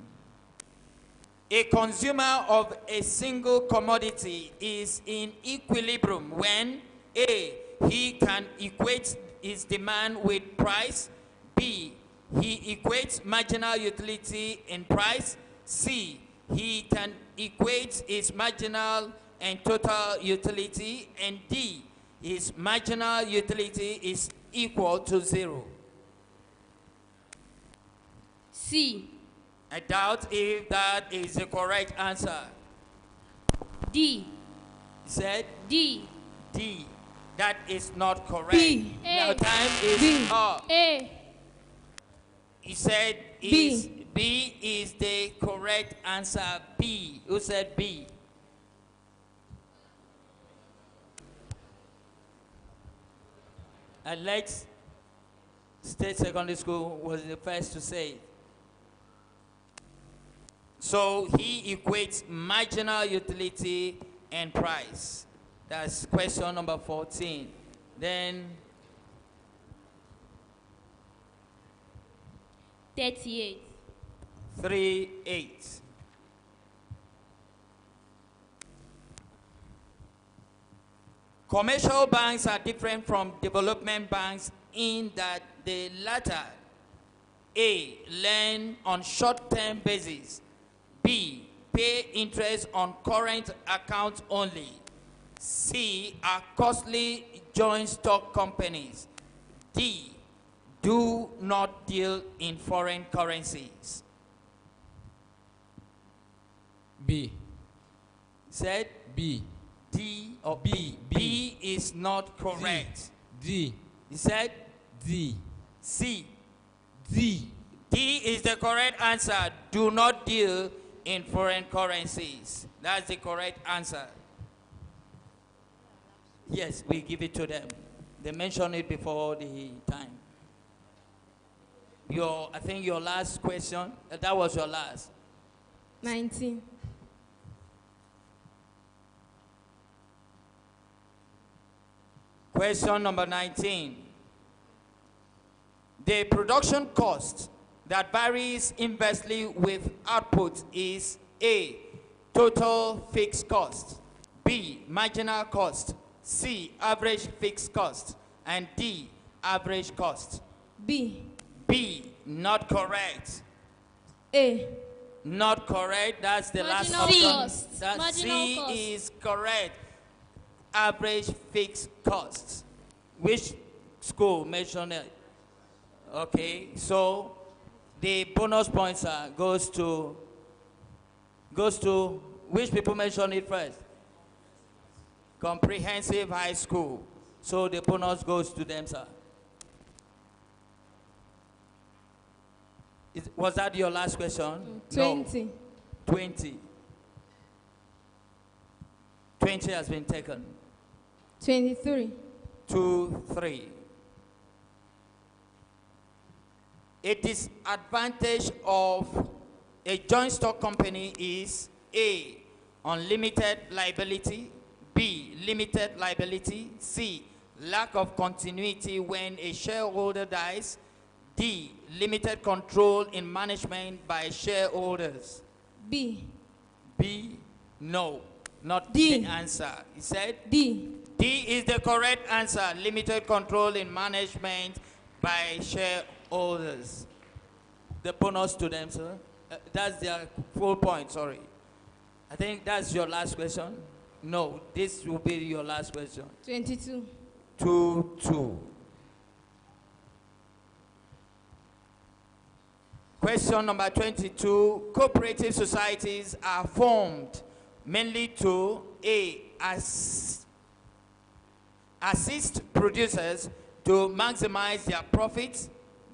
A consumer of a single commodity is in equilibrium when A, he can equate his demand with price, B, he equates marginal utility in price, C, he can equate his marginal and total utility, and D, his marginal utility is equal to 0. C. I doubt if that is the correct answer. D. He said? D. D. That is not correct. B. Now A. time is B. up. A. He said B is the correct answer. B. Who said B? Alex State Secondary School was the first to say it. So he equates marginal utility and price. That's question number 14. Then 38. 38. Commercial banks are different from development banks in that the latter, A, lend on short-term basis, B, pay interest on current accounts only, C, are costly joint stock companies, D, do not deal in foreign currencies. B. Said? B. D or B? B is not correct. D. He said? D. C. D. D is the correct answer. Do not deal in foreign currencies. That's the correct answer. Yes, we give it to them. They mentioned it before the time. I think your last question, that was your last. 19. Question number 19. The production cost that varies inversely with output is A, total fixed cost, B, marginal cost, C, average fixed cost, and D, average cost. B. B, not correct. A. Not correct. That's the Marginal last option. cost. That Marginal C cost. is correct. Average fixed costs. Which school mentioned it? Okay, so the bonus points goes to which people mentioned it first? Comprehensive high school. So the bonus goes to them, sir. Was that your last question? 20. No. 20. 20 has been taken. 23. 2, 3. A disadvantage of a joint stock company is A, unlimited liability, B, limited liability, C, lack of continuity when a shareholder dies, D, limited control in management by shareholders. B. B, no, not D. the answer. He said? D. D is the correct answer. Limited control in management by shareholders. The bonus to them, sir. That's their full point, sorry. I think that's your last question. No, this will be your last question. 22. 2. Question number 22. Cooperative societies are formed mainly to A, assist producers to maximize their profits,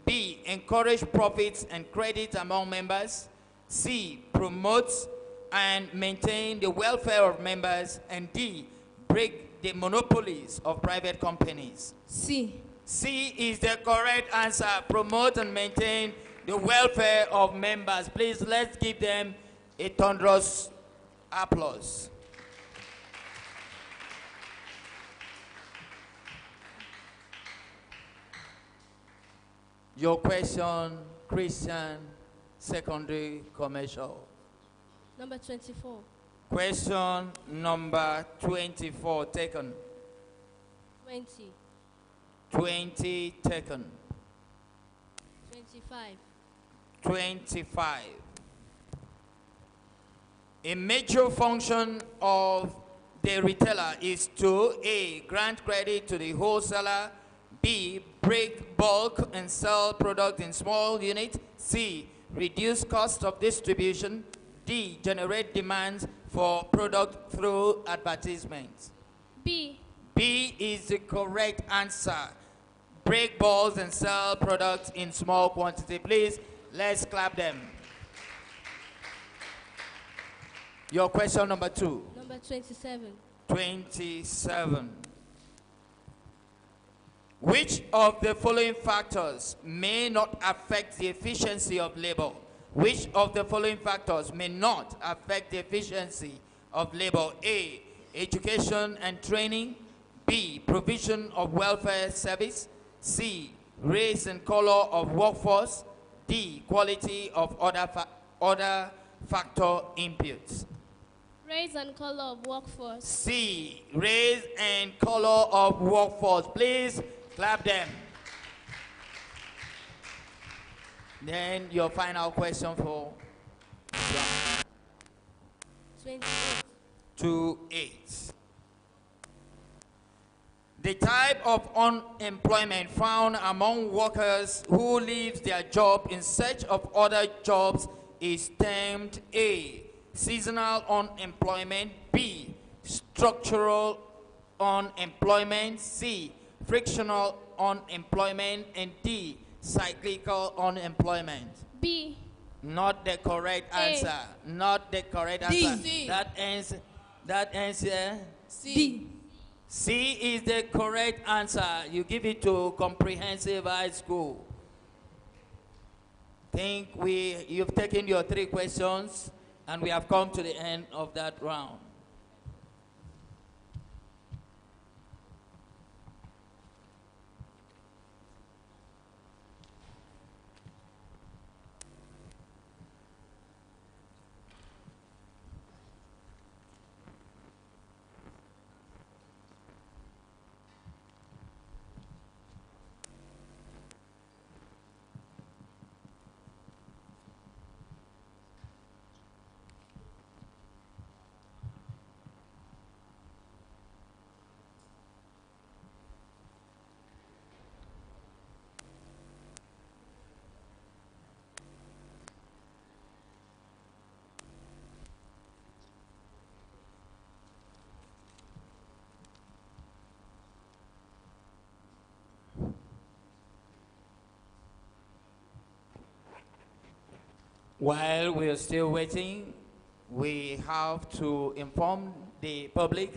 B, encourage profits and credit among members, C, promote and maintain the welfare of members, and D, break the monopolies of private companies. C. C is the correct answer. Promote and maintain the welfare of members. Please, let's give them a thunderous applause. Your question, Christian Secondary Commercial. Number 24. Question number 24 taken. 20. 20 taken. 25. 25. A major function of the retailer is to A, grant credit to the wholesaler, B, break bulk and sell product in small units, C, reduce cost of distribution, D, generate demands for product through advertisements. B. B is the correct answer. Break balls and sell products in small quantity. Please, let's clap them. Your question number 2. Number 27. 27. Which of the following factors may not affect the efficiency of labor? Which of the following factors may not affect the efficiency of labor? A, education and training. B, provision of welfare service. C, race and color of workforce. D, quality of other factor inputs. Race and color of workforce. C, race and color of workforce. Please clap them. Then your final question for 28. 28. The type of unemployment found among workers who leave their job in search of other jobs is termed A, seasonal unemployment, B, structural unemployment, C, frictional unemployment, and D, cyclical unemployment. B. Not the correct answer. Not the correct D. answer. C. That answer. C. D. C is the correct answer. You give it to comprehensive high school. You've taken your 3 questions and we have come to the end of that round. While we are still waiting, we have to inform the public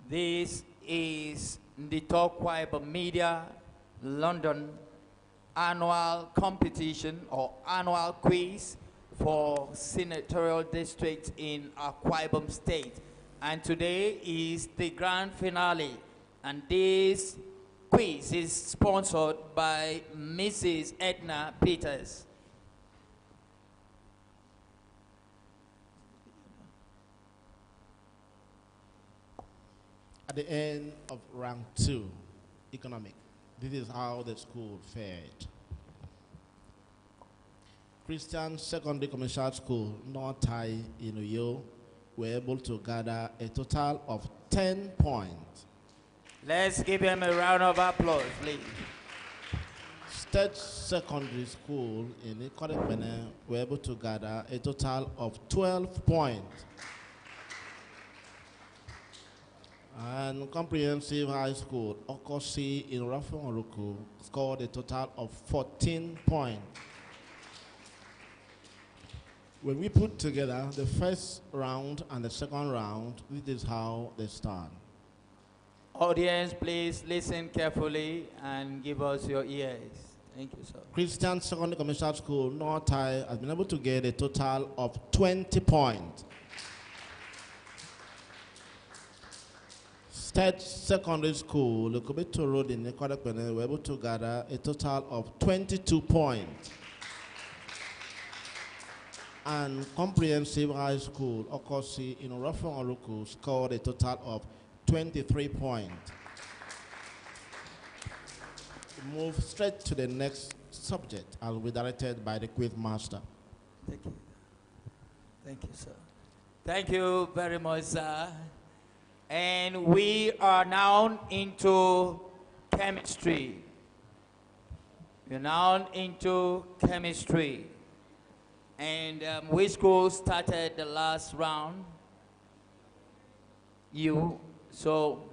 this is Ndito Akwa Ibom Media London annual competition or annual quiz for Senatorial District in Akwa Ibom State. And today is the grand finale. And this quiz is sponsored by Mrs. Edna Peters. At the end of round 2, economic, this is how the school fared. Christian Secondary Commercial School, Northai in Uyo, were able to gather a total of 10 points. Let's give him a round of applause, please. State Secondary School in Ikorekpene were able to gather a total of 12 points. And Comprehensive High School, Okosi in Rafonruku, scored a total of 14 points. When we put together the first round and the second round, this is how they stand. Audience, please listen carefully and give us your ears. Thank you, sir. Christian Secondary Commercial School, Northai, has been able to get a total of 20 points. State Secondary School, Lokobeto Road in Ikorekpene, were able to gather a total of 22 points. and Comprehensive High School, Okosi in Orofon Oruku, scored a total of 23 points. Move straight to the next subject and will be directed by the quiz master. Thank you. Thank you, sir. Thank you very much, sir. And we are now into chemistry. We're now into chemistry. And which school started the last round? You. So,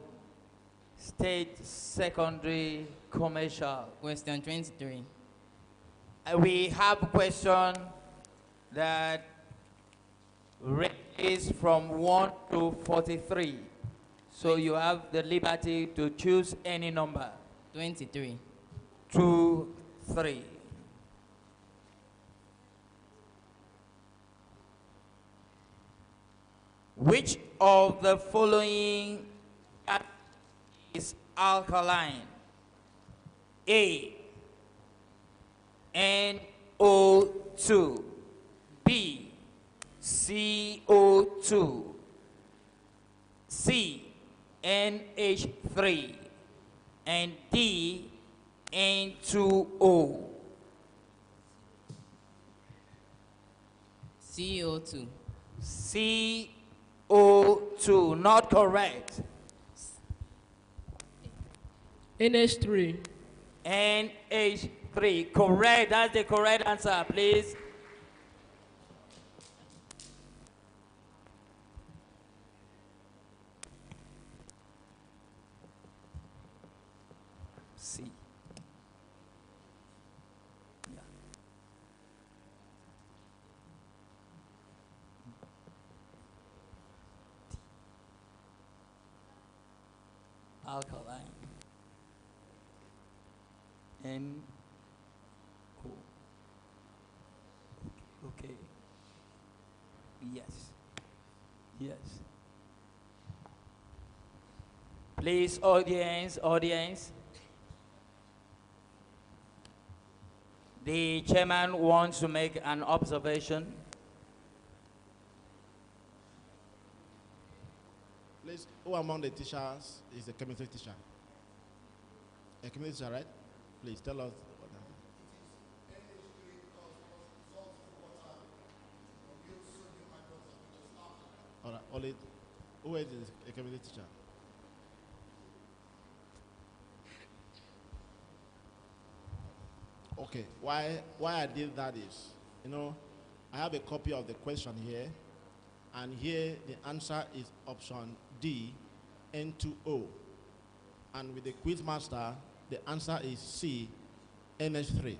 State Secondary Commercial. Question 23. We have a question that ranges from 1 to 43. So you have the liberty to choose any number. 23. 2, 3. Which of the following is alkaline? A, NO2. B, CO2. C, NH3. And D, N2O. CO2. CO2, not correct. NH3. NH3, correct. That's the correct answer, please. C. Yeah. Alkaline. N. O. Okay. Yes. Yes. Please, audience. The chairman wants to make an observation. Please, who among the teachers is a chemistry teacher? A chemistry teacher, right? Please tell us what that is. All right, only who is a chemistry teacher? Okay, why I did that is, I have a copy of the question here, and here the answer is option D, N2O. And with the quiz master, the answer is C, NH3.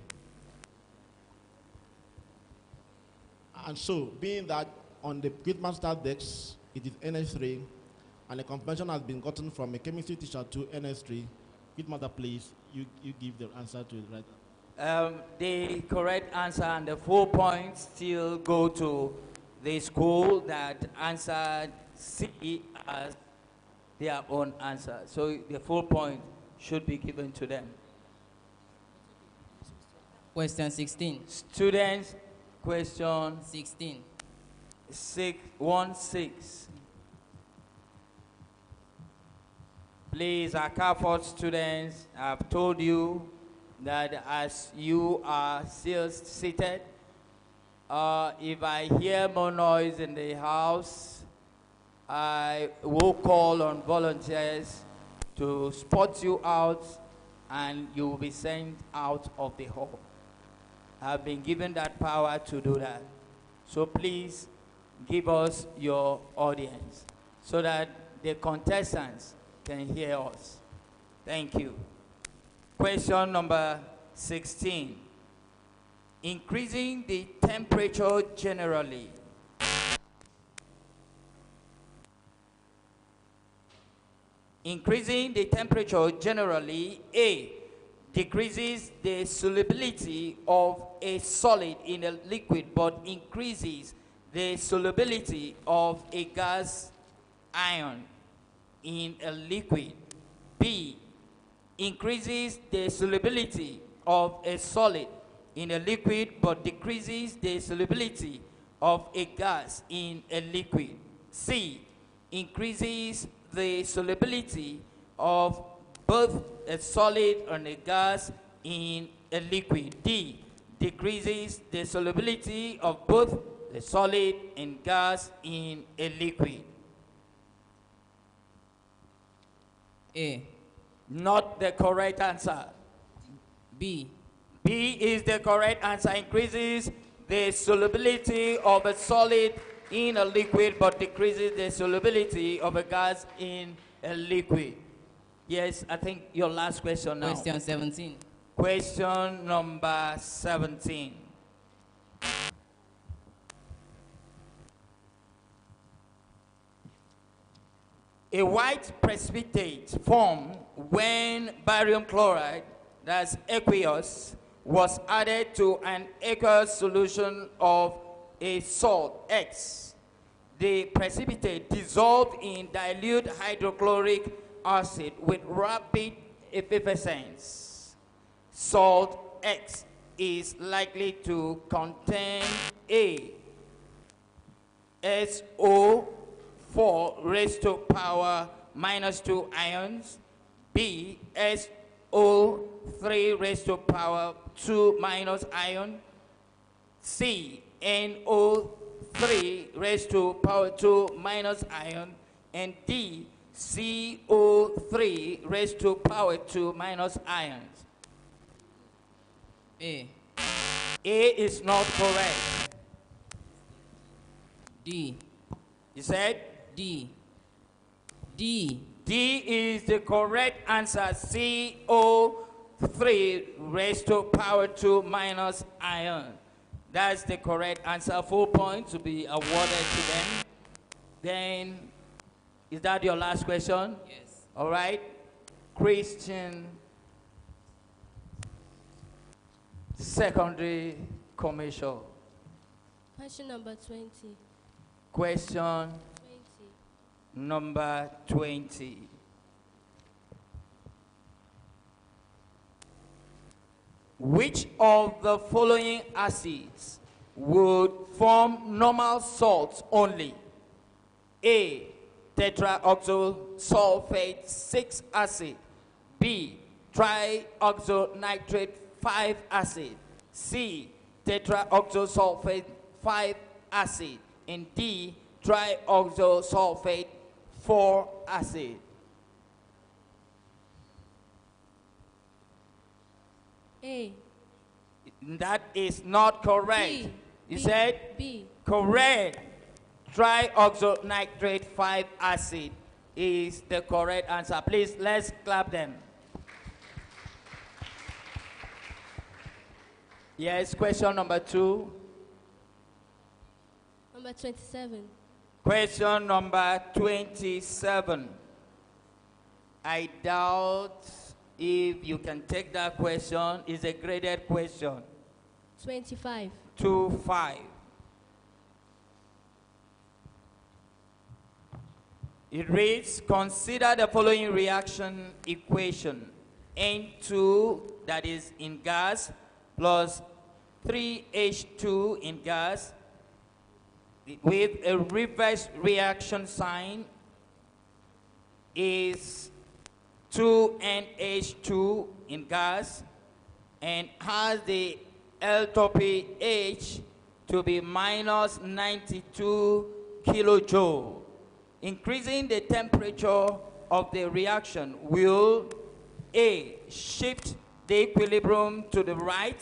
And so, being that on the quiz master decks, it is NH3, and a confirmation has been gotten from a chemistry teacher to NH3, quiz master, please, you give the answer to it right now. The correct answer and the 4 points still go to the school that answered C as their own answer. So the 4 point should be given to them. Question 16. Students, question 16. 6. Please, our CAFOD students, I've told you that as you are still seated, if I hear more noise in the house, I will call on volunteers to spot you out and you will be sent out of the hall. I've been given that power to do that. So please give us your audience so that the contestants can hear us. Thank you. Question number 16. Increasing the temperature generally. Increasing the temperature generally, A, decreases the solubility of a solid in a liquid but increases the solubility of a gas ion in a liquid. B, increases the solubility of a solid in a liquid but decreases the solubility of a gas in a liquid. C, increases the solubility of both a solid and a gas in a liquid. D, decreases the solubility of both the solid and gas in a liquid. A. Not the correct answer. B. B is the correct answer. Increases the solubility of a solid in a liquid, but decreases the solubility of a gas in a liquid. Yes, I think your last question now. Question 17. Question number 17. A white precipitate formed when barium chloride, that's aqueous, was added to an aqueous solution of a salt X. The precipitate dissolved in dilute hydrochloric acid with rapid effervescence. Salt X is likely to contain A, SO4 raised to power minus 2 ions, B, SO3 raised to power 2 minus ion, C, NO3 raised to power 2 minus ion, and D, CO3 raised to power 2 minus ions. A. A is not correct. D. You said? D. D. D is the correct answer. CO3 raised to power 2 minus ion. That's the correct answer. 4 points to be awarded to them. Then, is that your last question? Yes. All right. Christian Secondary Commercial. Question number 20. Question number 20. Which of the following acids would form normal salts only? A, tetraoxosulfate 6 acid. B, trioxonitrate 5 acid. C, tetraoxosulfate 5 acid. And D, trioxosulfate 4 acid. A. That is not correct. B. You B. said? B. Correct. Trioxonitrate 5 acid is the correct answer. Please, let's clap them. Yes, question number 2. Number 27. Question number 27. I doubt if you can take that question. It's a graded question. 25. 2-5. It reads, consider the following reaction equation. N2, that is in gas, plus 3H2 in gas, with a reverse reaction sign is 2NH2 in gas and has the enthalpy H to be minus 92 kilojoule. Increasing the temperature of the reaction will A, shift the equilibrium to the right,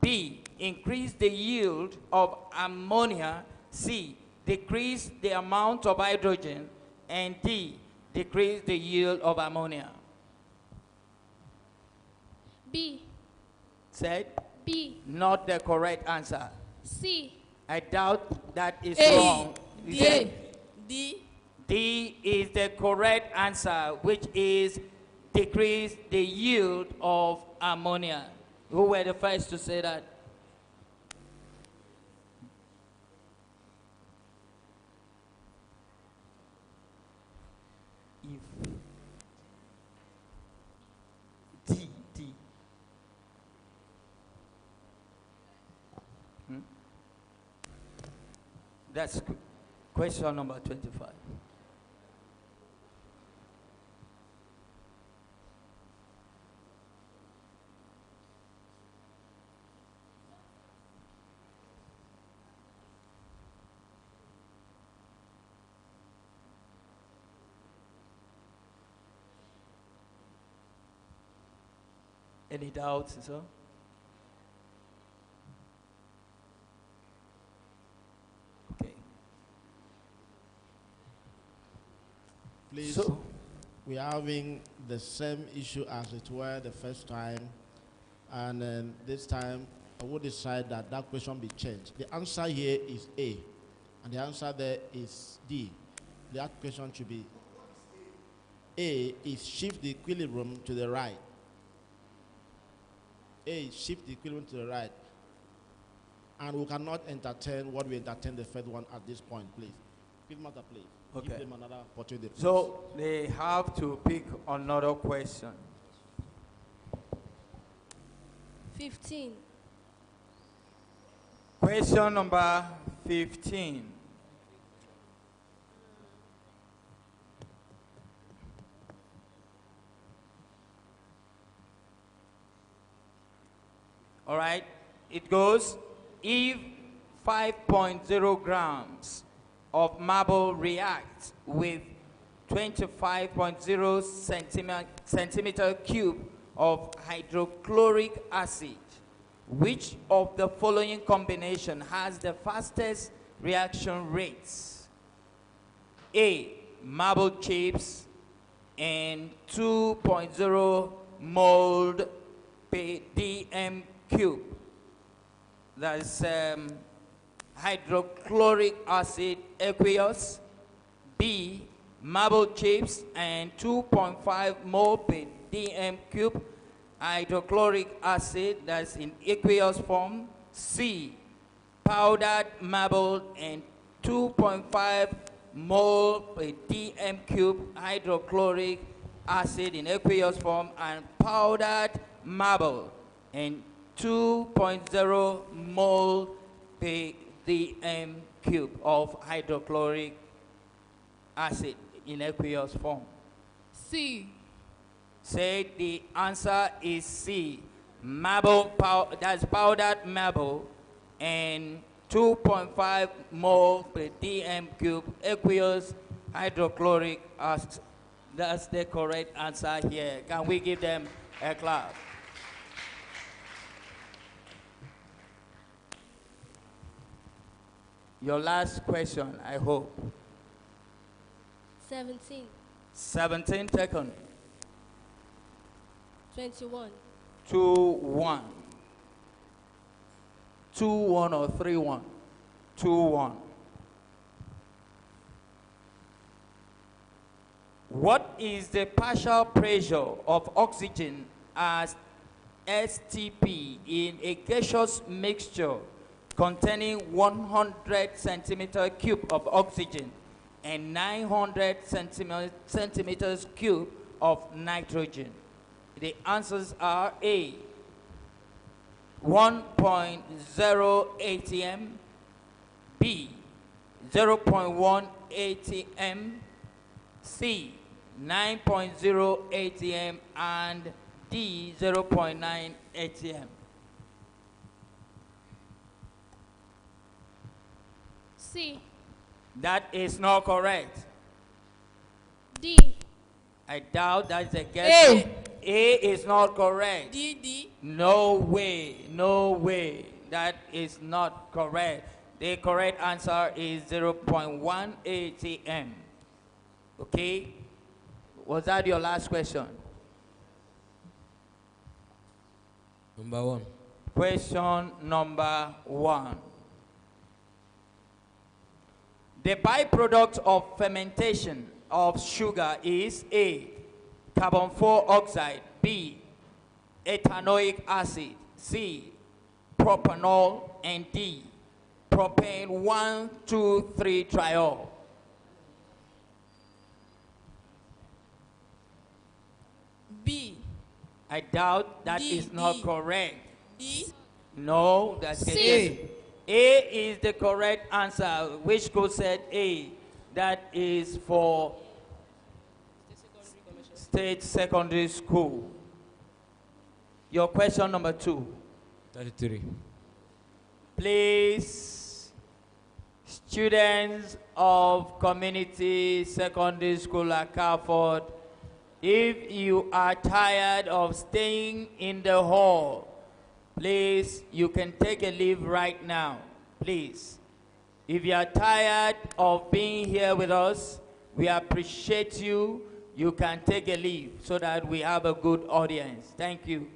B, increase the yield of ammonia, C, decrease the amount of hydrogen, and D, decrease the yield of ammonia. B. Said? B. Not the correct answer. C. I doubt that is A. wrong. You D. said D. D is the correct answer, which is decrease the yield of ammonia. Who were the first to say that? D. That's question number 25. Any doubts, sir? Okay. Please, So, we are having the same issue as it were the first time, and then this time I would decide that that question be changed. The answer here is A, and the answer there is D. The question should be A is shift the equilibrium to the right. A is shift the equilibrium to the right. And we cannot entertain what we entertained the first one at this point, please. Please, matter, please. Okay. Give them another opportunity. Please. so they have to pick another question. 15. Question number 15. All right, it goes, if 5.0 grams of marble reacts with 25.0 centimeter cube of hydrochloric acid, which of the following combination has the fastest reaction rates? A, marble chips and 2.0 mold per dm cube. That's hydrochloric acid aqueous. B, marble chips and 2.5 mole per dm cube hydrochloric acid, that's in aqueous form. C, powdered marble and 2.5 mole per dm cube hydrochloric acid in aqueous form, and powdered marble and 2.0 mole per dm cube of hydrochloric acid in aqueous form. C. Say the answer is C. Marble, that's powdered marble and 2.5 mole per dm cube aqueous hydrochloric acid. That's the correct answer here. Can we give them a clap? Your last question, I hope. 17. 17 seconds. 21. 2-1. 2-1 or 3-1? 2-1. What is the partial pressure of oxygen as STP in a gaseous mixture containing 100 centimeter cube of oxygen and 900 centimeters cube of nitrogen? The answers are A, 1.0 atm, B, 0.1 atm, C, 9.0 atm, and D, 0.9 atm. C. That is not correct. D. I doubt that's a guess. A is not correct. D. No way, no way. That is not correct. The correct answer is 0.1 atm. Okay? Was that your last question? Number 1. Question number 1. The byproduct of fermentation of sugar is A, carbon 4 oxide, B, ethanoic acid, C, propanol, and D, propane 1,2,3 triol. B. I doubt that D, is not D. correct. D. No, that's C. it. A is the correct answer. Which school said A? That is for State Secondary School. Your question number 2. 33. Please, students of Community Secondary School at Carford, if you are tired of staying in the hall, please, you can take a leave right now, please. If you are tired of being here with us, we appreciate you. You can take a leave so that we have a good audience. Thank you.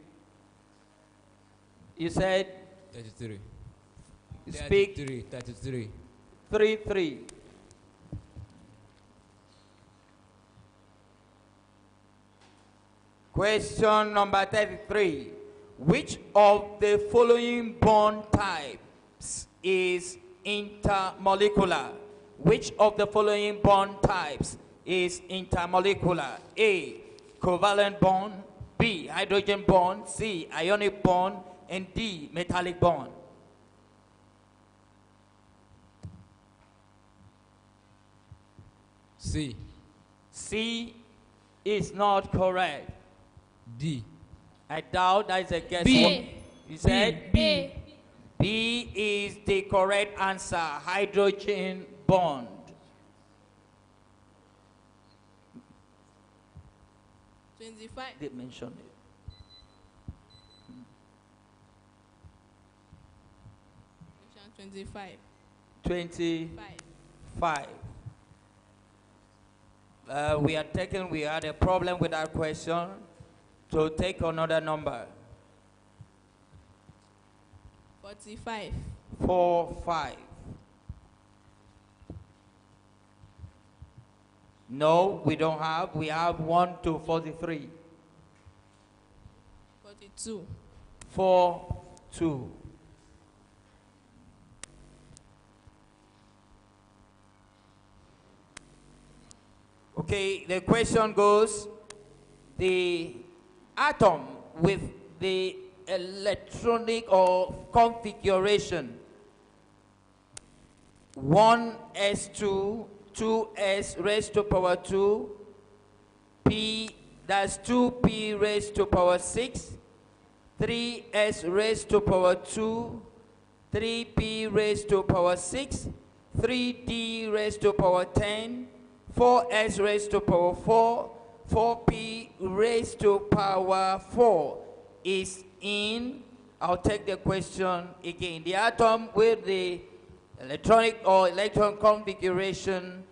You said? 33. Speak. 33. 3-3. Question number 33. Which of the following bond types is intermolecular? Which of the following bond types is intermolecular? A, covalent bond, B, hydrogen bond, C, ionic bond, and D, metallic bond. C. C is not correct. D. I doubt that is a guess. B. You said? B. B is the correct answer, hydrogen bond. They mentioned it. 25. 25. We had a problem with that question. So take another number. 45. 4-5. No, we don't have. We have 1 to 43. 42. 4-2. Okay, the question goes, the atom with the electronic or configuration 1s2, 2s raised to power 2, p, that's 2p raised to power 6, 3s raised to power 2, 3p raised to power 6, 3d raised to power 10, 4s raised to power 4, 4p raised to power 4 is in, I'll take the question again. The atom with the electronic or electron configuration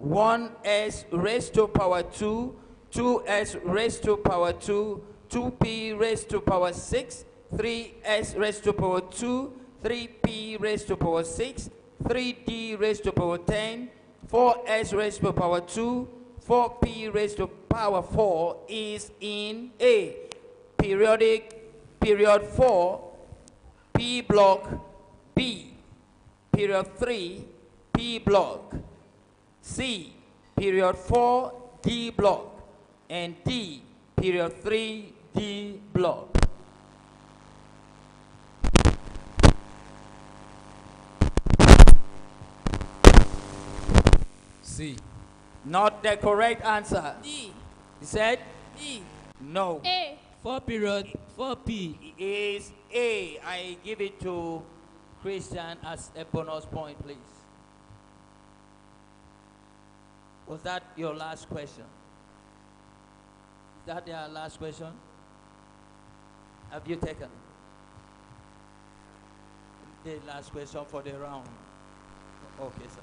1s raised to power 2, 2s raised to power 2, 2p raised to power 6, 3s raised to power 2, 3p raised to power 6, 3d raised to power 10, 4s raised to power 2, 4p raised to power 4 is in A, period 4, P block B, period 3, P block, C, period 4, D block, and D, period 3, D block. C. Not the correct answer. D. You said? D. No. A. 4 period, 4P. Is A. I give it to Christian as a bonus point, please. Was that your last question? Is that your last question? Have you taken the last question for the round? Okay, sir.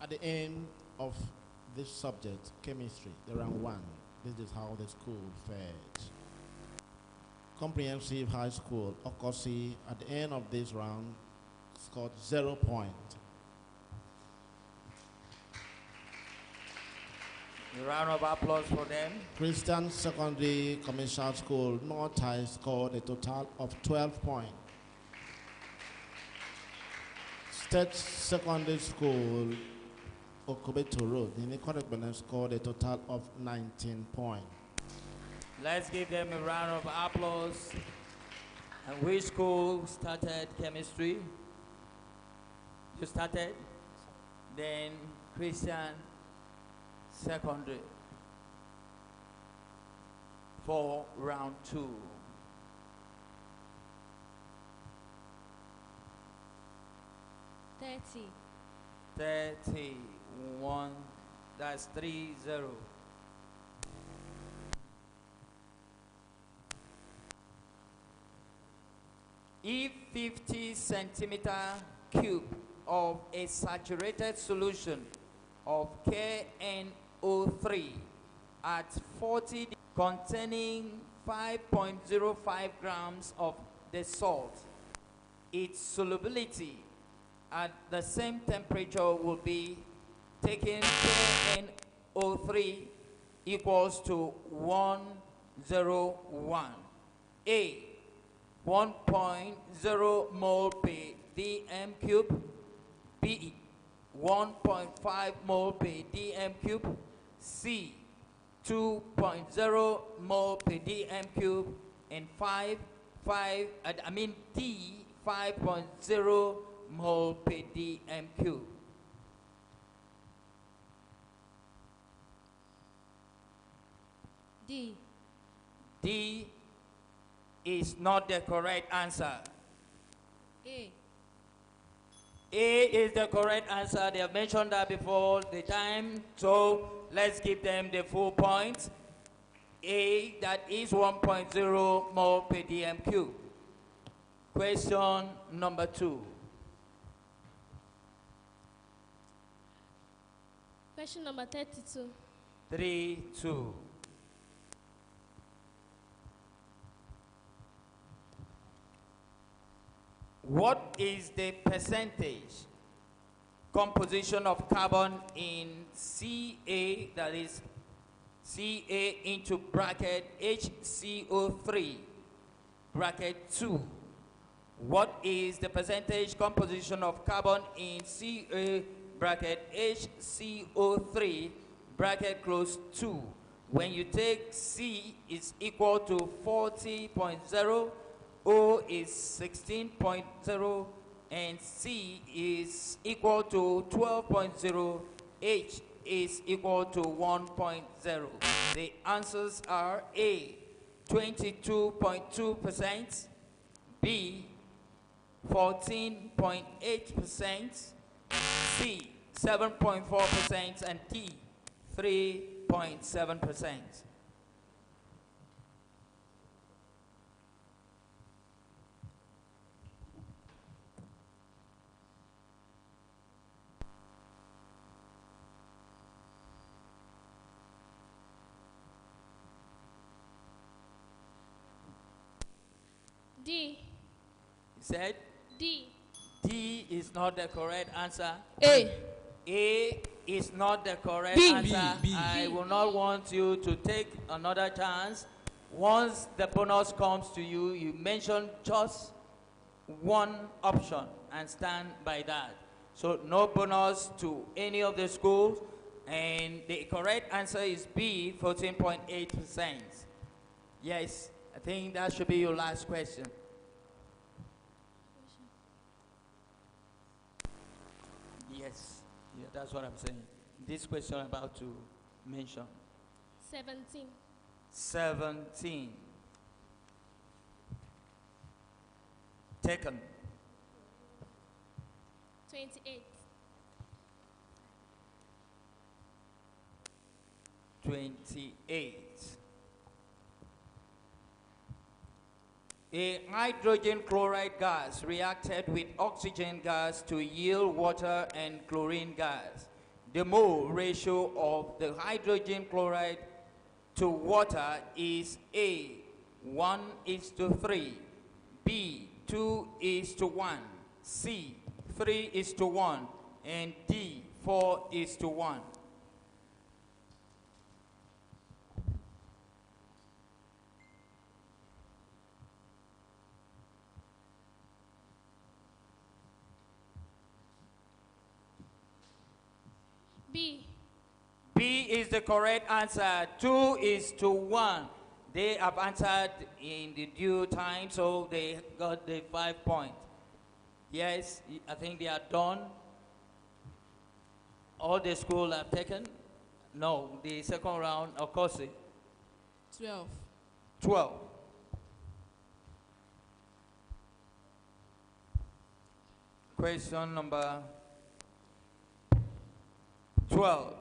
At the end of this subject, chemistry, the round 1, this is how the school fared. Comprehensive High School, Okosi, at the end of this round, scored 0 points. A round of applause for them. Christian Secondary Commercial School, North High, scored a total of 12 points. State Secondary School, Okobeto Road, Ninikorek scored a total of 19 points. Let's give them a round of applause. And which school started chemistry? You started? Then Christian Secondary for round 2. Thirty. 31. That's 30. If 50 centimeter cube of a saturated solution of KNO3 at 40 containing 5.05 grams of the salt, its solubility at the same temperature will be taking KNO3 equals to 101. A, 1.0 mole per dm cube. B, 1.5 mole per dm cube. C, 2.0 mole per dm cube. And D, 5.0 mole per dm cube. D. D is not the correct answer. A. A is the correct answer. They have mentioned that before the time, so let's give them the full point. A, that is 1.0 mole per dm cube. Question number 2. Question number 32. 3-2. What is the percentage composition of carbon in Ca, that is Ca into bracket HCO3, bracket 2? What is the percentage composition of carbon in Ca, bracket HCO3, bracket close 2? When you take C is equal to 40.0, O is 16.0, and C is equal to 12.0, H is equal to 1.0. The answers are A, 22.2%, B, 14.8%, C, 7.4%, and D, 3.7%. D. Said? D. D is not the correct answer. A. A is not the correct B. answer. B. I will not want you to take another chance. Once the bonus comes to you, you mention just one option and stand by that. So no bonus to any of the schools. And the correct answer is B, 14.8%. Yes, I think that should be your last question. Yes, yeah, that's what I'm saying. This question I'm about to mention. 17. 17. Taken. 28. 28. A hydrogen chloride gas reacted with oxygen gas to yield water and chlorine gas. The mole ratio of the hydrogen chloride to water is A, 1:3, B, 2:1, C, 3:1, and D, 4:1. is the correct answer. 2 is to 1. They have answered in the due time, so they got the 5 points. Yes, I think they are done. All the school have taken? No, the second round, of course. 12. 12. Question number 12.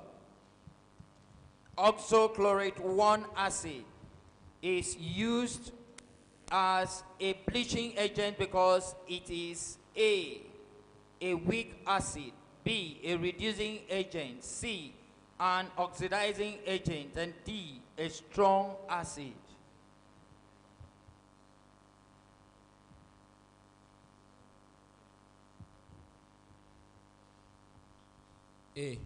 Oxochlorate 1 acid is used as a bleaching agent because it is A, a weak acid, B, a reducing agent, C, an oxidizing agent, and D, a strong acid. A.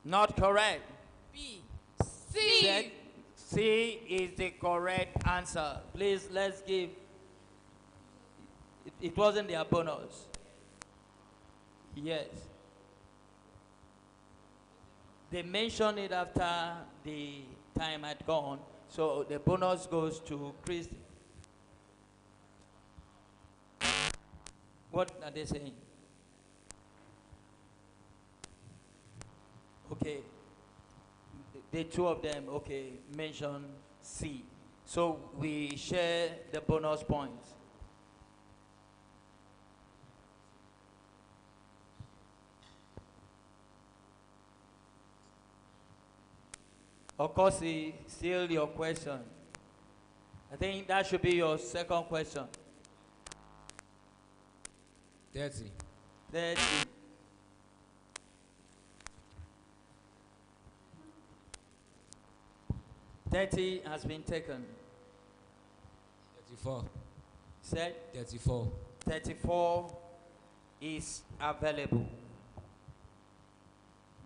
Not correct. B. C. C is the correct answer. Please, let's give. It wasn't their bonus. Yes. They mentioned it after the time had gone, so the bonus goes to Christy. What are they saying? Okay. The two of them, okay, mention C. So we share the bonus points. Of course, still your question. I think that should be your second question. 30. 30. Has been taken. 34. Said? 34. 34 is available.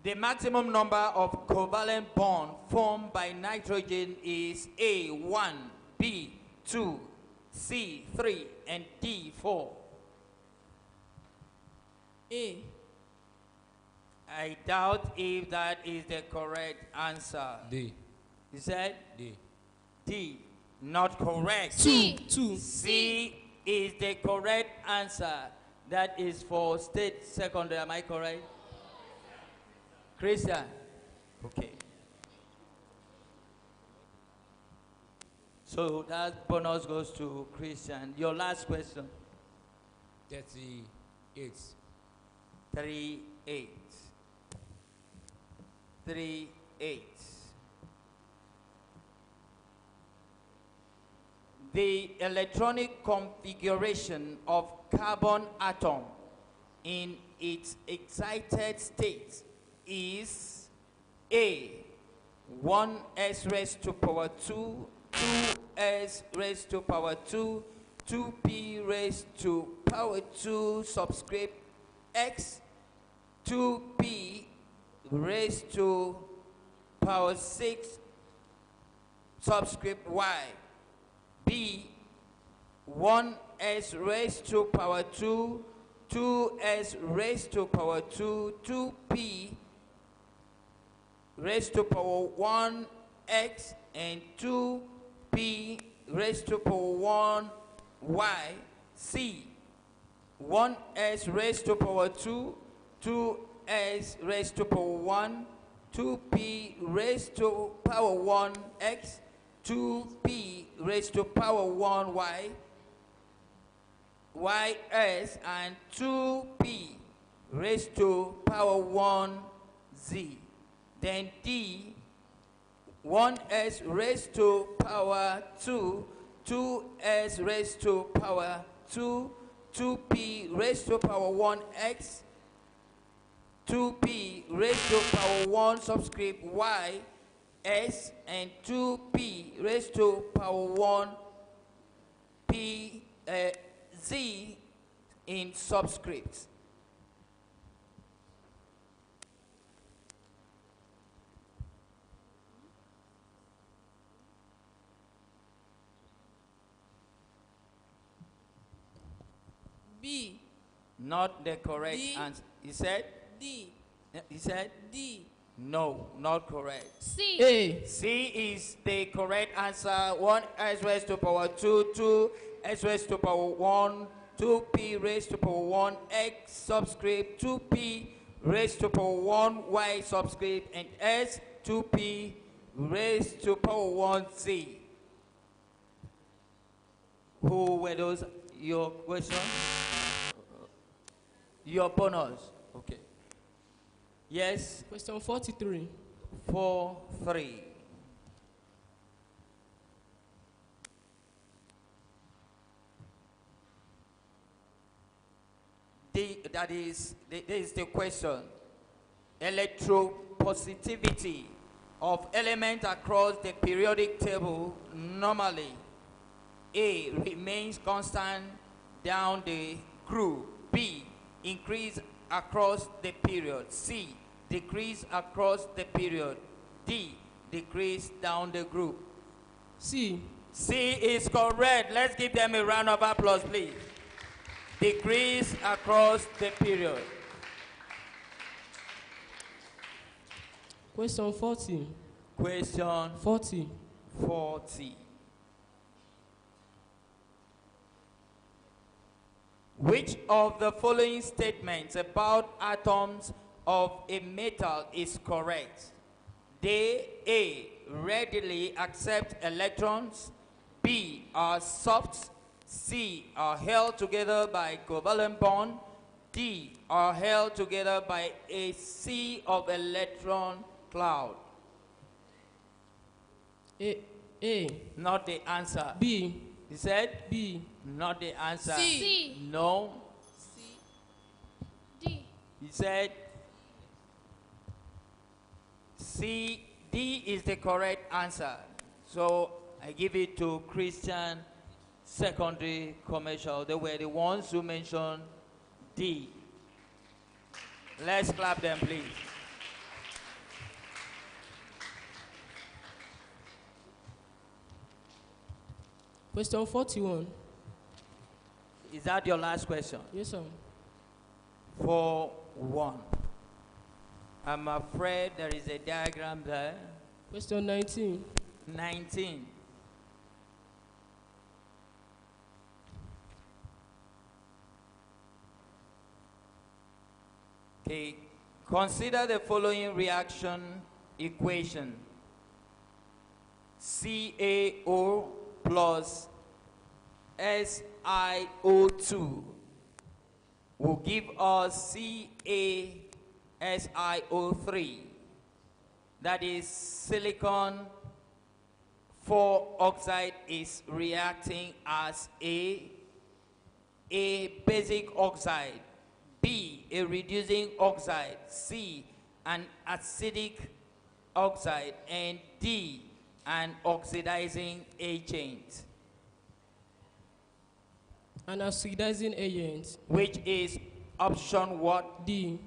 The maximum number of covalent bonds formed by nitrogen is A, 1, B, 2, C, 3, and D, 4. A. I doubt if that is the correct answer. D. You said? D. D. Not correct. C. C is the correct answer. That is for state secondary. Am I correct? Christian? Okay. So that bonus goes to Christian. Your last question. 38. 38. 38. The electronic configuration of carbon atom in its excited state is A, 1s raised to power 2, 2s raised to power 2, 2p raised to power 2 subscript x, 2p raised to power 6 subscript y. B, 1s raised to power 2, 2s raised to power 2, 2p raised to power 1x, and 2p raised to power 1 y. C, 1s raised to power 2, 2s raised to power 1, 2p raised to power 1x, 2p raised to power 1y, ys, and 2p raised to power 1z. Then D, 1s raised to power 2, 2s raised to power 2, 2p raised to power 1x, 2p raised to power 1 subscript y, s, and 2p raised to power 1 p z in subscripts. B. Not the correct D. answer. He said? D. He said? D. No, not correct. C. A. C is the correct answer. 1x raised to power 2, 2x raised to power 1, 2p raised to power 1, x subscript 2p raised to power 1, y subscript, and s 2p raised to power 1c. Who were those? Your question? Your bonus. Okay. Yes. Question 43. 4, 3. That is the question. Electropositivity of element across the periodic table normally. A, remains constant down the group. B, increase across the period. C, decrease across the period. D, decrease down the group. C. C is correct. Let's give them a round of applause, please. Decrease across the period. Question 40. Question 40. 40. Which of the following statements about atoms of a metal is correct? They, A, readily accept electrons. B, are soft. C, are held together by covalent bond. D, are held together by a sea of electron cloud. A. Not the answer. B. He said? B. Not the answer. C. No. C. D. He said C. D is the correct answer. So I give it to Christian Secondary Commercial. They were the ones who mentioned D. Let's clap them, please. Question 41. Is that your last question? Yes, sir. 4-1. I'm afraid there is a diagram there. Question 19. 19. Okay, consider the following reaction equation. CaO plus SiO2 will give us CaSiO3. That is silicon 4 oxide is reacting as a basic oxide, B, a reducing oxide, C, an acidic oxide, and D, an oxidizing agent. An oxidizing agent. Which is option what? D.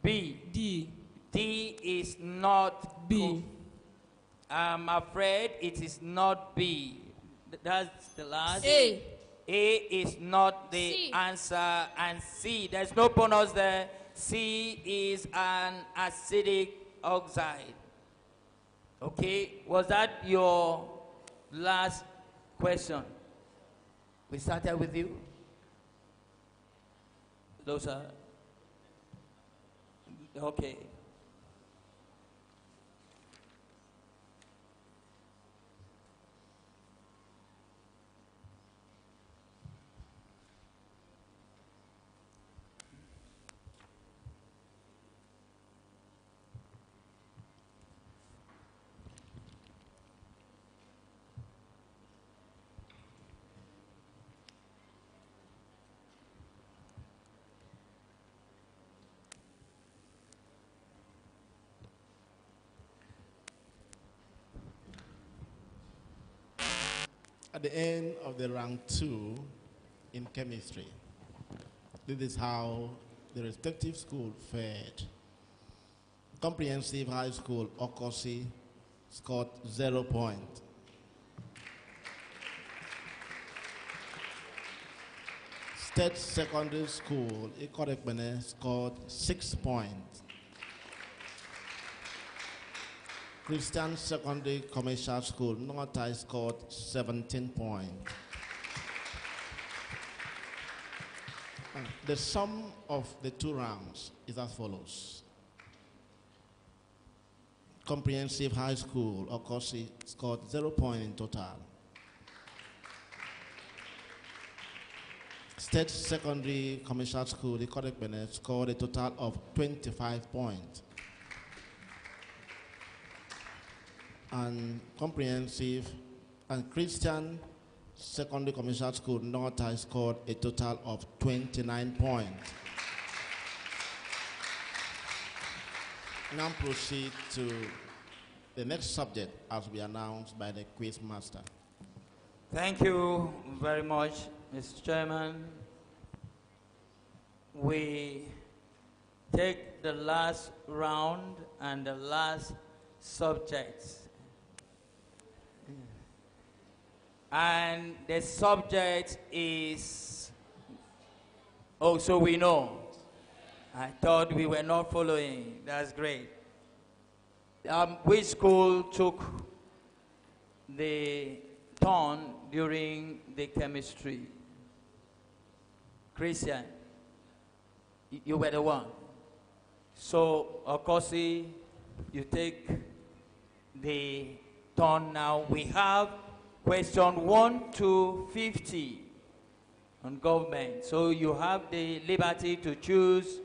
B. D. D is not B. I'm afraid it is not B. That's the last. A. A is not the C. answer, and C, there's no bonus there. C is an acidic oxide. Okay, was that your last question? We started with you. Those are, okay. At the end of the round 2 in chemistry, this is how the respective school fared. Comprehensive High School, Okosi, scored 0 points. State Secondary School, Ikorekbene, scored 6 points. Christian Secondary Commercial School, North scored 17 points. The sum of the two rounds is as follows. Comprehensive High School, Okosi, scored 0 points in total. State Secondary Commercial School, the Correct Bennett, scored a total of 25 points. And Comprehensive and Christian Secondary Commercial School, North High, scored a total of 29 points. Now proceed to the next subject as we announced by the quiz master. Thank you very much, Mr. Chairman. We take the last round and the last subjects. And the subject is, oh, so we know. I thought we were not following. That's great. Which school took the turn during the chemistry? Christian, you were the one. So, Okosi, you take the turn now. We have question 1 to 50 on government. So you have the liberty to choose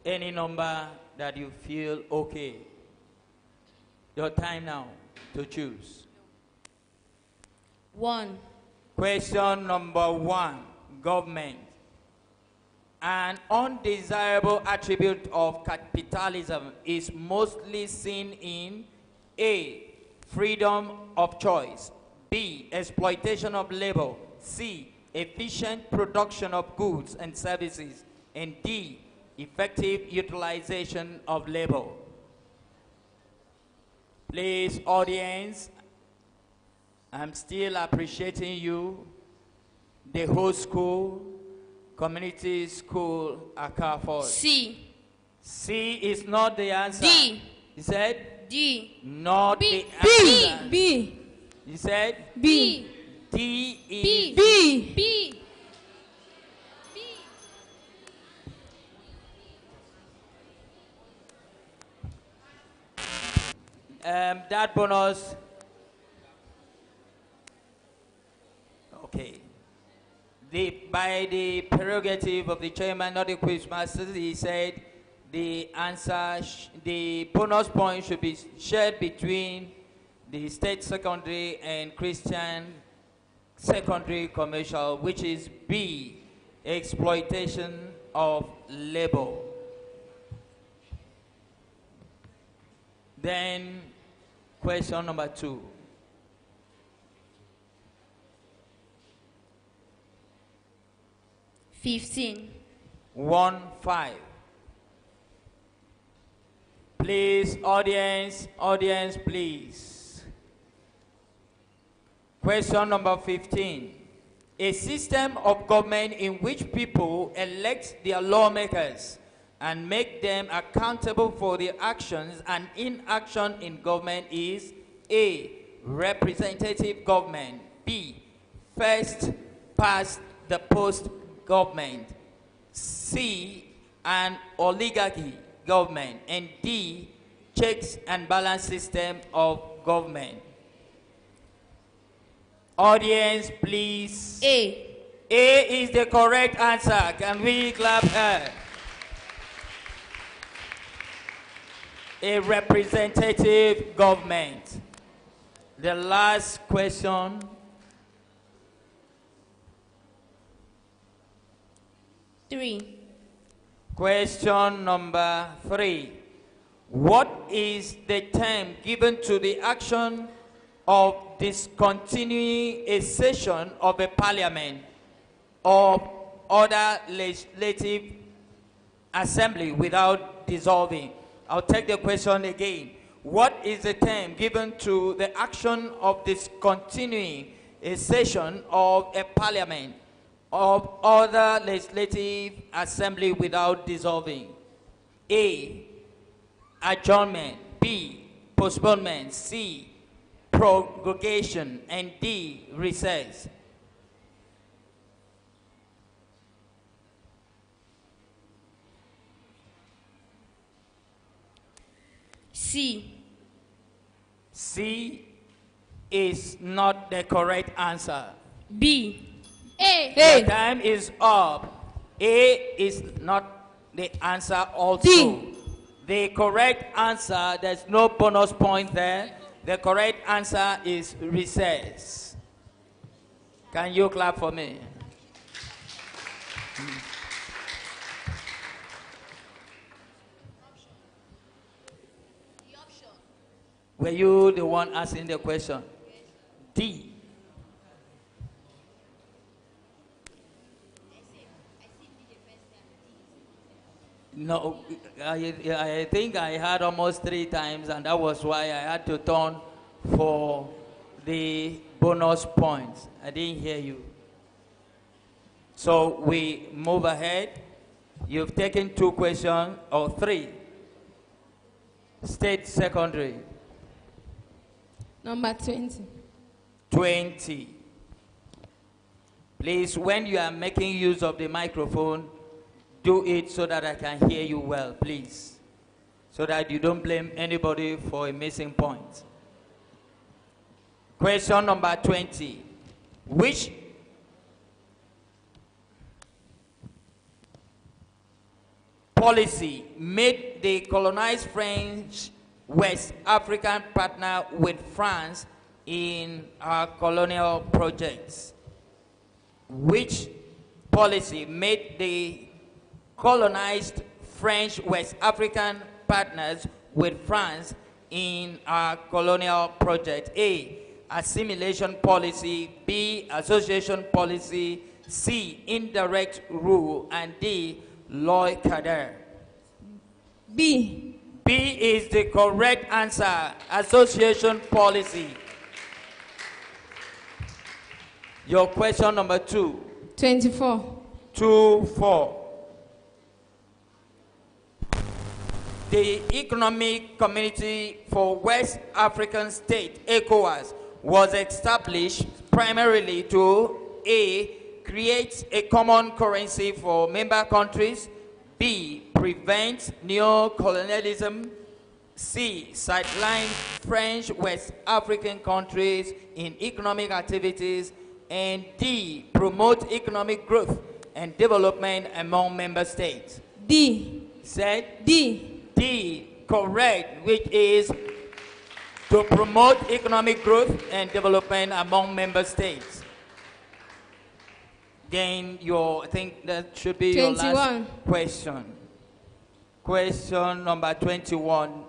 any number that you feel okay. Your time now to choose. 1. Question number 1, government. An undesirable attribute of capitalism is mostly seen in A, freedom of choice, B, exploitation of labor, C, efficient production of goods and services, and D, effective utilization of labor. Please, audience, I'm still appreciating you, the whole school, community school, Akafo. C. C is not the answer. D. You said? D. Not B. the answer. B. You said? B. D is B. B. B. that bonus. Okay. By the prerogative of the chairman, not the quiz master, he said the answer, the bonus point should be shared between the state secondary and Christian secondary commercial, which is B, exploitation of labor. Then question number 2. $15. 1, 5. Please, audience, please. Question number 15. A system of government in which people elect their lawmakers and make them accountable for their actions and inaction in government is A, representative government, B, first past the post government, C, an oligarchy government, and D, checks and balance system of government. Audience, please. A. A is the correct answer. Can we clap her? A representative government. The last question. Three. Question number 3. What is the term given to the action of discontinuing a session of a parliament or other legislative assembly without dissolving? I'll take the question again. What is the term given to the action of discontinuing a session of a parliament of other legislative assembly without dissolving? A, adjournment. B, postponement, C, prorogation, and D, recess. C. C is not the correct answer. B. A. Your time is up. A is not the answer also. D. The correct answer, there's no bonus point there. The correct answer is recess. Can you clap for me? Were you the one asking the question? D. No, I think I had almost 3 times, and that was why I had to turn for the bonus points. I didn't hear you. So we move ahead. You've taken 2 questions, or 3. State secondary. Number 20. 20. Please, when you are making use of the microphone, do it so that I can hear you well, please. So that you don't blame anybody for a missing point. Question number 20. Which policy made the colonized French West African partner with France in our colonial projects? Which policy made the colonized French West African partners with France in our colonial project? A, assimilation policy, B, association policy, C, indirect rule, and D, Loi Kader. B. B is the correct answer, association policy. Your question number 2. 24. 2-4. The Economic Community for West African States, ECOWAS, was established primarily to A, create a common currency for member countries, B, prevent neo-colonialism, C, sideline French West African countries in economic activities, and D, promote economic growth and development among member states. D. Said? D. D, correct, which is to promote economic growth and development among member states. Then I think that should be 21. your last question. Question number 21.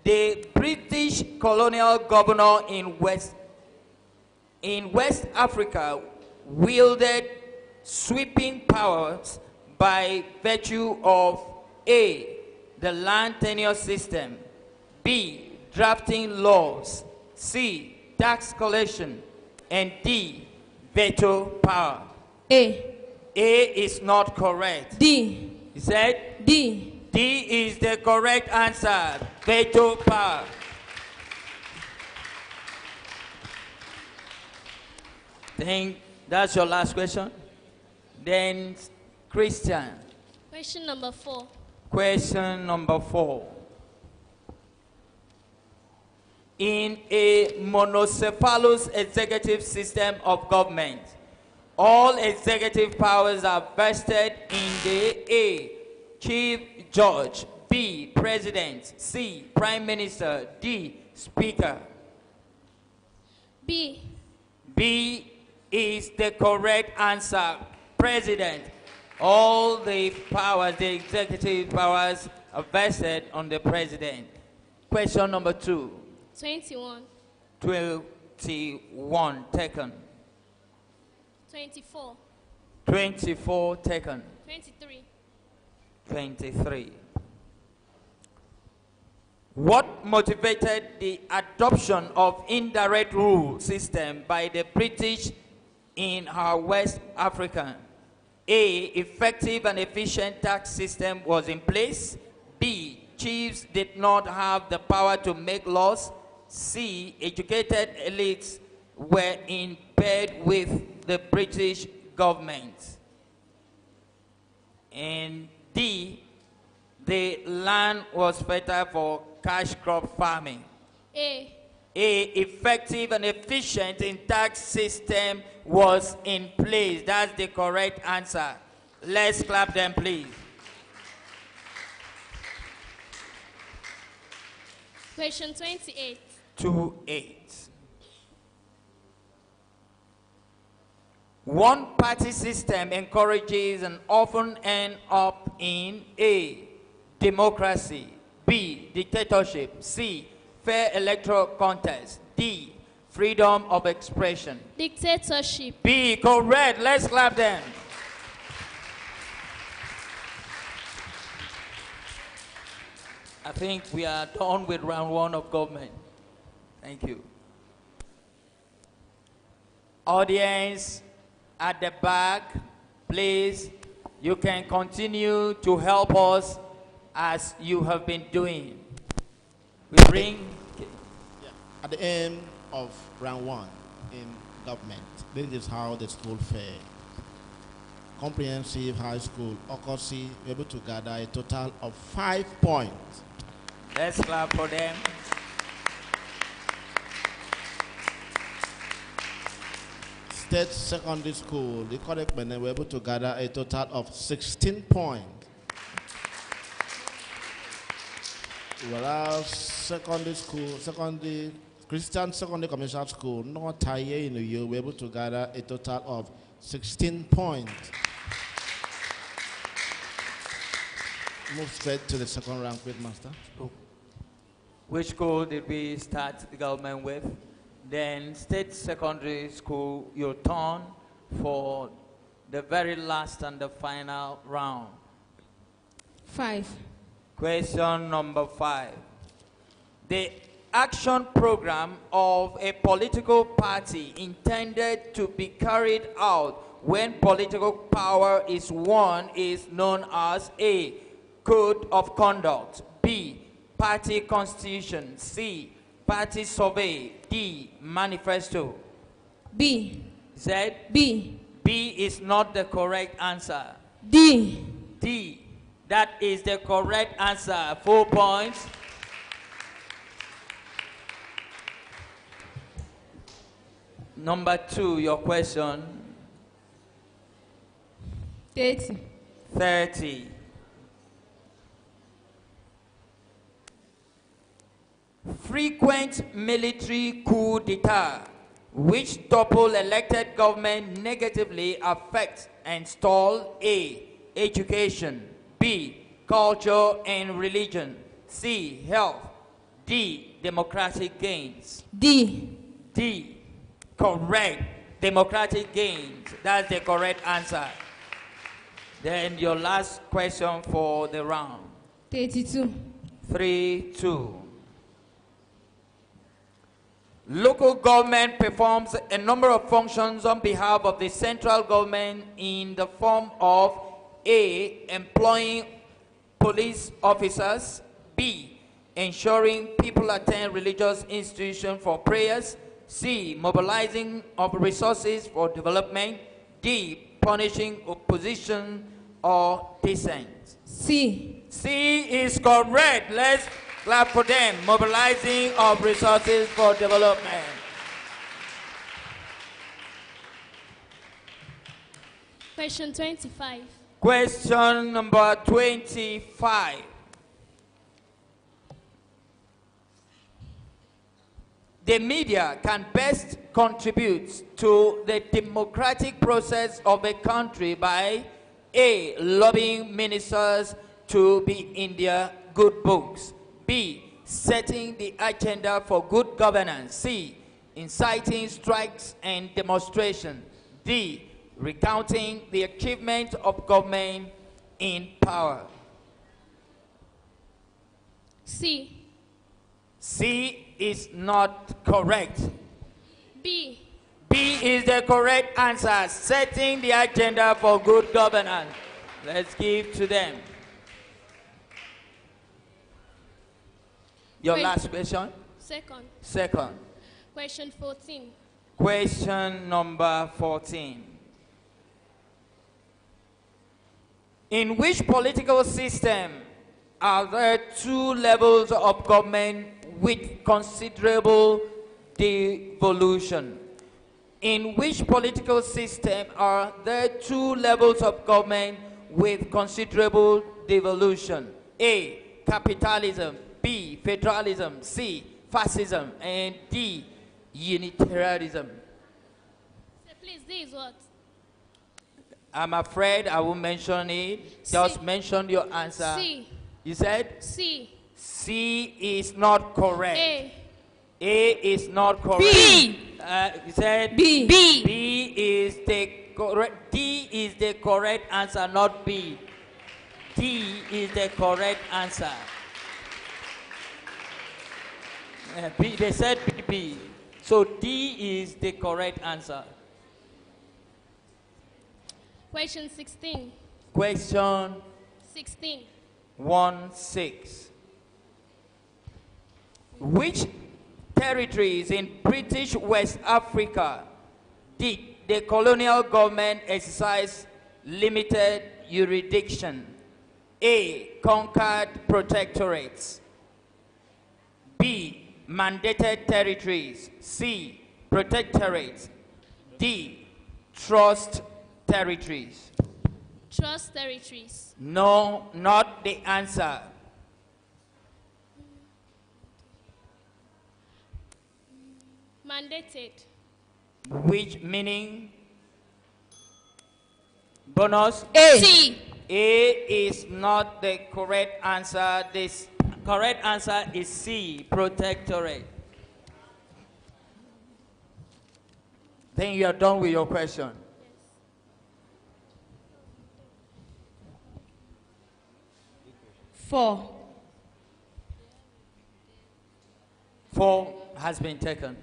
The British colonial governor in West Africa wielded sweeping powers by virtue of A, the land tenure system, B, drafting laws, C, tax collection, and D, veto power. A. A is not correct. D. You said? D. D is the correct answer, veto power. Think that's your last question. Then Christian. Question number 4. Question number 4. In a monocephalous executive system of government, all executive powers are vested in the A, Chief Judge, B, President, C, Prime Minister, D, Speaker. B. B is the correct answer, President. All the powers, the executive powers, are vested on the President. Question number 2. 21. 21 taken. 24. 24 taken. 23. 23. What motivated the adoption of indirect rule system by the British in our West Africa? A, effective and efficient tax system was in place. B, chiefs did not have the power to make laws. C, educated elites were in bed with the British government. And D, the land was fertile for cash crop farming. A. A, effective and efficient in tax system was in place. That's the correct answer. Let's clap them, please. Question 28. 2-8. One party system encourages and often ends up in A, democracy, B, dictatorship, C, fair electoral contest, D, freedom of expression. Dictatorship. B, correct. Let's clap them. I think we are done with round one of government. Thank you. Audience at the back, please, you can continue to help us as you have been doing. We bring... At the end of round one in government, this is how the school fared. Comprehensive high school, Okosi, able to gather a total of 5 points. Let's clap for them. State Secondary School, the correct men were able to gather a total of 16 points. Whereas secondary school, Christian Secondary Commercial School, North Taye in the year, were able to gather a total of 16 points. Move straight to the second round, quick master. Which school did we start the government with? Then State Secondary School, your turn for the very last and the final round. 5. Question number 5. The action program of a political party intended to be carried out when political power is won is known as A, Code of Conduct, B, Party Constitution, C, Party Survey, D, Manifesto. B. Z? B. B is not the correct answer. D. D. That is the correct answer. 4 points. Number 2, your question. 30. 30. Frequent military coup d'etat, which topple elected government negatively affect and stall A, education, B, culture and religion, C, health, D, democratic gains. D. D, correct. Democratic gains. That's the correct answer. Then your last question for the round. 32. 3-2. Local government performs a number of functions on behalf of the central government in the form of A, employing police officers, B, ensuring people attend religious institutions for prayers, C, mobilizing of resources for development, D, punishing opposition or dissent. C. C is correct. Let's clap for them. Mobilizing of resources for development. Question 25. Question number 25. The media can best contribute to the democratic process of a country by A, lobbying ministers to be in their good books, B, setting the agenda for good governance, C, inciting strikes and demonstration, D, recounting the achievement of government in power. C. C is not correct. B. B is the correct answer, setting the agenda for good governance. Let's give to them. Your last question? Second. Second. Question 14. Question number 14. In which political system are there two levels of government with considerable devolution? In which political system are there two levels of government with considerable devolution? A, capitalism. B, federalism. C, fascism. And D, unitarianism. So please, D is what? I'm afraid I won't mention it. Just mention your answer. C. You said? C. C is not correct. A. A is not correct. B. You said? B. B. B is the correct. D is the correct answer, not B. D is the correct answer. B, they said B. So D is the correct answer. Question 16. Question 16. 1-6. Which territories in British West Africa did the colonial government exercise limited jurisdiction? A, conquered protectorates. B, mandated territories. C, protectorates. D, trust territories. Trust territories. No, not the answer. Mandated. Which meaning? Bonus? A. C. A is not the correct answer. This correct answer is C, protectorate. Then you are done with your question. Four. 4 has been taken.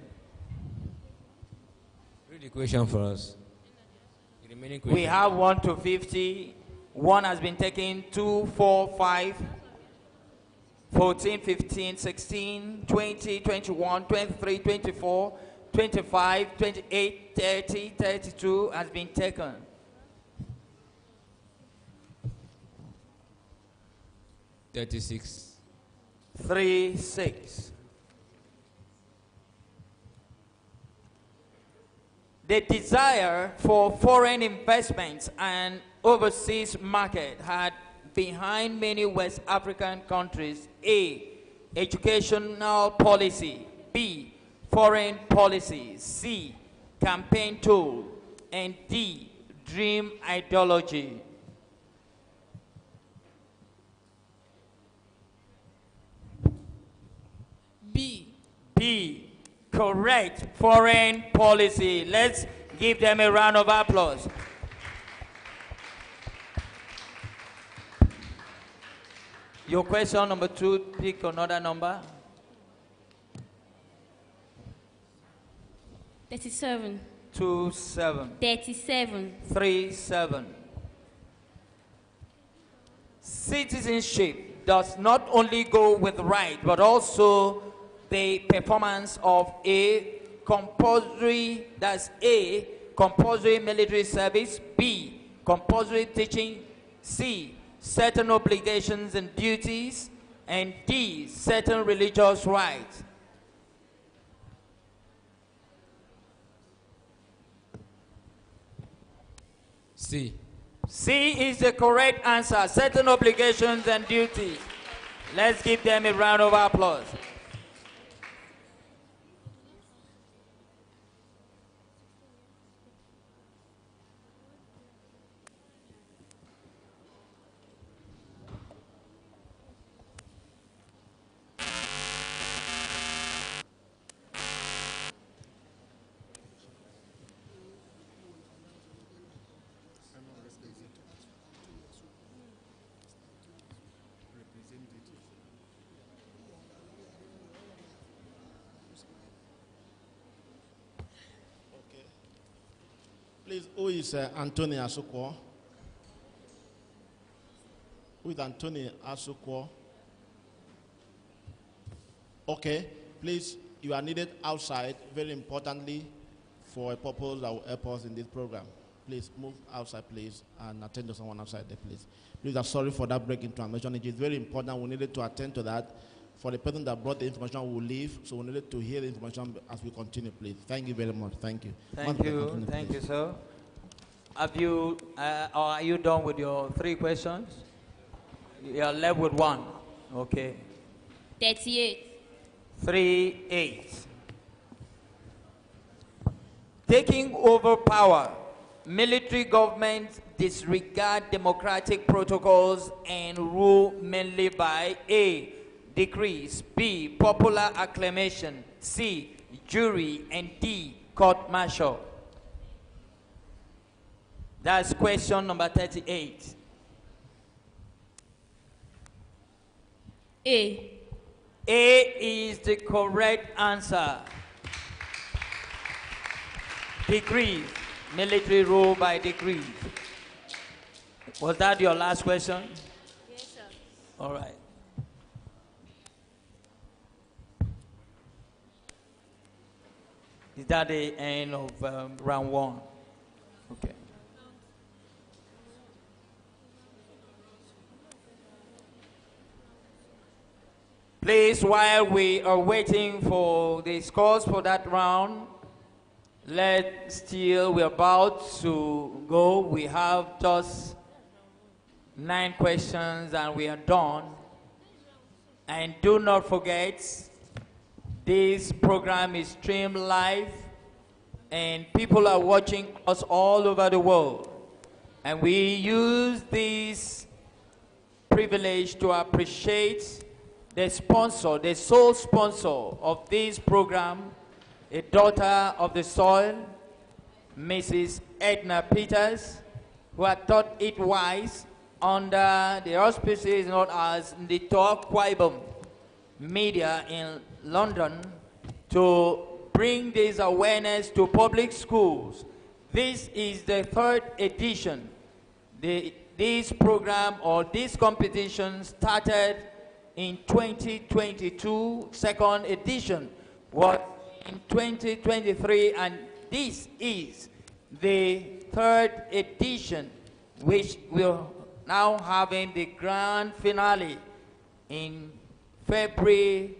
Read the question for us. The remaining question. We have 1 to 50. 1 has been taken. 2, 4, 5, 14, 15, 16, 20, 21, 23, 24, 25, 28, 30, 32 has been taken. 36. 3, 6. The desire for foreign investments and overseas market had behind many West African countries A, educational policy, B, foreign policy, C, campaign tool, and D, dream ideology. B. B, correct, foreign policy. Let's give them a round of applause. Your question number 2, pick another number. 37. 2, 7. 37. 3, 7. Citizenship does not only go with right, but also the performance of A, compulsory, that's A, compulsory military service, B, compulsory teaching, C, certain obligations and duties, and D, certain religious rights. C. C is the correct answer, certain obligations and duties. Let's give them a round of applause. Please, who is Anthony Asukwo? Who is Anthony Asukwo? Okay, please, you are needed outside, very importantly, for a purpose that will help us in this program. Please move outside, please, and attend to someone outside there, please. Please, I'm sorry for that break in transmission. It is very important. We needed to attend to that. For the person that brought the information will leave, so we needed to hear the information as we continue, please. Thank you very much. Thank you. Thank you. Thank you, sir. Have you, or are you done with your 3 questions? You are left with 1. Okay. 38. 38. Taking over power, military governments disregard democratic protocols and rule mainly by A, decrees, B, popular acclamation, C, jury, and D, court-martial. That's question number 38. A. A is the correct answer. Decrees, military rule by decrees. Was that your last question? Yes, sir. All right. Is that the end of round 1? Okay. Please, while we are waiting for the scores for that round, we're about to go. We have just 9 questions and we are done. And do not forget, this program is streamed live and people are watching us all over the world. And we use this privilege to appreciate the sponsor, the sole sponsor of this program, a daughter of the soil, Mrs. Edna Peters, who had thought it wise under the auspices known as Ndito Akwa Ibom Media in London to bring this awareness to public schools. This is the 3rd edition. This program or this competition started in 2022, 2nd edition was in 2023, and this is the 3rd edition, which we're now having the grand finale in February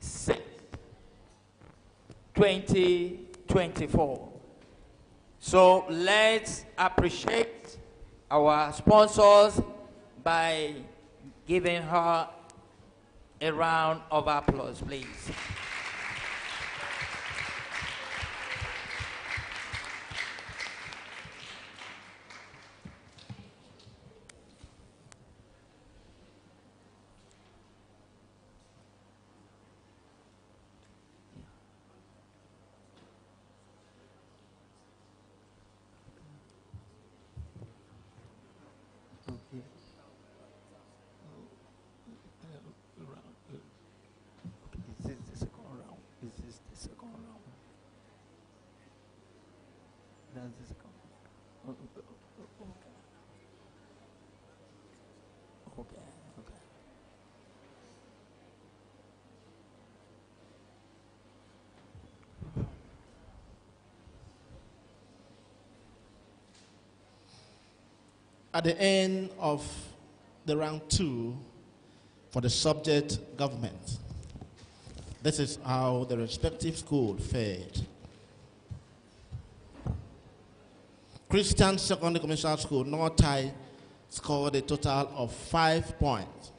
6, 2024. So let's appreciate our sponsors by giving her a round of applause, please. At the end of the round 2 for the subject government, this is how the respective school fared. Christian Secondary Commercial School, Northai, scored a total of 5 points.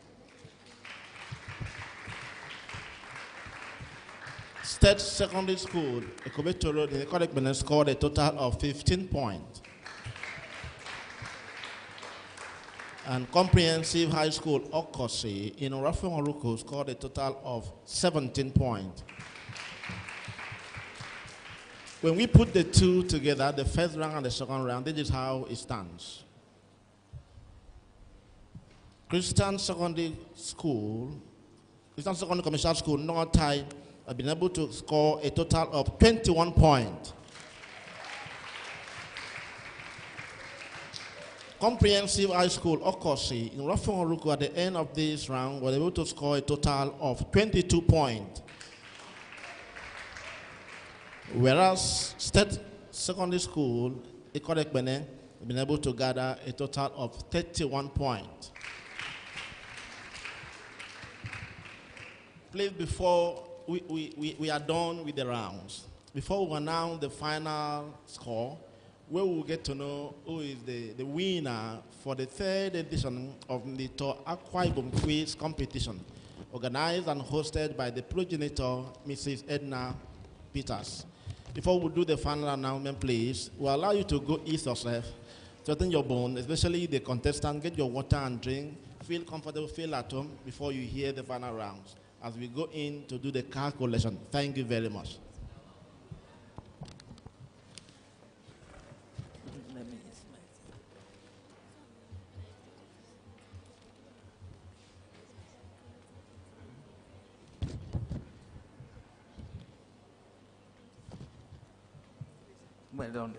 State Secondary School, Ekobeto Road in the correct Benin, scored a total of 15 points. And Comprehensive High School, Okosi, in Orafuoruko, scored a total of 17 points. When we put the two together, the first round and the second round, this is how it stands. Christian Secondary Commercial School, Northai, have been able to score a total of 21 points. Comprehensive High School, Okosi, in Rafongoruku at the end of this round were able to score a total of 22 points. Whereas State Secondary School, Ikorekbene, have been able to gather a total of 31 points. Please, before we are done with the rounds, before we announce the final score, we will get to know who is the winner for the third edition of the Ndito Akwa Ibom quiz competition, organized and hosted by the progenitor, Mrs. Edna Peters. Before we do the final announcement, please, we'll allow you to go ease yourself, straighten your bone, especially the contestant, get your water and drink, feel comfortable, feel at home before you hear the final rounds as we go in to do the calculation. Thank you very much. Well done.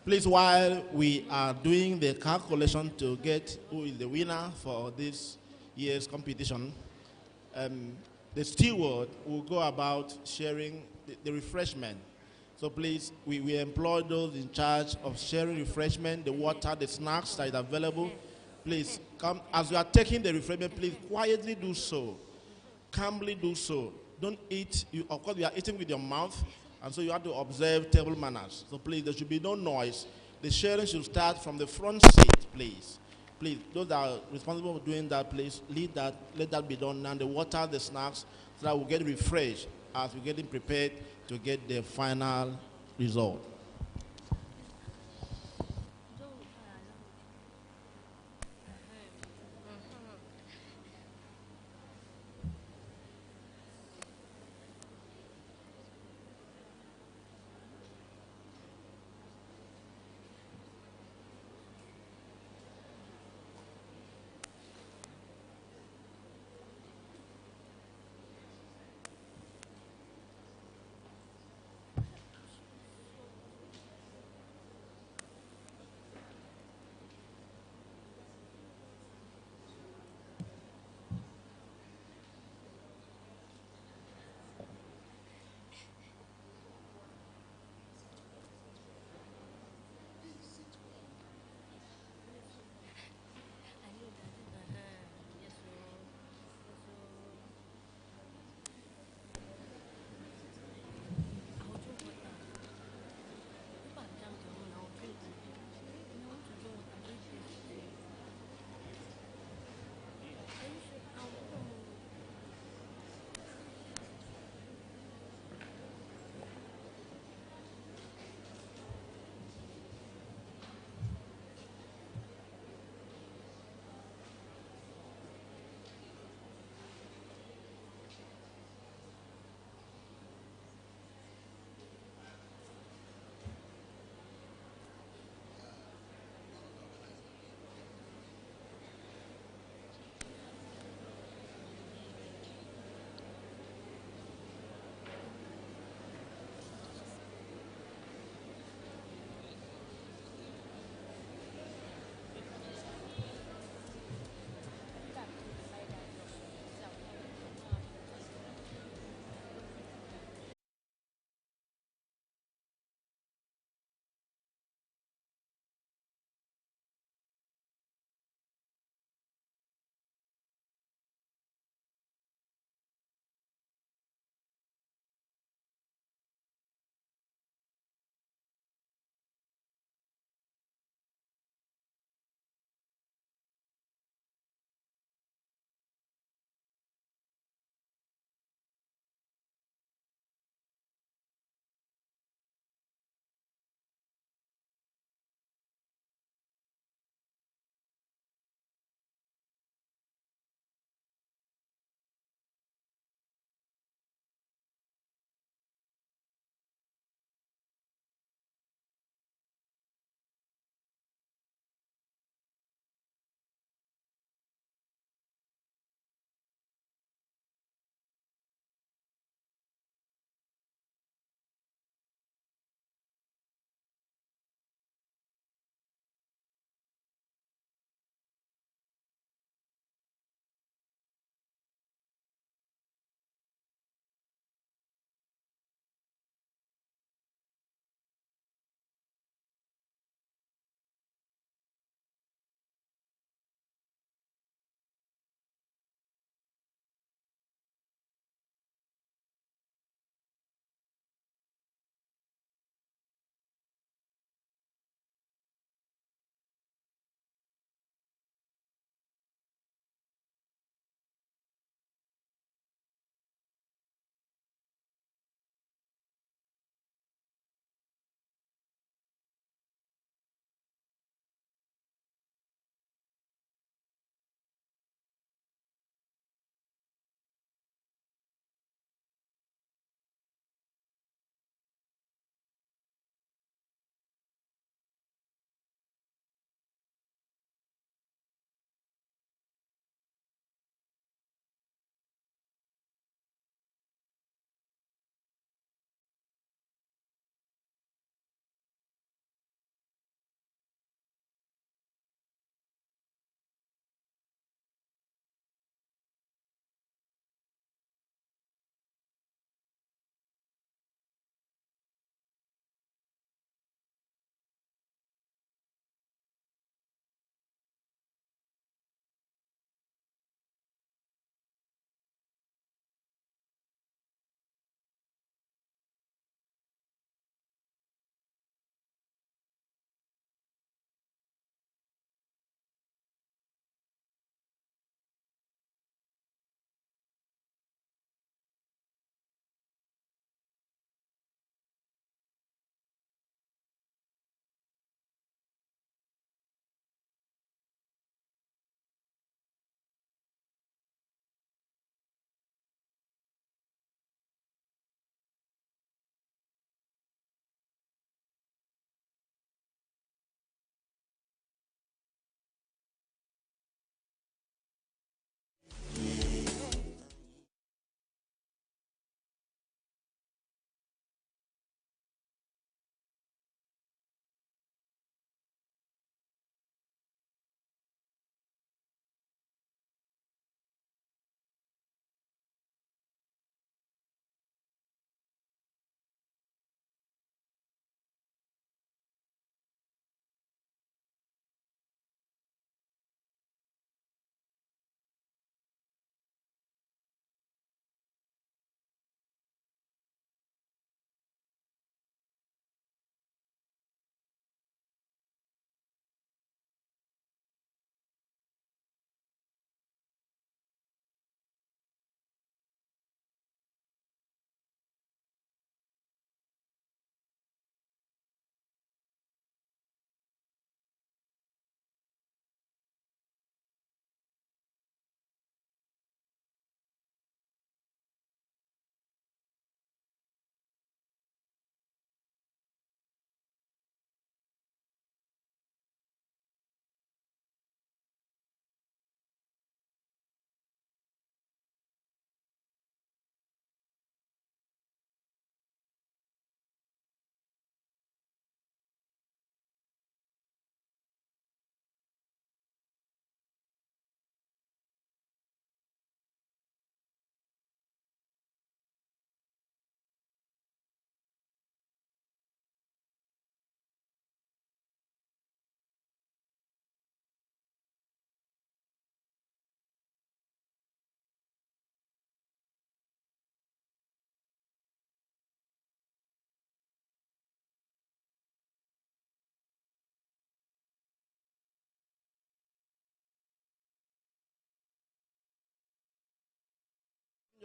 Please, while we are doing the calculation to get who is the winner for this year's competition, the steward will go about sharing the refreshment. So please, we employ those in charge of sharing refreshment, the water, the snacks that is available. Please come, as you are taking the refreshment, please quietly do so, calmly do so. Don't eat, of course you are eating with your mouth, and so you have to observe table manners. So please, there should be no noise. The sharing should start from the front seat, please. Please, those that are responsible for doing that, please, let that be done now. The water, the snacks, so that we'll get refreshed as we're getting prepared to get the final result.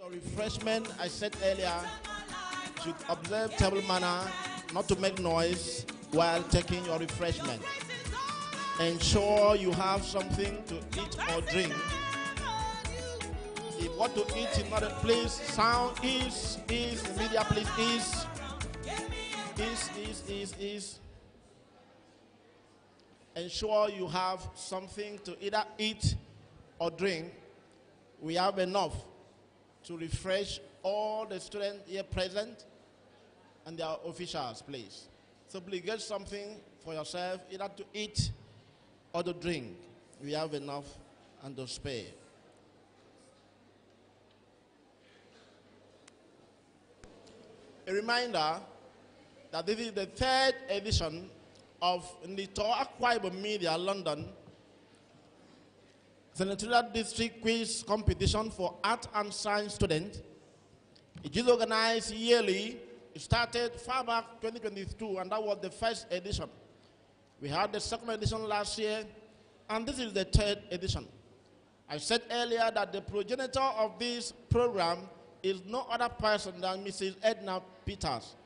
Your refreshment, I said earlier, should observe table manner, not to make noise while taking your refreshment. Ensure you have something to eat or drink. If what to eat is not a place, sound is, media please is. Ensure you have something to either eat or drink. We have enough to refresh all the students here present and their officials, please. Simply get something for yourself, either to eat or to drink. We have enough and to spare. A reminder that this is the 3rd edition of Ndito Akwa Ibom Media London Senatorial District Quiz Competition for Art and Science students. It is organized yearly. It started far back 2022, and that was the 1st edition. We had the 2nd edition last year, and this is the 3rd edition. I said earlier that the progenitor of this program is no other person than Mrs. Edna Peters.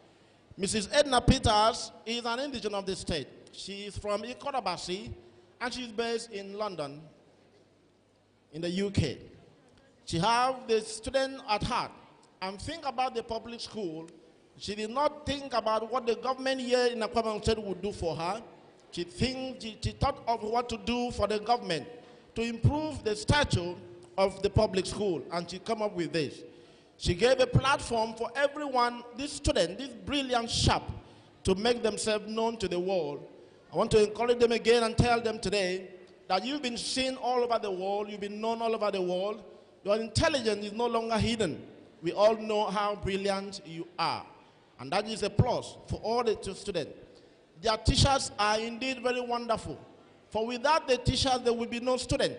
Mrs. Edna Peters is an indigenous of the state. She is from Ikorabasi, and she's based in London, in the UK. She has the student at heart and think about the public school. She did not think about what the government here in Akwa Ibom State would do for her. She thought of what to do for the government to improve the stature of the public school, and she came up with this. She gave a platform for everyone, this student, this brilliant sharp, to make themselves known to the world. I want to encourage them again and tell them today that you've been seen all over the world, you've been known all over the world. Your intelligence is no longer hidden. We all know how brilliant you are. And that is a plus for all the students. Their teachers are indeed very wonderful. For without the teachers, there will be no student.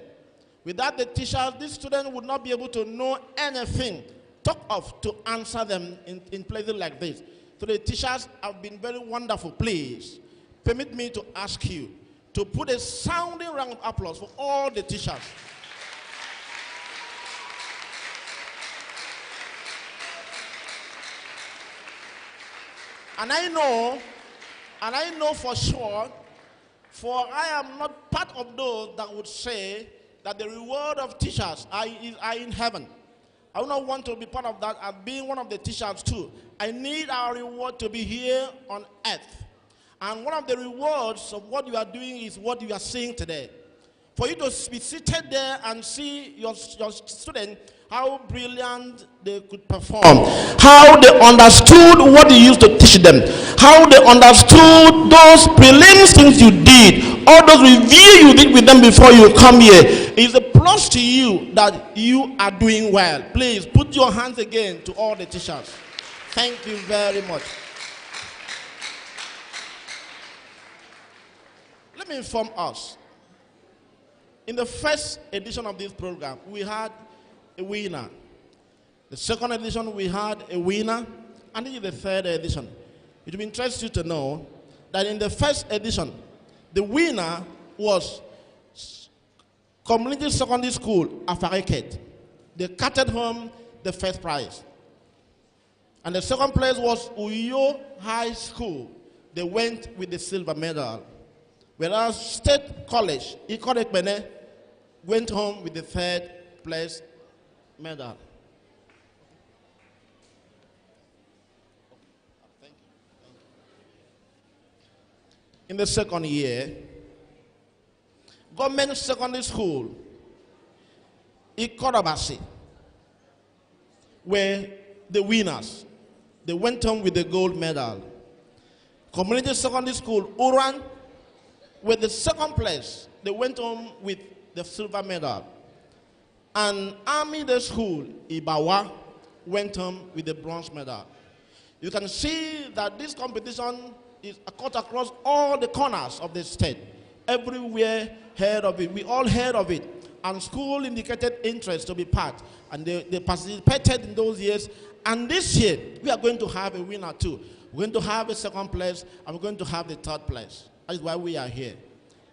Without the teachers, this student would not be able to know anything, talk of to answer them in places like this. So the teachers have been very wonderful. Please, permit me to ask you to put a sounding round of applause for all the teachers. And I know for sure, for I am not part of those that would say that the reward of teachers are in heaven. I do not want to be part of that as being one of the teachers too. I need our reward to be here on earth. And one of the rewards of what you are doing is what you are seeing today. For you to be seated there and see your student, how brilliant they could perform, how they understood what you used to teach them, how they understood those prelims things you did, all those review you did with them before you come here. It's a plus to you that you are doing well. Please put your hands again to all the teachers. Thank you very much. Let me inform us. In the 1st edition of this program, we had a winner. The 2nd edition, we had a winner. And this is the 3rd edition. It will interest you to know that in the 1st edition, the winner was Community Secondary School, Afareket. They carted home the 1st prize. And the 2nd place was Uyo High School. They went with the silver medal. Whereas State College, Ikorekbene, went home with the 3rd place medal. In the 2nd year, Government Secondary School, Ikorabasi, were the winners. They went home with the gold medal. Community Secondary School, Uran, with the 2nd place. They went home with the silver medal. And Army Day School, Ibawa, went home with the bronze medal. You can see that this competition is cut across all the corners of the state. Everywhere heard of it. We all heard of it. And school indicated interest to be part. And they participated in those years. And this year, we are going to have a winner too. We're going to have a 2nd place, and we're going to have the 3rd place. That is why we are here.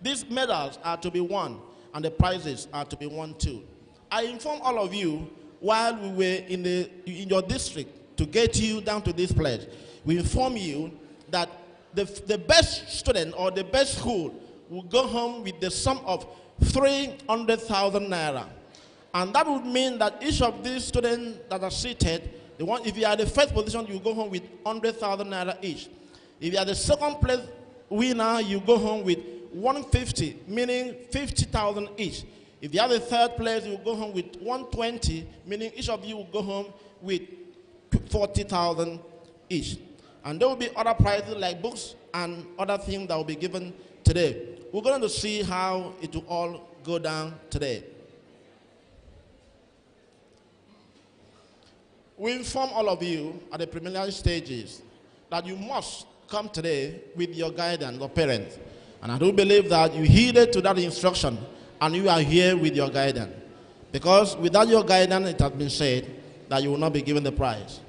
These medals are to be won, and the prizes are to be won too. I inform all of you while we were in your district to get you down to this pledge, we inform you that the best student or the best school will go home with the sum of 300,000 naira. And that would mean that each of these students that are seated, if you are the first position, you go home with 100,000 naira each. If you are the second place winner, you go home with 150, meaning 50,000 each. If you are the third place, you go home with 120, meaning each of you will go home with 40,000 each. And there will be other prizes like books and other things that will be given today. We're going to see how it will all go down today. We inform all of you at the preliminary stages that you must come today with your guidance or parents. And I do believe that you heeded to that instruction and you are here with your guidance. Because without your guidance, it has been said that you will not be given the prize.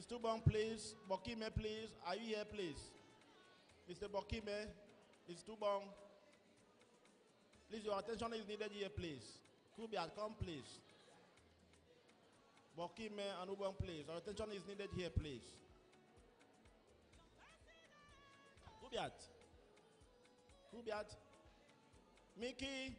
Miss Tubong, please. Bokime, please. Are you here, please? Mr. Bokime, Miss Tubong. Please, your attention is needed here, please. Kubiat, come, please. Bokime and Ubong, please. Our attention is needed here, please. Kubiat. Kubiat. Mickey.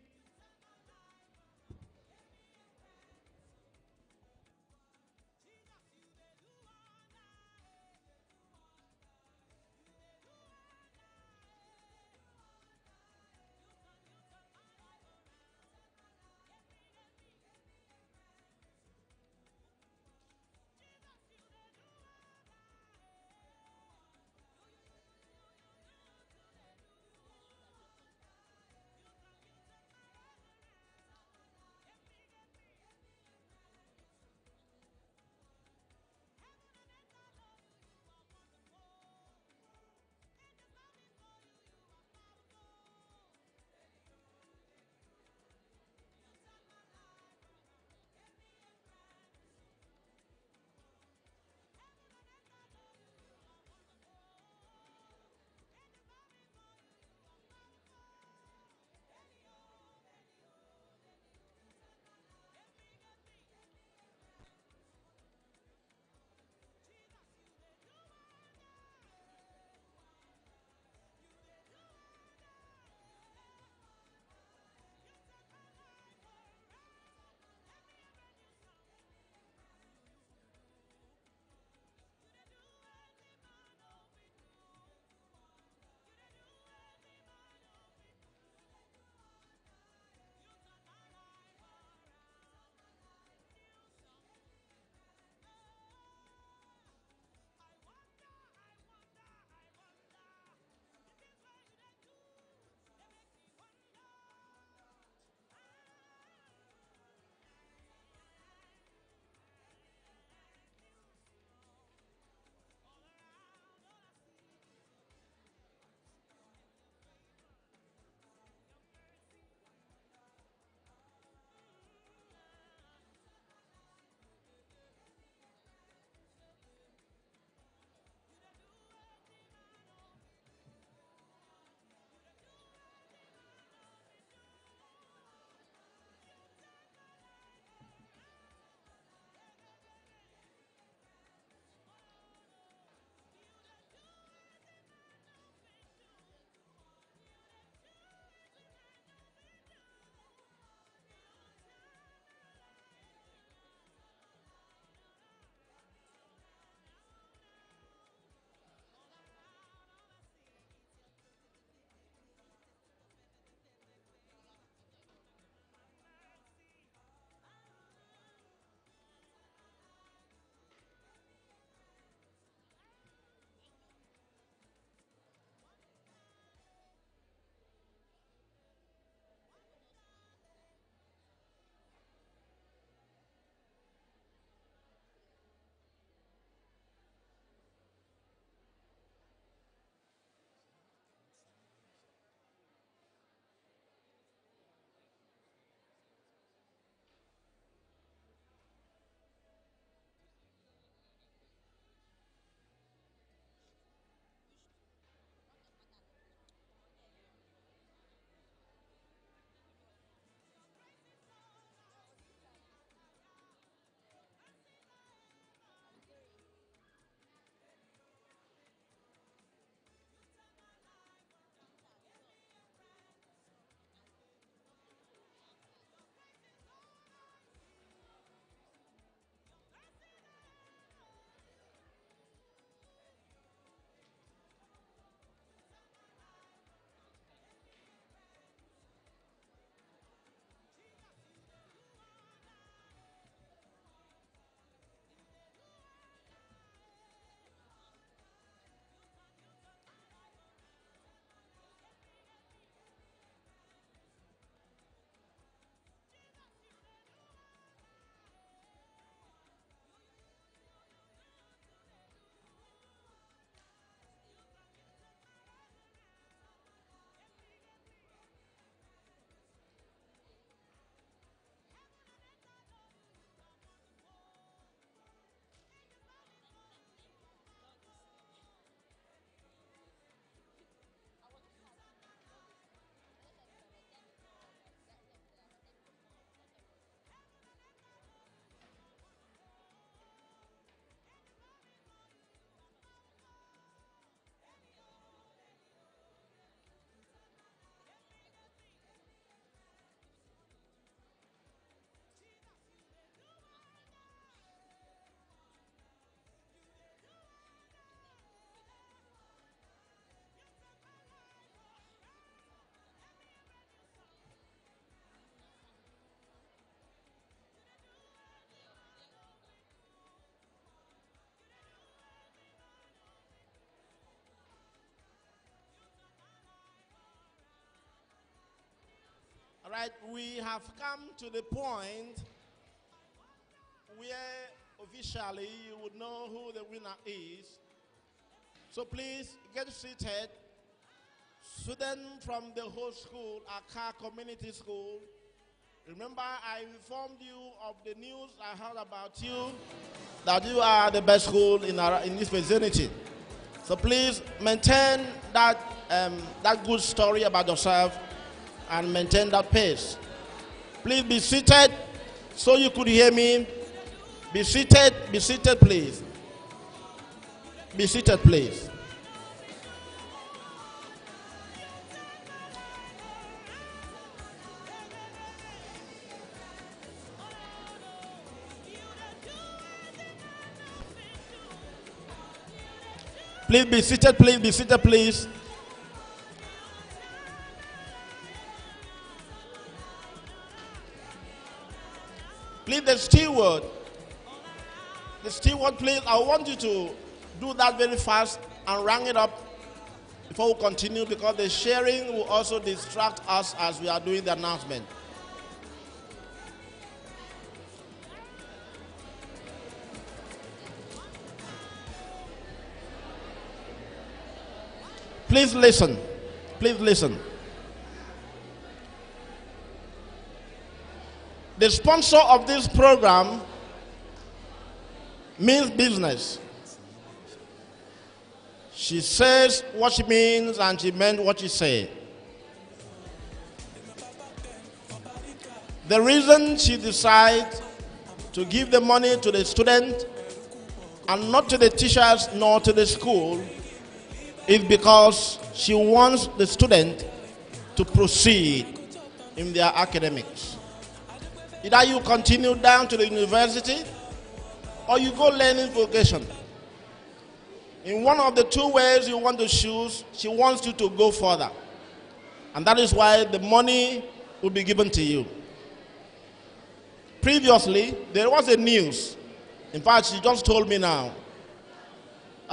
right, we have come to the point where officially you would know who the winner is. So please get seated. Students from the whole school, Accra Community School. Remember, I informed you of the news I heard about you, that you are the best school in this vicinity. So please maintain that, that good story about yourself and maintain that pace. Please be seated so you could hear me. Be seated, please. Be seated, please. Please be seated, please. Be seated, please. Please, the steward, please, I want you to do that very fast and rang it up before we continue, because the sharing will also distract us as we are doing the announcement. Please listen. Please listen. The sponsor of this program means business. She says what she means and she meant what she said. The reason she decides to give the money to the student and not to the teachers nor to the school is because she wants the student to proceed in their academics. Either you continue down to the university or you go learning vocation. In one of the two ways you want to choose, she wants you to go further. And that is why the money will be given to you. Previously, there was a news. In fact, she just told me now.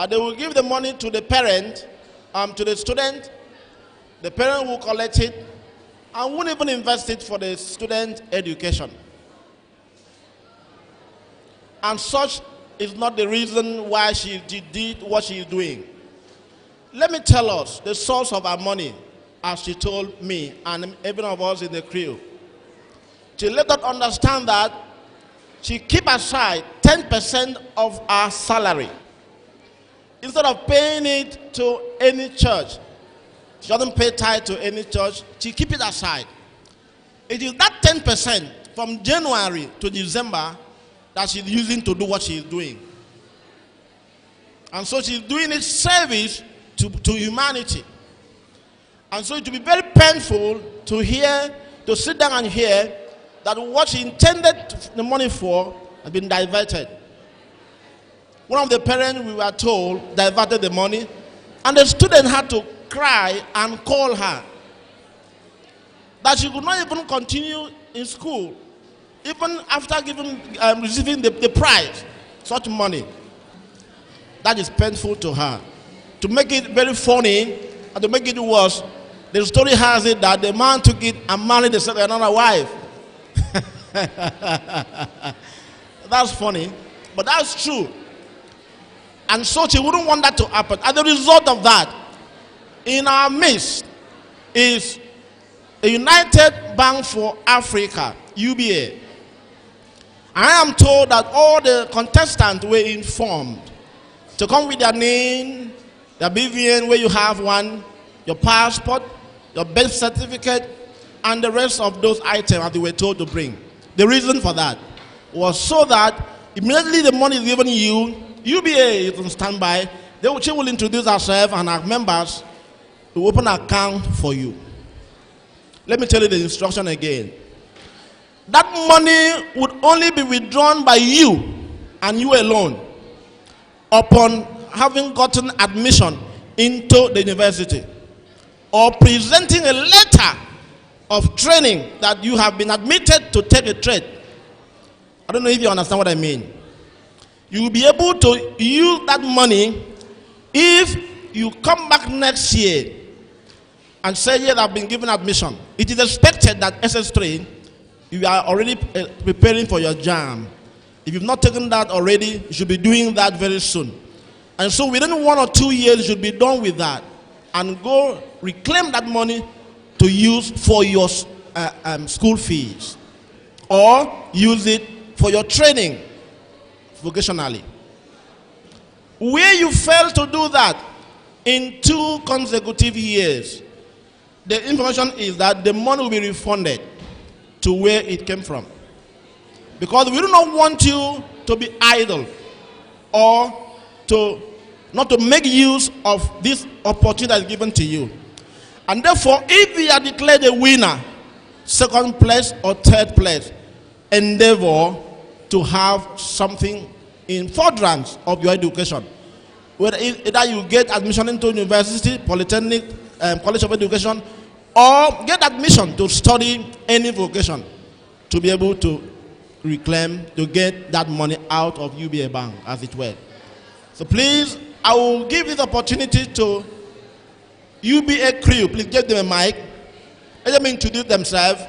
They will give the money to the parent, to the student. The parent will collect it and won't even invest it for the student education. And such is not the reason why she did what she is doing. Let me tell us the source of her money, as she told me and every one of us in the crew. She let us understand that she keep aside 10% of her salary. Instead of paying it to any church, she doesn't pay tithe to any church, she keep it aside. It is that 10% from January to December that she's using to do what she's doing. And so she's doing it service to humanity. And so it will be very painful to sit down and hear that what she intended the money for has been diverted. One of the parents, we were told, diverted the money, and the student had to cry and call her that she could not even continue in school, even after receiving the prize, such money. That is painful to her. To make it very funny, and to make it worse, the story has it that the man took it and married another wife. That's funny, but that's true. And so she wouldn't want that to happen. As a result of that, in our midst is a United Bank for Africa, UBA. I am told that all the contestants were informed to come with their name, their BVN, where you have one, your passport, your birth certificate, and the rest of those items that they were told to bring. The reason for that was so that immediately the money is given you, UBA is on standby. She will introduce herself and her members to open an account for you. Let me tell you the instruction again. That money would only be withdrawn by you and you alone upon having gotten admission into the university or presenting a letter of training that you have been admitted to take a trade. I don't know if you understand what I mean. You will be able to use that money if you come back next year and say, yes, I've been given admission, it is expected that SS3, you are already preparing for your JAM. If you've not taken that already, you should be doing that very soon. And so within 1 or 2 years, you should be done with that and go reclaim that money to use for your school fees, or use it for your training vocationally. Where you fail to do that in 2 consecutive years, the information is that the money will be refunded to where it came from. Because we do not want you to be idle or not to make use of this opportunity that is given to you. And therefore, if you are declared a winner, 2nd place or 3rd place, endeavor to have something in furtherance of your education. Whether either you get admission into university, polytechnic, college of education, or get admission to study any vocation to be able to reclaim, to get that money out of UBA Bank, as it were. So please, I will give this opportunity to UBA crew. Please give them a mic. Let them introduce themselves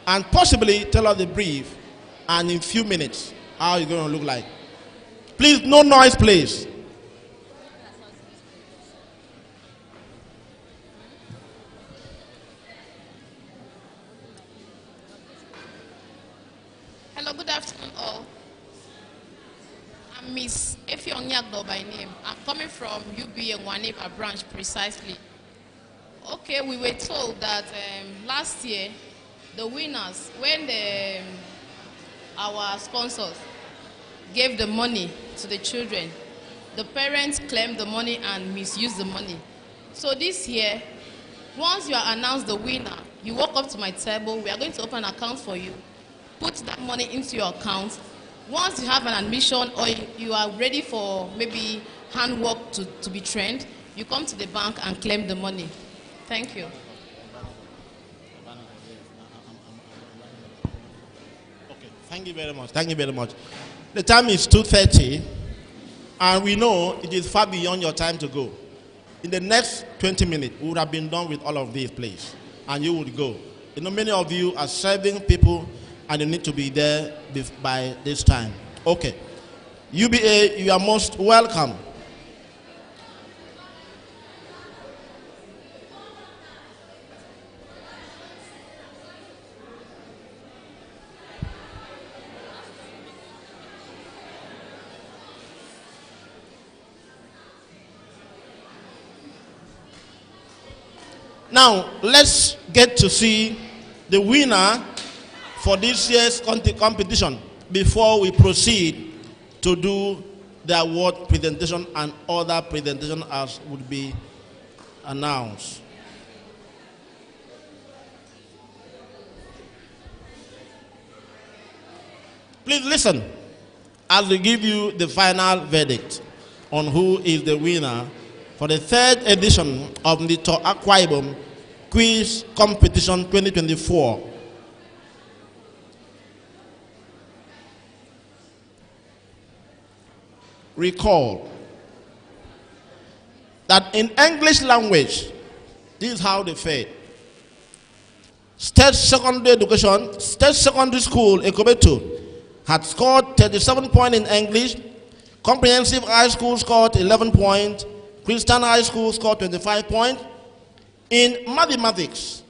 and possibly tell us the brief, and in a few minutes how it's going to look like. Please, no noise, please. Hello, good afternoon all. I'm Miss Effiong Yagdo by name. I'm coming from UBA Waneva branch precisely. Okay, we were told that last year, the winners, when our sponsors gave the money to the children, the parents claimed the money and misused the money. So this year, once you are announced the winner, you walk up to my table, we are going to open an account for you, put that money into your account. Once you have an admission or you are ready for maybe handwork to be trained, you come to the bank and claim the money. Thank you. Okay, thank you very much. Thank you very much. The time is 2:30, and we know it is far beyond your time to go. In the next 20 minutes, we would have been done with all of these, please, and you would go. You know, many of you are serving people, and you need to be there by this time. Okay. UBA, you are most welcome. Now, let's get to see the winner for this year's competition before we proceed to do the award presentation and other presentation as would be announced. Please listen as we give you the final verdict on who is the winner for the 3rd edition of the Ndito Akwa Ibom Quiz Competition 2024. Recall that in English language, this is how they fared. State Secondary Education, State Secondary School, Ekobetu, had scored 37 points in English. Comprehensive High School scored 11 points. Christian High School scored 25 points. In mathematics,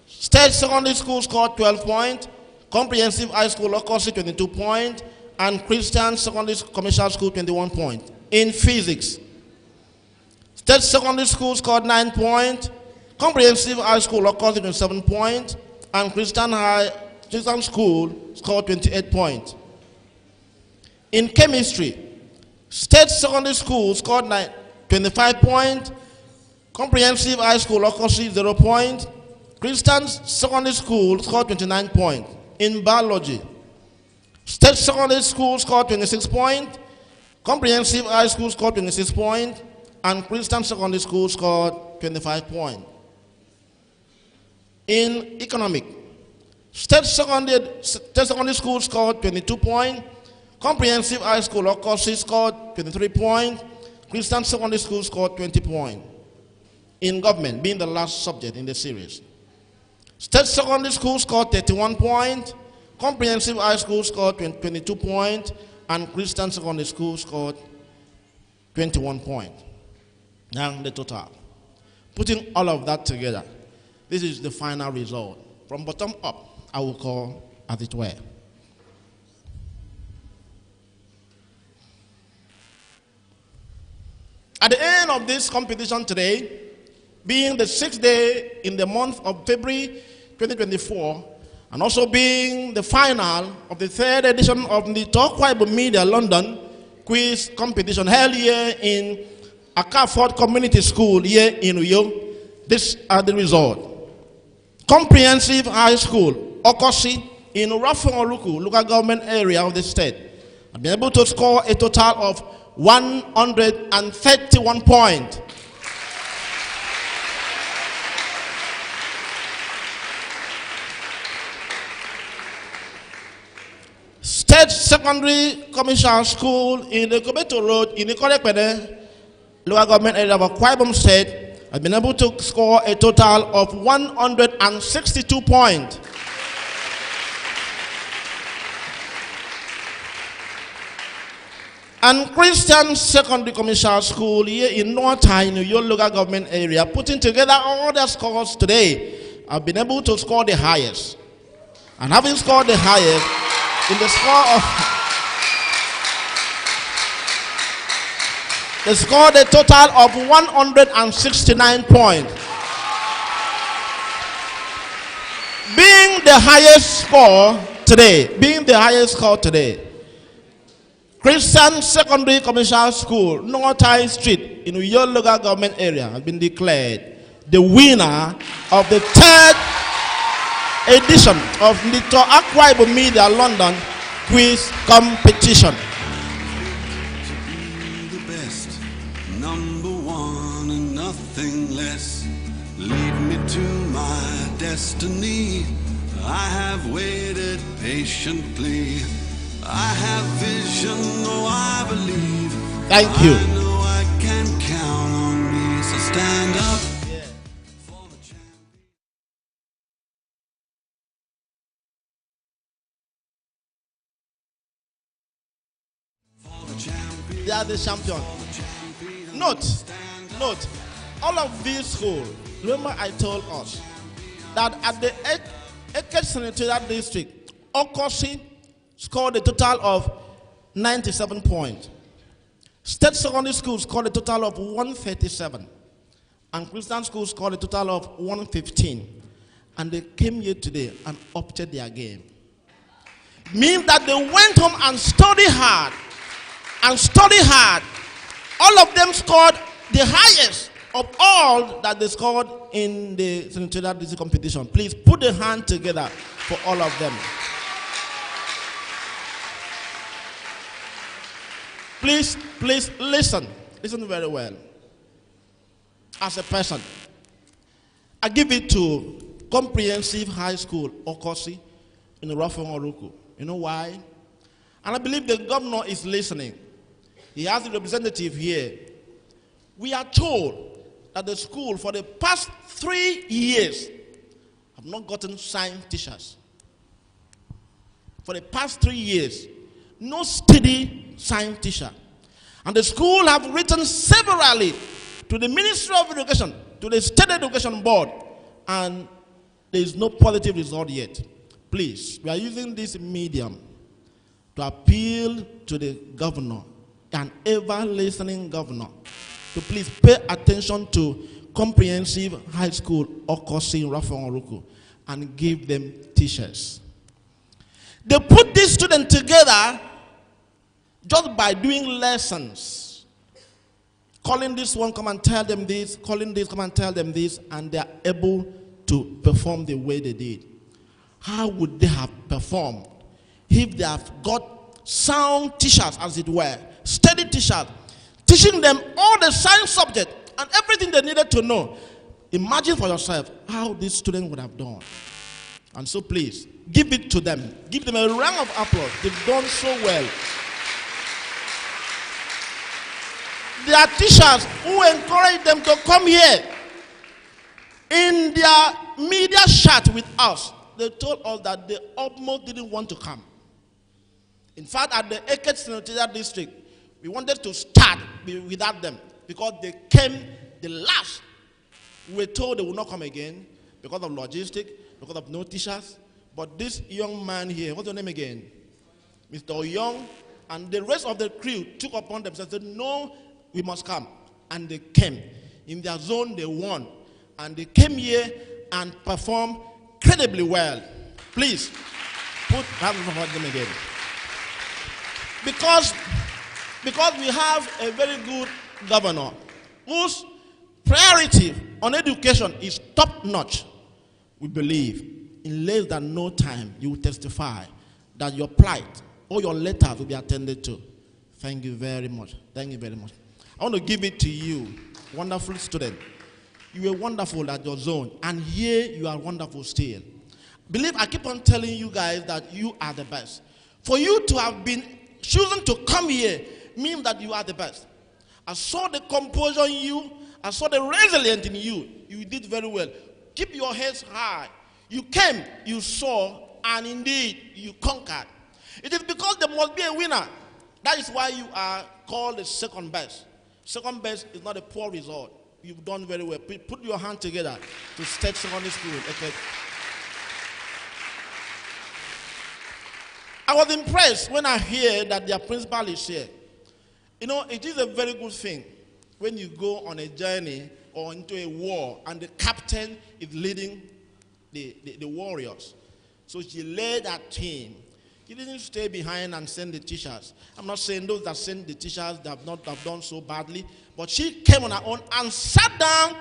State Secondary School scored 12 points. Comprehensive High School, Lokosi, 22 points. And Christian Secondary Commercial School, 21 points. In physics, State Secondary School scored 9 points. Comprehensive High School, Lokosi, 27 points. And Christian School scored 28 points. In chemistry, State Secondary School scored 25 points. Comprehensive High School, Lokosi, 0 points. Christian Secondary School scored 29 points. In biology, State Secondary School scored 26 points. Comprehensive High School scored 26 points. And Christian Secondary School scored 25 points. In economic, State Secondary School scored 22 points. Comprehensive High School, Lokosi, scored 23 points. Christian Secondary School scored 20 points. in government, being the last subject in the series. State secondary school scored 31 points, comprehensive high school scored 22 points, and Christian secondary school scored 21 points. Now the total. Putting all of that together, this is the final result. From bottom up, I will call as it were. At the end of this competition today, being the 6th day in the month of February 2024, and also being the final of the 3rd edition of the Ndito Akwa Ibom Media London quiz competition held here in Akaford Community School here in Uyo, these are the results. Comprehensive High School, Okosi, in Rafon-Oluku, local government area of the state, have been able to score a total of 131 points. State Secondary Commercial School in the Kobeto Road in the Korekpede, local government area of Akwa Ibom State, has been able to score a total of 162 points. And Christian Secondary Commercial School here in North in your local government area, putting together all their scores today, have been able to score the highest. And having scored the highest in the score of, they scored a total of 169 points. Being the highest score today, Christian Secondary Commercial School, North High Street in your local government area has been declared the winner of the 3rd edition of Ndito Akwa Ibom Media London quiz competition. The best, number one and nothing less. Lead me to my destiny. I have waited patiently. I have vision, oh I believe. Thank you. I know I can count on me, so stand up. They are the champion. Note, all of these schools, remember I told us that at the Eke Senatorial District, Okosi scored a total of 97 points. State secondary schools scored a total of 137. And Christian schools scored a total of 115. And they came here today and opted their game. Means that they went home and studied hard. All of them scored the highest of all that they scored in the Senatorial District competition. Please put a hand together for all of them. Please listen very well. As a person, I give it to Comprehensive High School, Okosi, in Rafon-Oluku. You know why? And I believe the governor is listening. He has a representative here. We are told that the school for the past 3 years have not gotten science teachers. For the past 3 years, no steady science teacher. And the school have written severally to the Ministry of Education, to the State Education Board, and there is no positive result yet. Please, we are using this medium to appeal to the governor, an ever-listening governor, to please pay attention to Comprehensive High School, Okosi, Rafon-Oluku, and give them teachers. They put these students together just by doing lessons. Calling this one, come and tell them this, calling this, come and tell them this, and they are able to perform the way they did. How would they have performed if they have got sound teachers, as it were, steady teachers, teaching them all the science subject and everything they needed to know? Imagine for yourself how these students would have done. And so please, give it to them. Give them a round of applause. They've done so well. There are teachers who encourage them to come here In their media chat with us, they told us that they almost didn't want to come. In fact, at the Eket Senatorial district, we wanted to start without them because they came the last. We were told they would not come again because of logistics, because of no teachers. But this young man here, what's your name again? Mr. Young, and the rest of the crew took upon themselves and said, no, we must come. And they came. In their zone, they won. And they came here and performed incredibly well. Please, put hands on them again. Because we have a very good governor whose priority on education is top-notch. We believe in less than no time you will testify that your plight or your letters will be attended to. Thank you very much. Thank you very much. I want to give it to you, wonderful student. You were wonderful at your zone, and here you are wonderful still. Believe I keep on telling you guys that you are the best. For you to have been chosen to come here means that you are the best. I saw the composure in you. I saw the resilience in you. You did very well. Keep your heads high. You came, you saw, and indeed you conquered. It is because there must be a winner. That is why you are called the second best. Second best is not a poor result. You've done very well. Put your hand together to State Secondary School. Okay. I was impressed when I hear that their principal is here. You know, it is a very good thing when you go on a journey or into a war and the captain is leading the warriors. So she led that team. He didn't stay behind and send the teachers. I'm not saying those that send the teachers that have not have done so badly, but she came on her own and sat down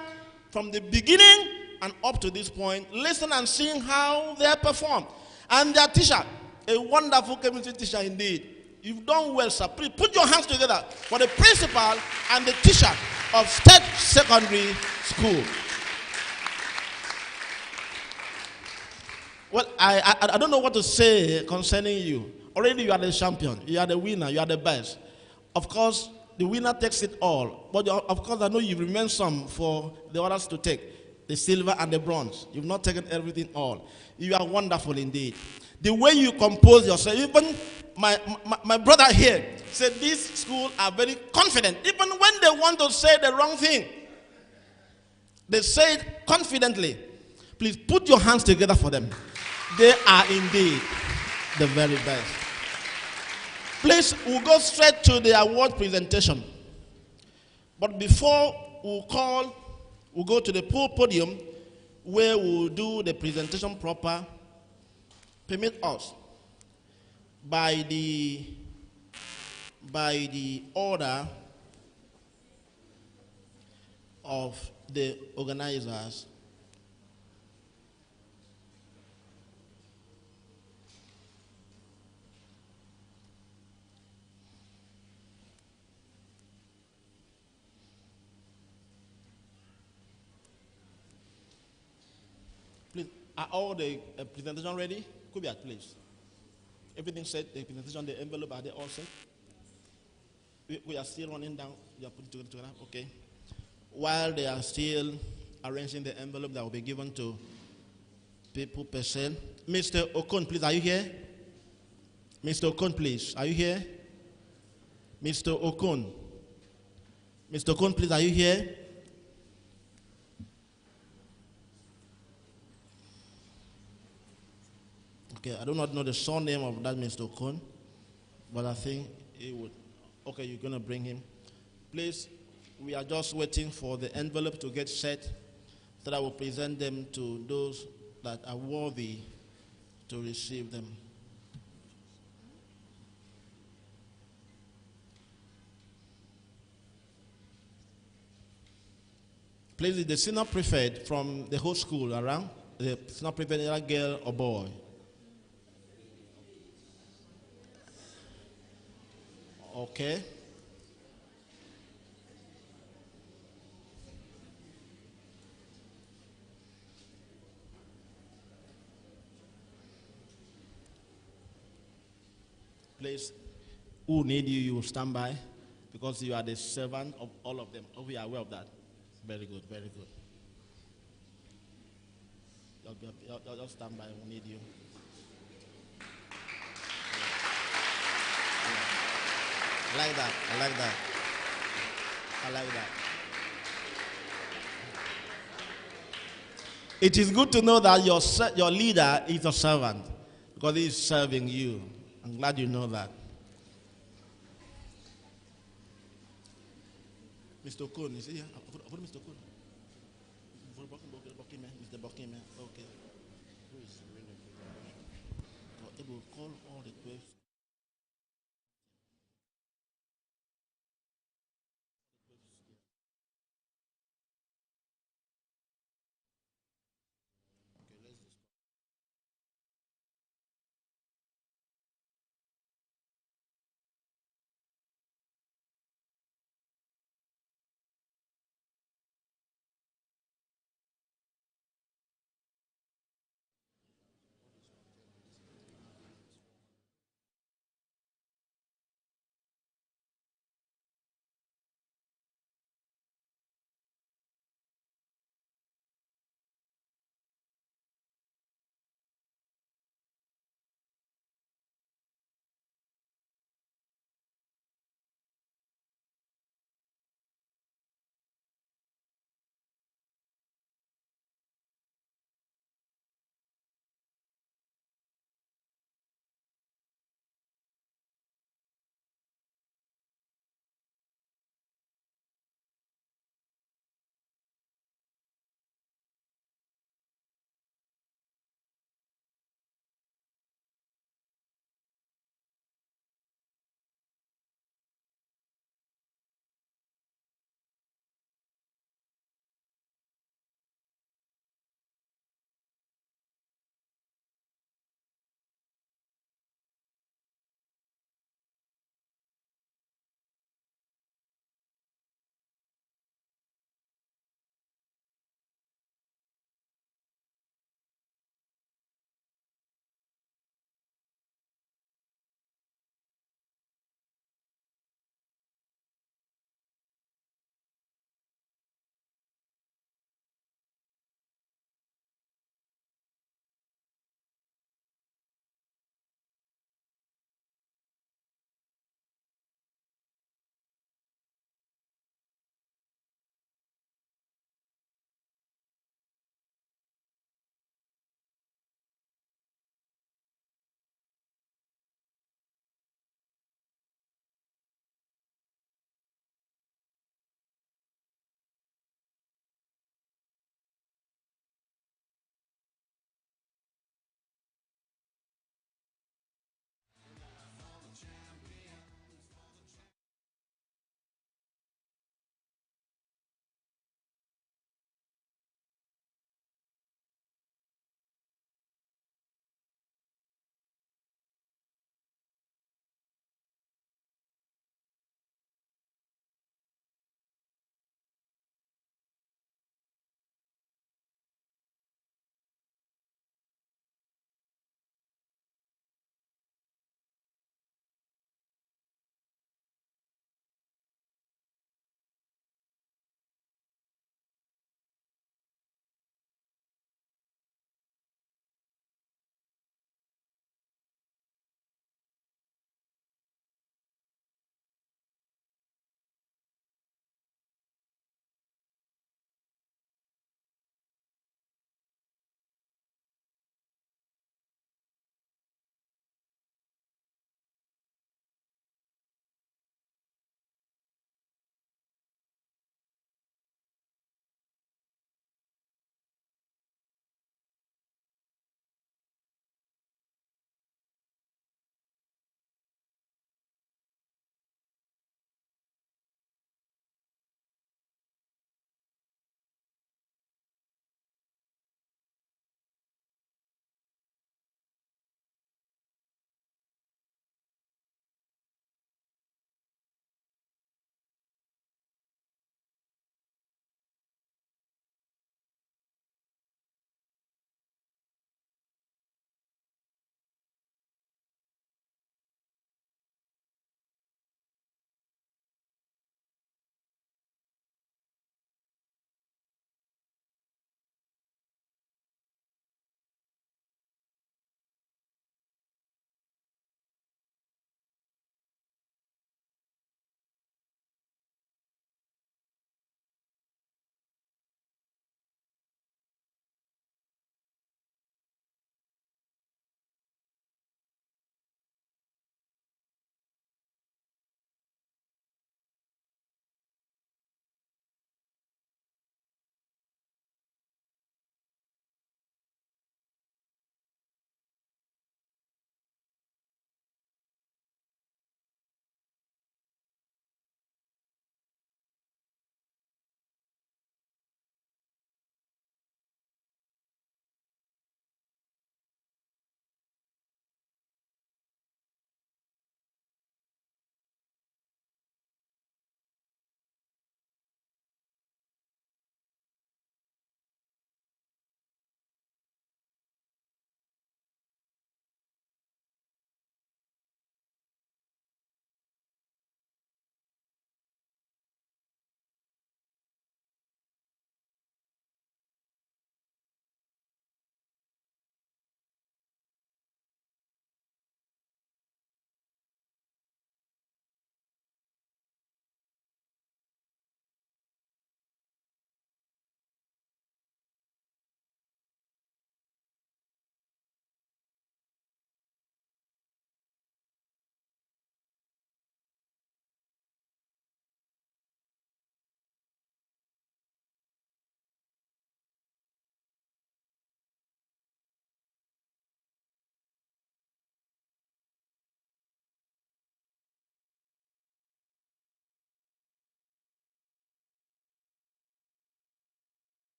from the beginning and up to this point, listen and seeing how they performed. And their teacher, a wonderful chemistry teacher indeed. You've done well, sir. Please put your hands together for the principal and the teacher of State Secondary School. Well, I don't know what to say concerning you. Already you are the champion. You are the winner. You are the best. Of course, the winner takes it all. But of course, I know you remain some for the others to take. The silver and the bronze. You've not taken everything all. You are wonderful indeed. The way you compose yourself, even my brother here said these schools are very confident. Even when they want to say the wrong thing, they say it confidently. Please put your hands together for them. They are indeed the very best. Please, we'll go straight to the award presentation. But before we'll go to the podium where we'll do the presentation proper. Permit us, by the order of the organizers, please, are all the presentation ready? Could be at place. Everything set, the presentation, the envelope, are they all set? We are still running down. You are putting together. Okay. While they are still arranging the envelope that will be given to people per se. Mr. Okon, please, are you here? Mr. Okon, please, are you here? Mr. Okon. Mr. Okon, please, are you here? Okay, I do not know the surname of that Mr. Okon, but I think he would. Okay, you're going to bring him. Please, we are just waiting for the envelope to get set so that I will present them to those that are worthy to receive them. Please, is the senior prefect from the whole school around? The senior prefect, either girl or boy? Okay. Please, who need you, you will stand by because you are the servant of all of them. Oh, we are aware of that. Very good, very good. Just stand by. We need you. I like that. I like that. I like that. It is good to know that your leader is a servant because he is serving you. I'm glad you know that. Mr. Okon, is he here? Mr. Okon. Mr. Buckingham. Okay. Who is able to call all the 12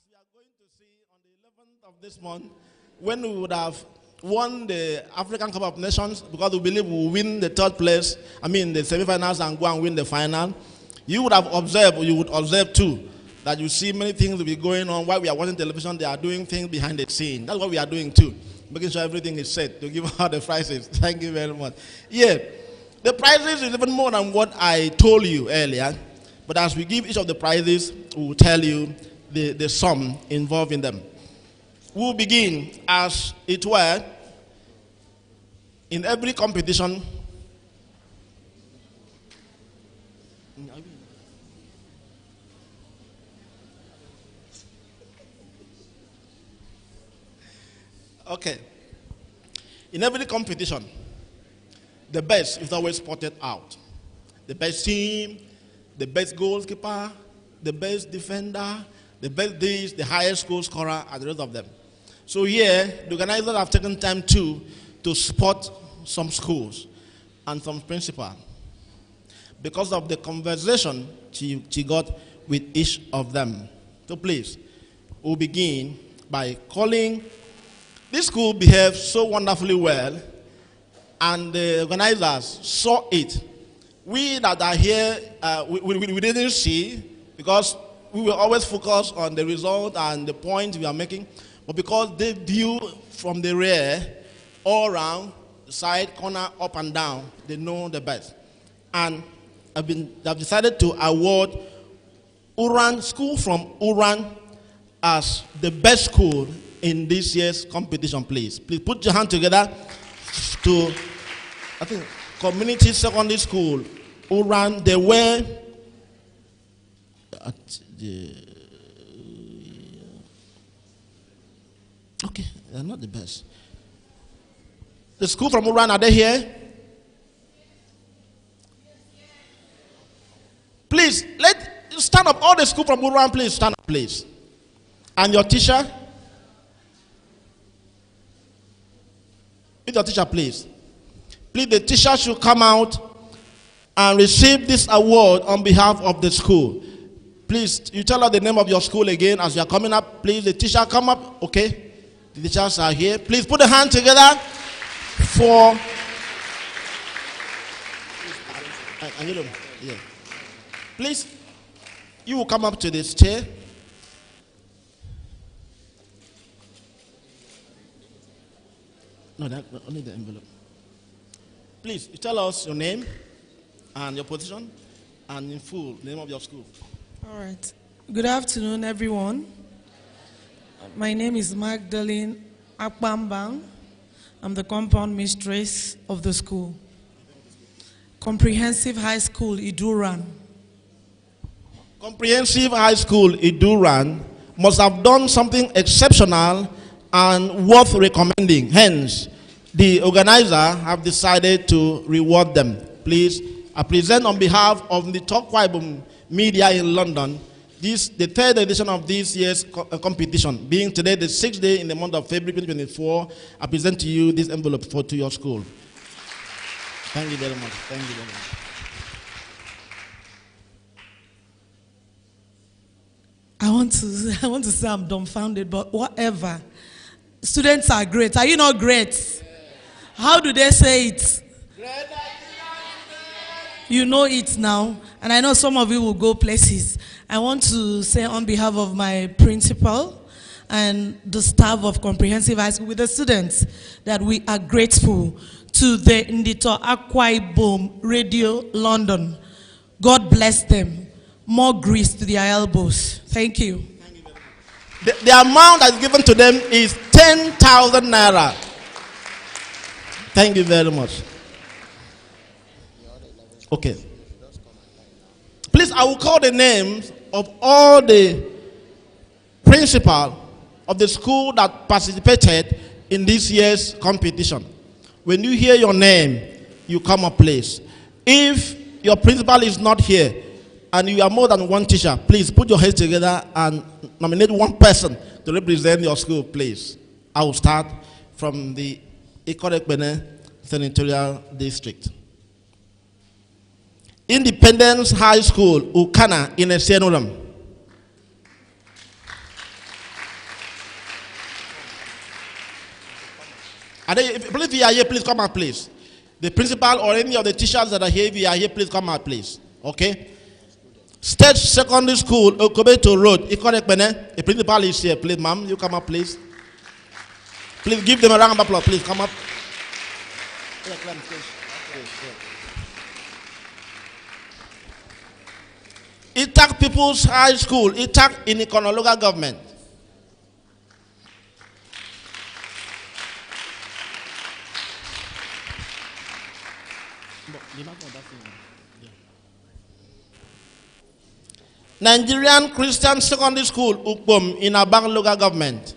we are going to see on the 11th of this month, when we would have won the African Cup of Nations, because we believe we will win the third place, the semi-finals, and go and win the final, you would have observed, or you would observe too, that you see many things will be going on. While we are watching television, they are doing things behind the scene. That's what we are doing too, making sure everything is set to give out the prizes. Thank you very much. Yeah, the prizes is even more than what I told you earlier, but as we give each of the prizes, we will tell you the sum involved in them. We will begin, as it were, in every competition. Okay. In every competition, the best is always spotted out. The best team, the best goalkeeper, the best defender, the best this, the highest goal scorer, and the rest of them. So here, the organizers have taken time to spot some schools and some principal because of the conversation she got with each of them. So please, we'll begin by calling. This school behaved so wonderfully well, and the organizers saw it. We that are here, we didn't see, because we will always focus on the result and the point we are making. But because they view from the rear, all around, side, corner, up and down, they know the best. And they've decided to award Uran, school from Uran, as the best school in this year's competition, please. Please put your hand together to, I think, Community Secondary School, Uran. They were at the, okay, they're not the best. The school from Uran, are they here? Please, stand up. All the school from Uran, please stand up, please. And your teacher? With your teacher, please. Please, the teacher should come out and receive this award on behalf of the school. Please, you tell her the name of your school again as you are coming up. Please, the teacher, come up. Okay. The teachers are here. Please put the hand together for... Yeah. Please, you will come up to this chair. No, only the envelope. Please, you tell us your name and your position and in full, the name of your school. All right. Good afternoon, everyone. My name is Magdalene Akwa. I'm the compound mistress of the school. Comprehensive High School, Iduran. Comprehensive High School, Iduran must have done something exceptional and worth recommending. Hence, the organizer have decided to reward them. Please, I present on behalf of Ndito Akwa Ibom Media in London, the third edition of this year's competition. Being today the 6th day in the month of February 2024, I present to you this envelope to your school. Thank you very much. Thank you very much. I want to say I'm dumbfounded, but whatever. Students are great. Are you not great? How do they say it? You know it now, and I know some of you will go places. I want to say on behalf of my principal and the staff of Comprehensive High School with the students that we are grateful to the Ndito Akwa Ibom Radio London. God bless them. More grease to their elbows. Thank you. The amount that's given to them is 10,000 naira. Thank you very much. Okay. Please, I will call the names of all the principal of the school that participated in this year's competition. When you hear your name, you come up, please. If your principal is not here and you are more than one teacher, please put your heads together and nominate one person to represent your school, please. I will start from the Ikorekbene Senatorial District. Independence High School, Ukana in Senatorial. If you are here, please come out, please. The principal or any of the teachers that are here, if you are here, please come out, please. Okay? State Secondary School, Okobeto Road. The principal is here, please, ma'am. You come up, please. Please give them a round of applause. Please come up. Itak People's High School, Itak in Ikono local government. Nigerian Christian Secondary School, Ukbom in Abang local government.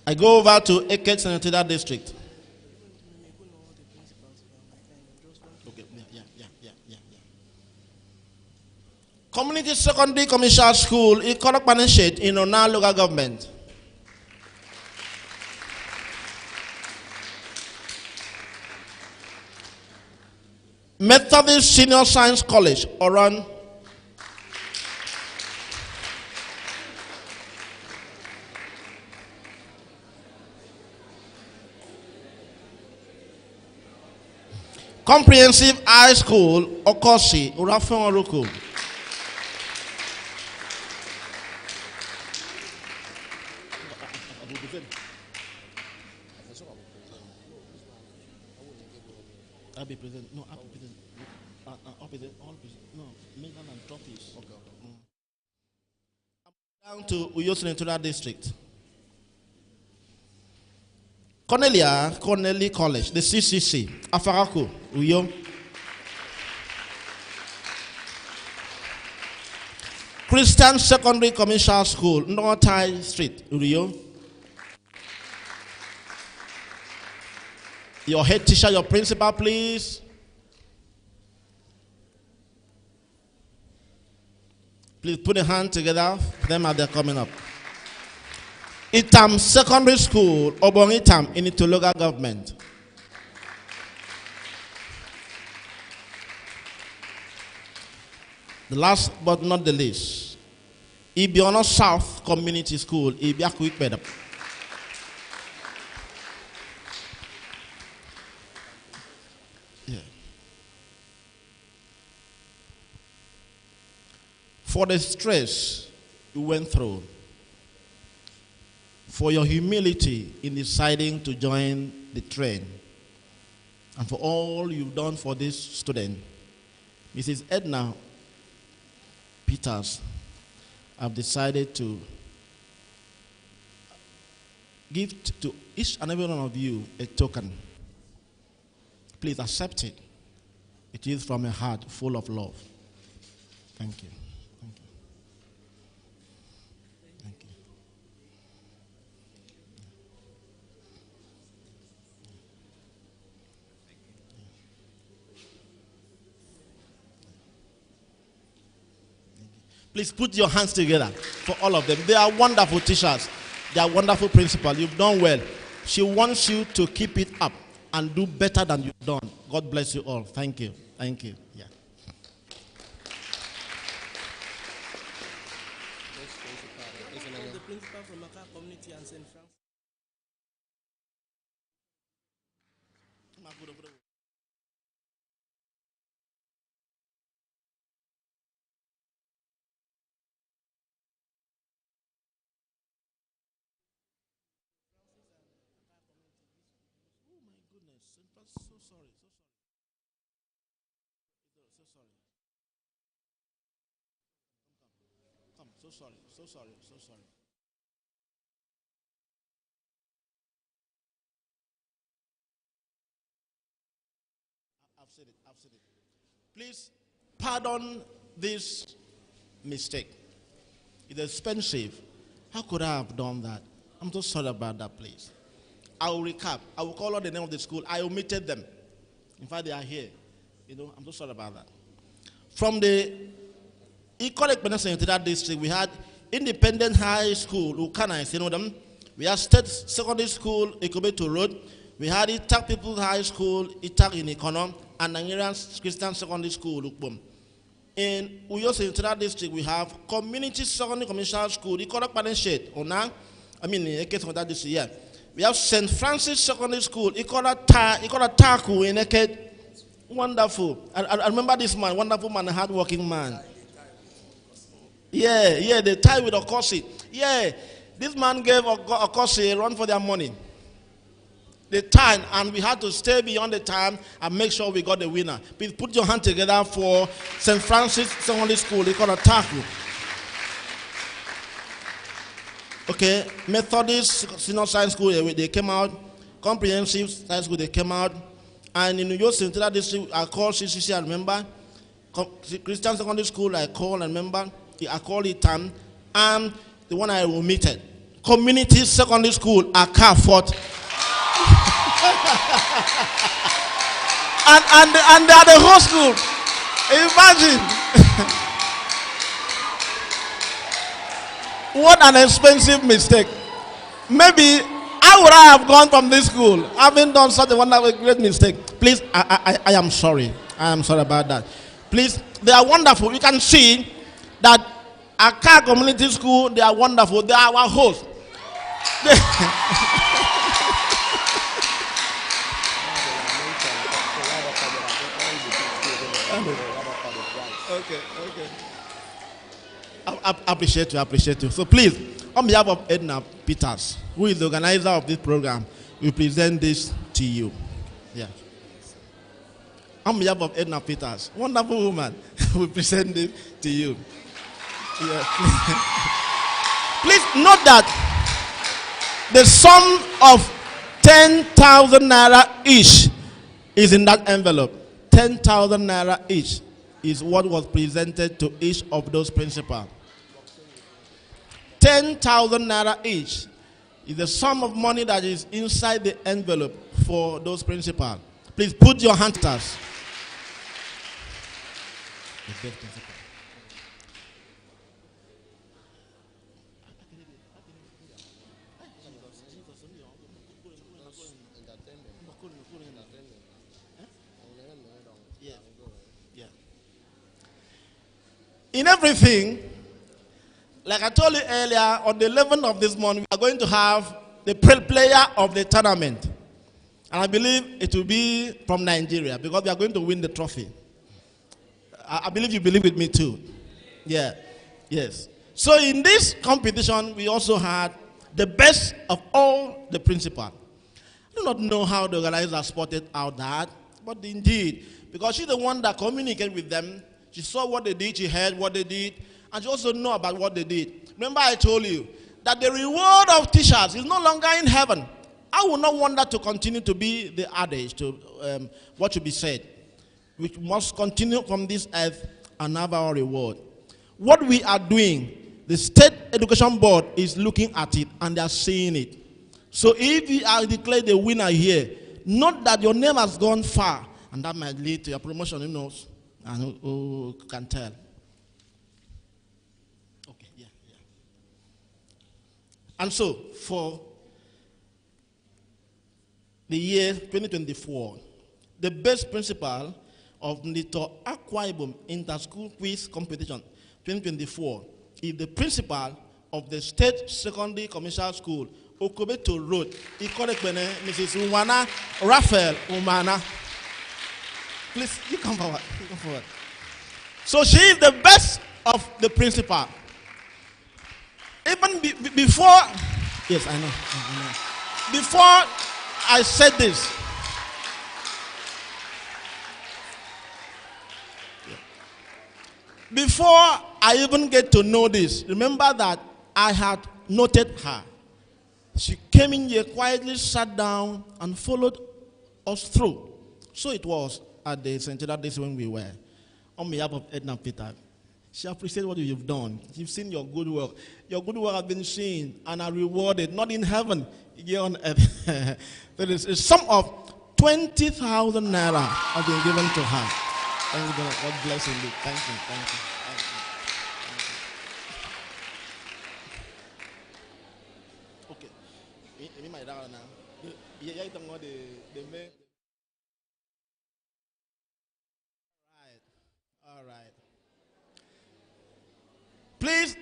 I go over to Eket Senatorial District. Community Secondary Commercial School, Ikonok Paneshet in Ona local government. Methodist Senior Science College, Oran. Comprehensive High School, Okosi, Urafon Oruku. I'll be present. No, I'll be present. I'll be present. All present. No, Megan and trophies. Okay. Down to Uyo Senatorial District. Cornelia College, the CCC, Afaraku, Uyo. Christian Secondary Commercial School, Northai Street, Uyo. Your head teacher, your principal, please. Please put a hand together for them as they're coming up. Itam Secondary School, Obong Itam, in the local government. The last but not the least, Ibiono South Community School, Ibiaku Ikpedap. For the stress you went through, for your humility in deciding to join the train, and for all you've done for this student, Mrs. Edna Peters, I've decided to give to each and every one of you a token. Please accept it. It is from a heart full of love. Thank you. Please put your hands together for all of them. They are wonderful teachers. They are wonderful principals. You've done well. She wants you to keep it up and do better than you've done. God bless you all. Thank you. Thank you. Yeah. The principal from Maka Community and St. Francis. So sorry. Come, so sorry. I've said it. Please pardon this mistake. It's expensive. How could I have done that? I'm so sorry about that, please. I will recap. I will call out the name of the school. I omitted them. In fact, they are here. I'm so sorry about that. From the Economic Senatorial District, we had Independent High School, Ukana, you know them. We had State Secondary School, Ikobeto Road. We had Itak People's High School, Itak in Ikono, and Nigerian Christian Secondary School, Ukbom. In Uyo Senatorial District, we have Community Secondary Commercial School. You call it Padenshade, Ona. I mean, in case of that district, yeah. We have St. Francis Secondary School. You call it Taku in Eket. Wonderful. I remember this man, wonderful man, a hardworking man. Yeah, they tie with Okosi. Yeah, this man gave Okosi a run for their money. The time, and we had to stay beyond the time and make sure we got the winner. Please put your hand together for St. Francis Secondary School. They call it Taku. Okay, Methodist Senior Science School, they came out. Comprehensive Science School, they came out. And in New York Central District, I call CCC, I remember. Christian Secondary School, I call, I remember. I call it and the one I omitted. Community Secondary School, Aka Fort. and they are the whole school. Imagine. What an expensive mistake. Maybe I would have gone from this school having done such a wonderful great mistake. Please, I am sorry. I am sorry about that. Please, they are wonderful. You can see that Aka Community School, they are wonderful. They are our hosts. Okay. I appreciate you. So please, on behalf of Edna Peters, who is the organizer of this program, we present this to you. Yeah. On behalf of Edna Peters, wonderful woman, we present it to you. Yeah. Please note that the sum of 10,000 naira each is in that envelope. 10,000 naira each is what was presented to each of those principals. 10,000 naira each is the sum of money that is inside the envelope for those principals. Please put your hands to us. In everything, like I told you earlier, on the 11th of this month, we are going to have the player of the tournament. And I believe it will be from Nigeria because we are going to win the trophy. I believe you believe with me too. Yeah. Yes. So in this competition, we also had the best of all the principals. I do not know how the organizer spotted out that, but indeed, because she's the one that communicated with them, she saw what they did, she heard what they did, and she also know about what they did. Remember I told you that the reward of teachers is no longer in heaven. I would not want that to continue to be the adage to what should be said. We must continue from this earth and have our reward. What we are doing, the State Education Board is looking at it and they are seeing it. So if you are declared the winner here, note that your name has gone far, and that might lead to your promotion, who knows, and who can tell. Okay, yeah. And so, for the year 2024, the best principal of Ndito Akwa Ibom Inter-School Quiz Competition 2024 is the principal of the State Secondary Commercial School, Okobeto Road, Ikorekbene, Mrs. Umana Raphael Umana. Please, you come forward. So she is the best of the principal. Even before, yes, I know. Before I said this, before I even get to know this, remember that I had noted her. She came in here quietly, sat down, and followed us through. So it was at the Senatorial days when we were. On behalf of Edna Peter, she appreciates what you've done. You've seen your good work. Your good work has been seen and are rewarded, not in heaven, here on earth. There is a sum of 20,000 naira has been given to her. Thank you, God. God bless you. Thank you. Okay. Me my dad now. Yeah, you don't know the main. All right.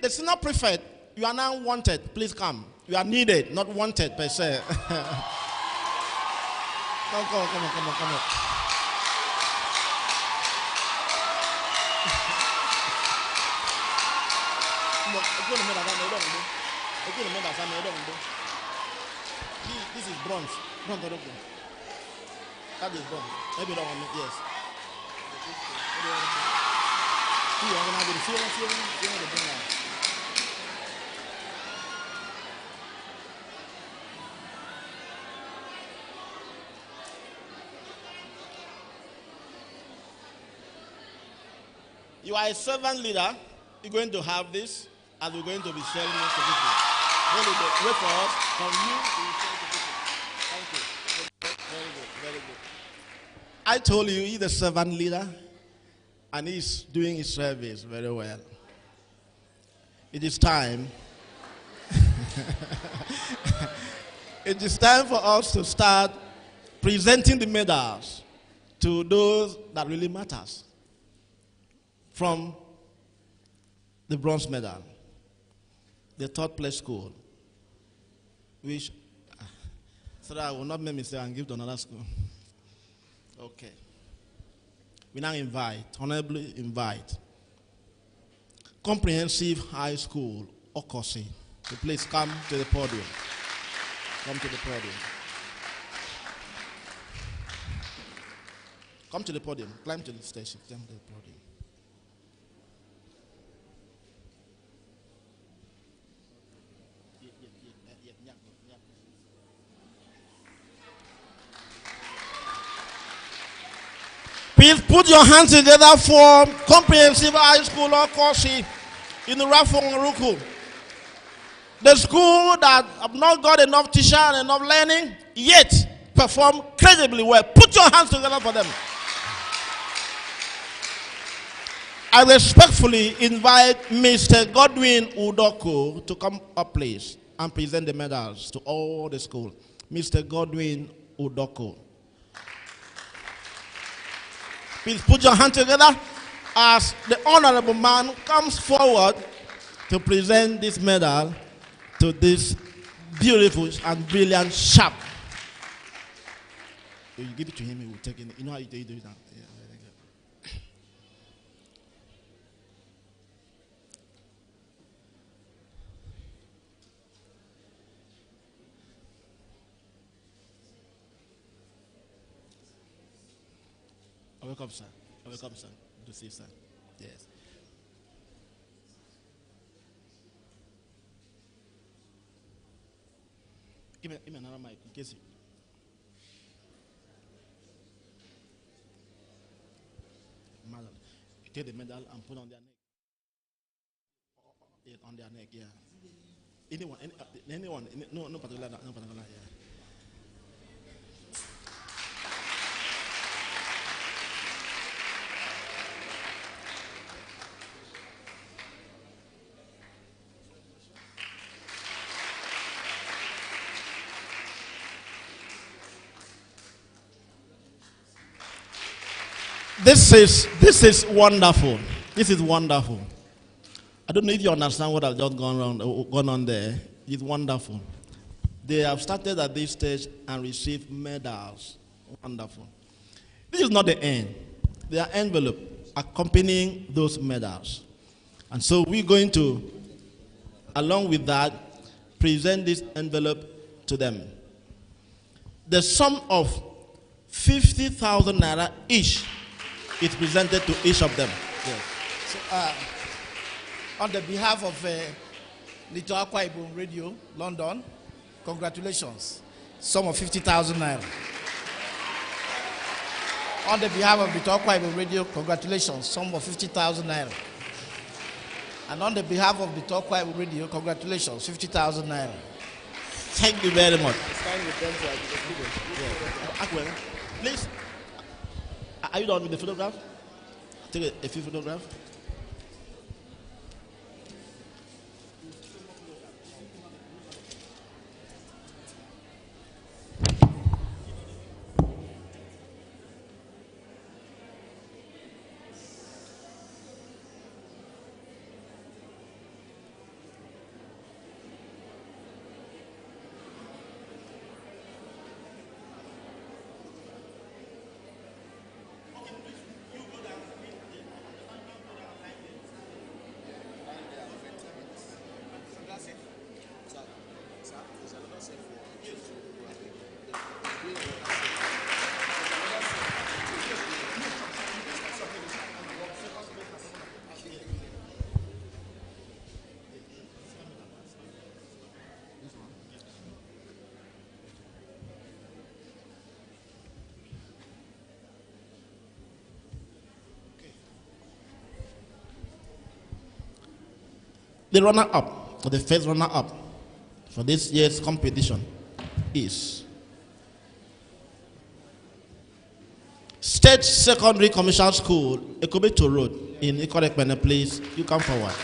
the senior prefect, you are now wanted. Please come. You are needed, not wanted per se. Come on. This is bronze. That is bronze. Maybe that one, yes. You are a servant leader. You're going to have this, and we're going to be sharing it to people. Wait for us. From you to share to people. Thank you. Very good. I told you he's a servant leader, and he's doing his service very well. It is time. It is time for us to start presenting the medals to those that really matters. From the bronze medal, the third place school, which, so that I will not make mistake and give to another school. Okay. We now honorably invite Comprehensive High School, Okosi, to please come to the podium. Come to the podium. Come to the podium. Climb to the station. Climb to the podium. Please put your hands together for Comprehensive High School Okosi in Rafong. The school that have not got enough teacher and enough learning, yet perform credibly well. Put your hands together for them. I respectfully invite Mr. Godwin Udoko to come up, please, and present the medals to all the school. Mr. Godwin Udoko. Please put your hands together as the honorable man comes forward to present this medal to this beautiful and brilliant chap. You give it to him, he will take it. You know how you do it now? Yeah, very good. Welcome, sir. Welcome, sir. Good to see you, sir. Yes. Give me another mic in case you. Madam, you take the medal and put on their neck. Yeah, on their neck, yeah. Anyone, no particular, yeah. This is wonderful. This is wonderful. I don't know if you understand what has just gone on there. It's wonderful. They have started at this stage and received medals. Wonderful. This is not the end. There are envelopes accompanying those medals. And so we're going to, along with that, present this envelope to them. The sum of 50,000 naira each is presented to each of them. Yes. So, on the behalf of Ndito Akwa Ibom Radio, London, congratulations. Sum of 50,000 naira. On the behalf of Ndito Akwa Ibom Radio, congratulations. Sum of 50,000 naira. And on the behalf of Ndito Akwa Ibom Radio, congratulations. 50,000 naira. Thank you very much. Please. Are you done with the photograph? Take a few photographs. The runner-up, or the first runner-up for this year's competition is State Secondary Commercial School, Ekobeto Road in Ikorekpene. Please, you come forward.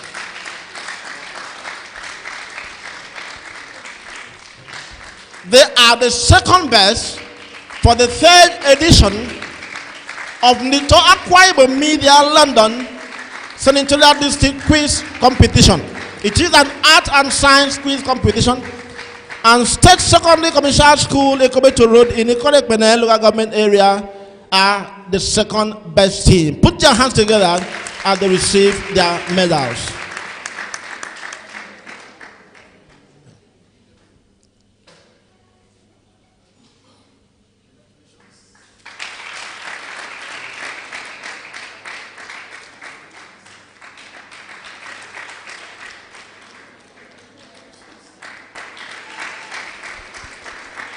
They are the second best for the third edition of Ndito Akwa Ibom Media London Senatorial District Quiz Competition. It is an art and science quiz competition, and State Secondary Commercial School, Ekobeto Road in Ikorekpene local government area are the second best team. Put your hands together as they receive their medals.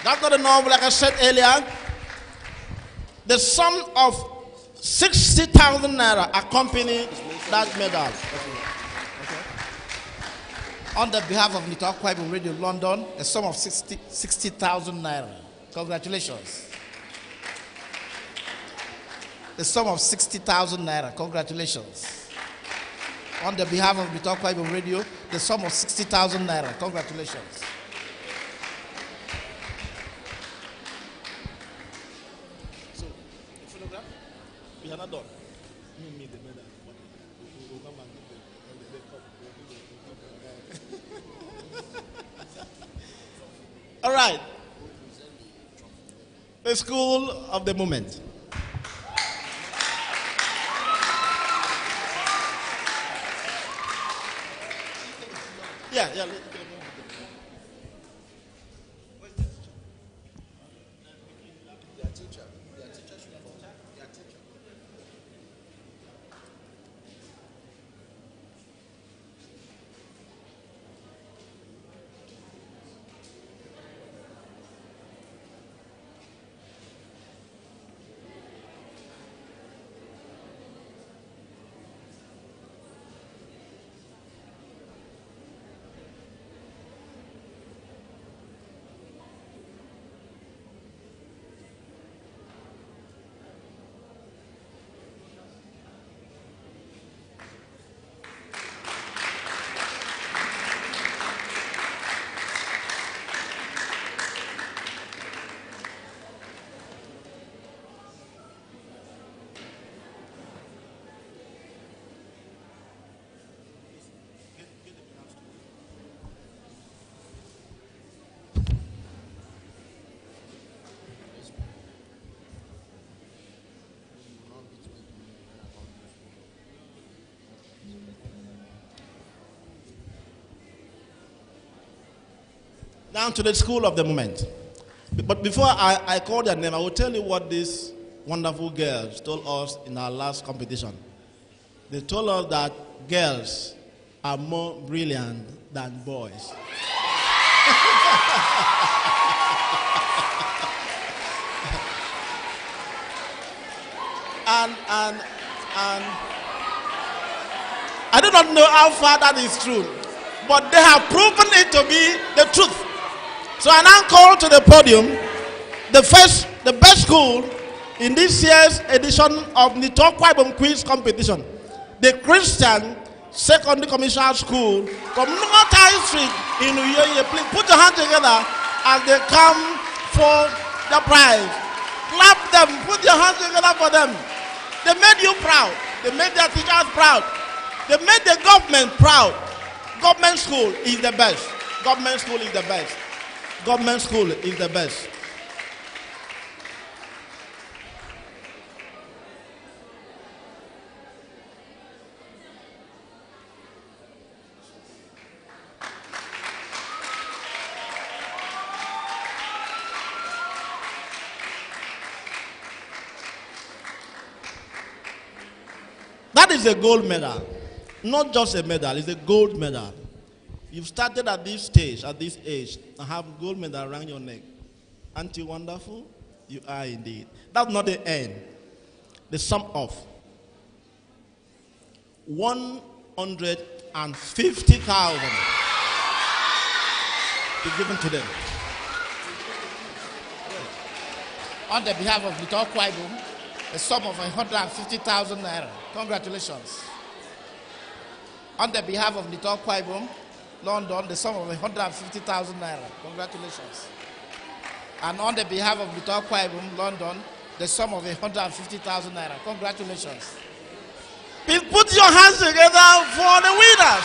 That's not enough, like I said earlier. The sum of 60,000 naira accompany that medal. On the behalf of Ndito Akwa Ibom Radio London, a sum of 60,000 naira. Congratulations. The sum of 60,000 naira. Congratulations. On the behalf of Ndito Akwa Ibom Radio, the sum of 60,000 naira. Congratulations. We are not done. All right. The school of the moment. Yeah. Down to the school of the moment. But before I call their name, I will tell you what these wonderful girls told us in our last competition. They told us that girls are more brilliant than boys. and I do not know how far that is true, but they have proven it to be the truth. So I now call to the podium the best school in this year's edition of the Ndito Akwa Ibom Quiz Competition, the Christian Secondary Commercial School from North High Street in Uyoye. Please put your hands together as they come for the prize. Clap them, put your hands together for them. They made you proud. They made their teachers proud. They made the government proud. Government school is the best. Government school is the best. Government school is the best. That is a gold medal. Not just a medal, it's a gold medal. You've started at this stage, at this age, and have gold medal around your neck. Aren't you wonderful? You are indeed. That's not the end. The sum of 100 be given to them. On the behalf of Ndito Akwa Ibom, a sum of 150,000 naira. Congratulations. On the behalf of Ndito Akwa Ibom, London, the sum of 150,000 naira. Congratulations. And on the behalf of Ndito Akwa Ibom, London, the sum of 150,000 naira. Congratulations. Please put your hands together for the winners.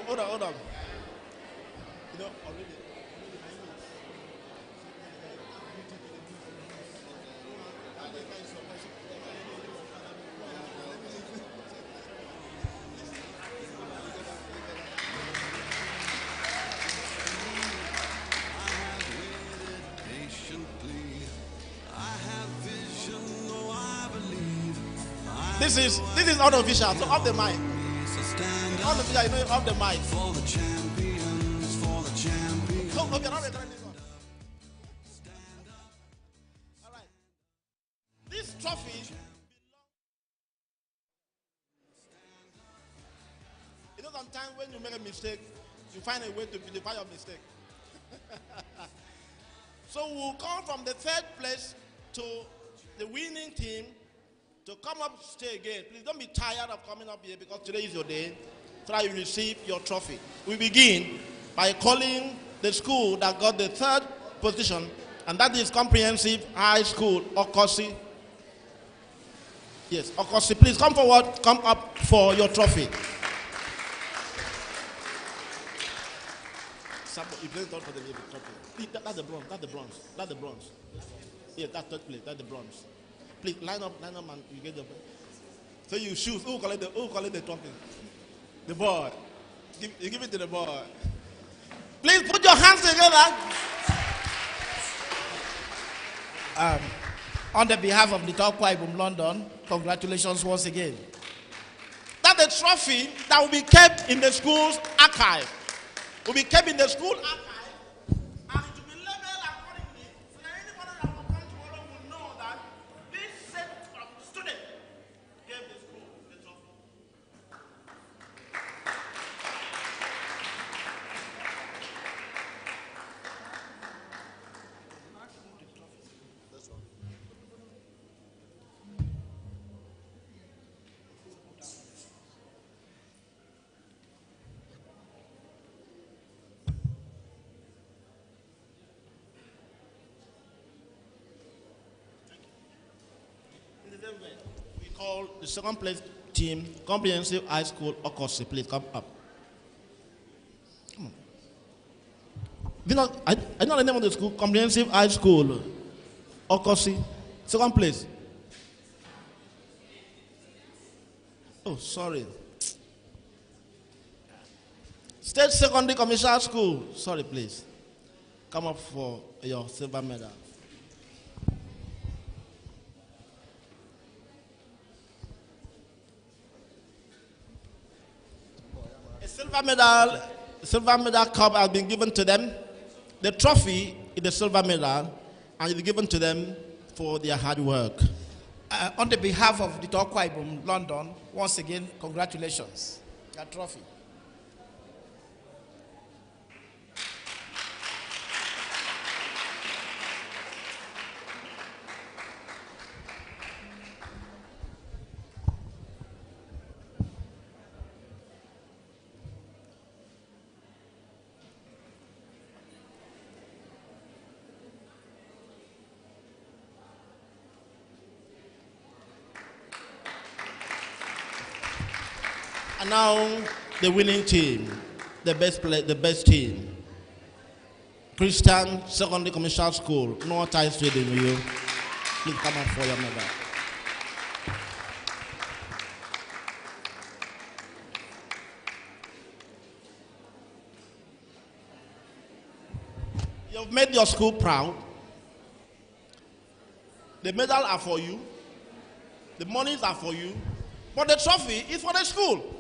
Hold on. You know, already. This is unofficial, so off the mic. Unofficial, you know, off the mic. For the champions, for the champions. So, okay, now we're trying this one. All right. This trophy. You know, sometimes when you make a mistake, you find a way to beautify your mistake. So we'll come from the third place to the winning team to come up, stay again. Please don't be tired of coming up here because today is your day. So that you receive your trophy. We begin by calling the school that got the third position, and that is Comprehensive High School, Okosi. Yes, Okosi, please come forward, come up for your trophy. You play for the trophy. That's the bronze, that's the bronze. Yes, that's third place, that's the bronze. Please line up and you get the. So you choose who call it the trophy. The boy. You give it to the boy. Please put your hands together. On the behalf of Ndito Akwa Ibom, London, congratulations once again. That's a trophy that will be kept in the school's archive. Will be kept in the school archive. And it will be labeled accordingly. So that anybody that will come tomorrow will know that this set of students gave the school the trophy. We call the second place team Comprehensive High School, Okosi. Please come up. Come on. I know the name of the school, Comprehensive High School, Okosi. Second place. Oh, sorry. State Secondary Commercial School. Sorry, please. Come up for your silver medal. Silver medal cup has been given to them. The trophy is the silver medal, and it is given to them for their hard work. On the behalf of Ndito Akwa Ibom, London, once again, congratulations. Your trophy. And now the winning team, the best team. Christian Secondary Commercial School, no ties to you. Please come up for your medal. You've made your school proud. The medals are for you. The monies are for you. But the trophy is for the school.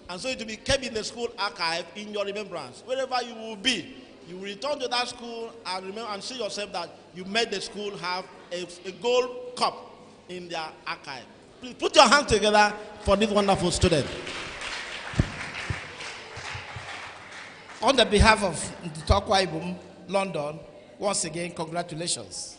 And so it will be kept in the school archive in your remembrance. Wherever you will be, you will return to that school and remember and see yourself that you made the school have a gold cup in their archive. Please put your hands together for this wonderful student. On the behalf of Ndito Akwa Ibom, London, once again, congratulations.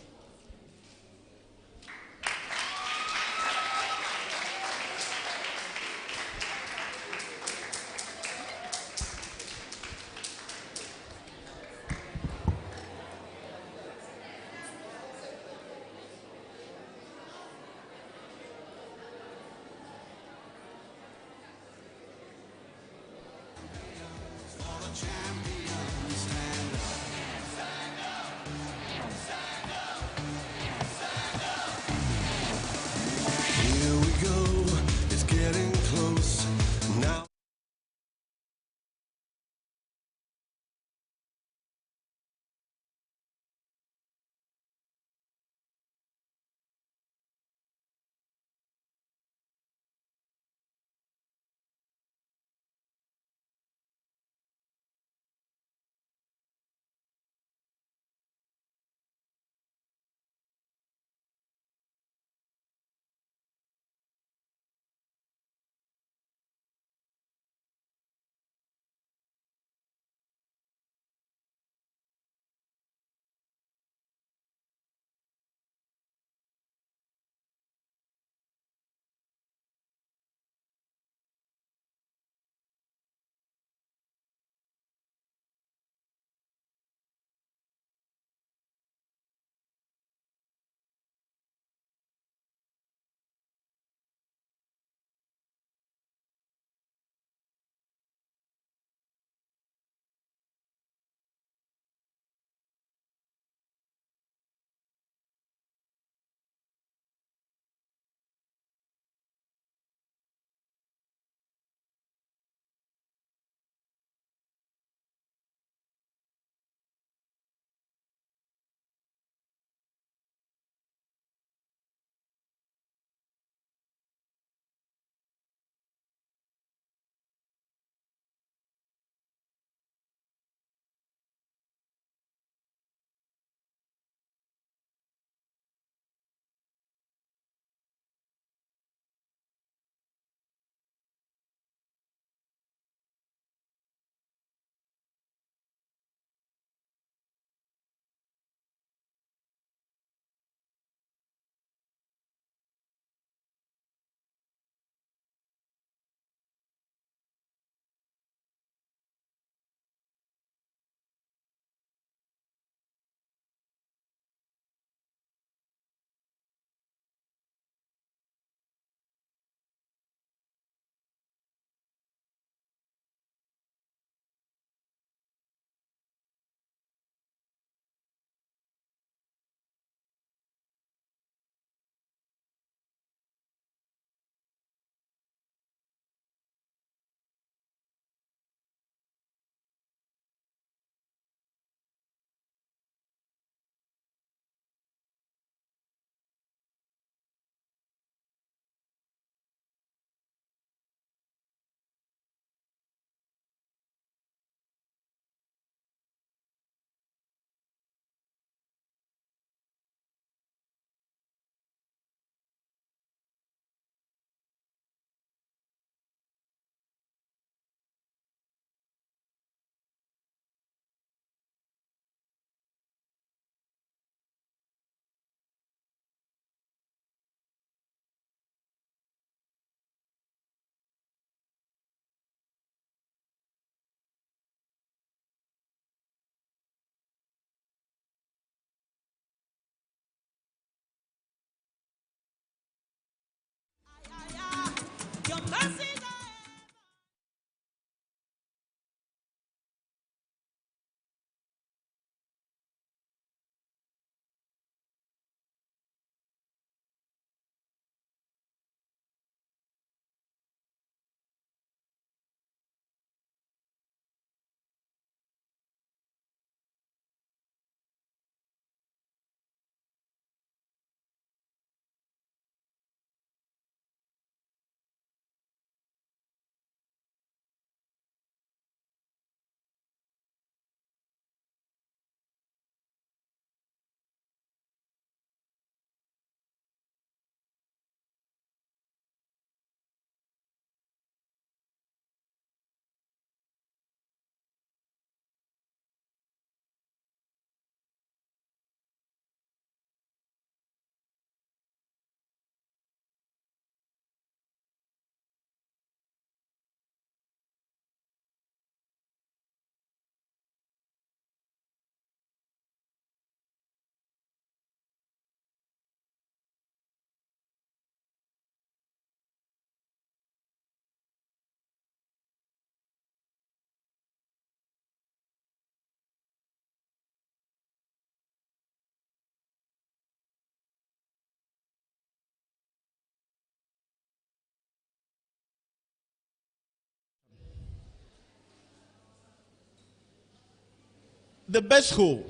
The best school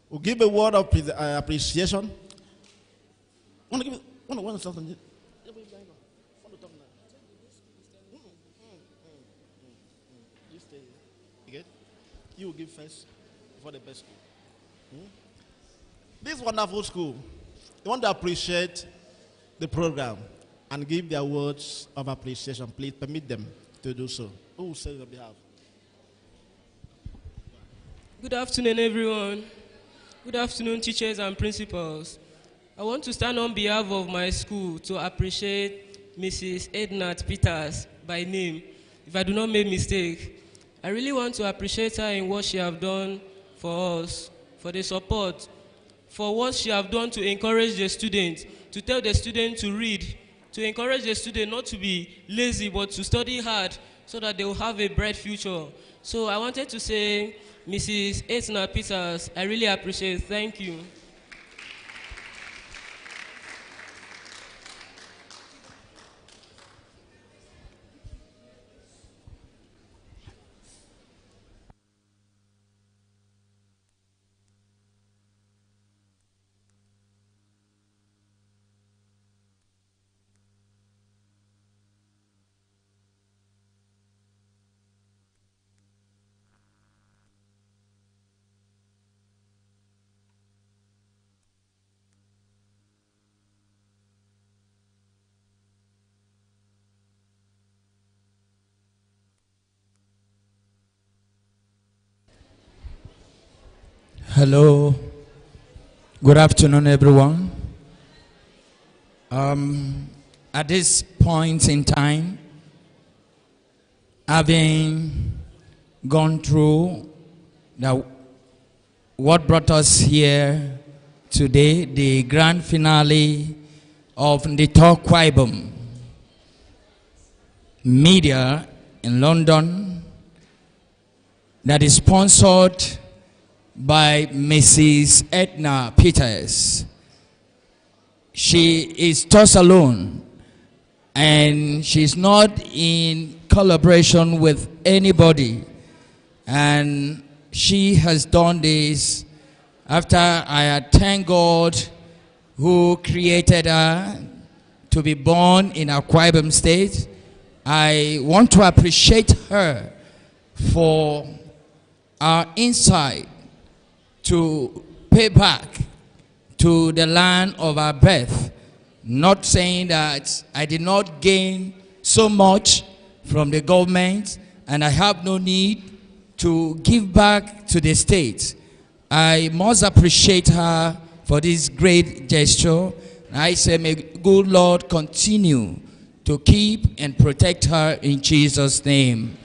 will give a word of appreciation. Want to give something? You will give first for the best school. This wonderful school, they want to appreciate the program and give their words of appreciation. Please permit them to do so. Who will say on your behalf? Good afternoon, everyone. Good afternoon, teachers and principals. I want to stand on behalf of my school to appreciate Mrs. Edna Peters by name, if I do not make mistake. I really want to appreciate her in what she have done for us, for the support, for what she have done to encourage the students, to tell the students to read, to encourage the students not to be lazy but to study hard so that they will have a bright future. So I wanted to say, Mrs. Edna Peters, I really appreciate it. Thank you. Hello. Good afternoon, everyone. At this point in time, having gone through what brought us here today, the grand finale of Ndito Akwa Ibom media in London, that is sponsored by Mrs. Edna Peters. She is just alone, and she's not in collaboration with anybody. And she has done this after I had thanked God who created her to be born in Akwa Ibom State. I want to appreciate her for our insight to pay back to the land of our birth. Not saying that I did not gain so much from the government and I have no need to give back to the state. I must appreciate her for this great gesture. I say, may good Lord continue to keep and protect her in Jesus' name.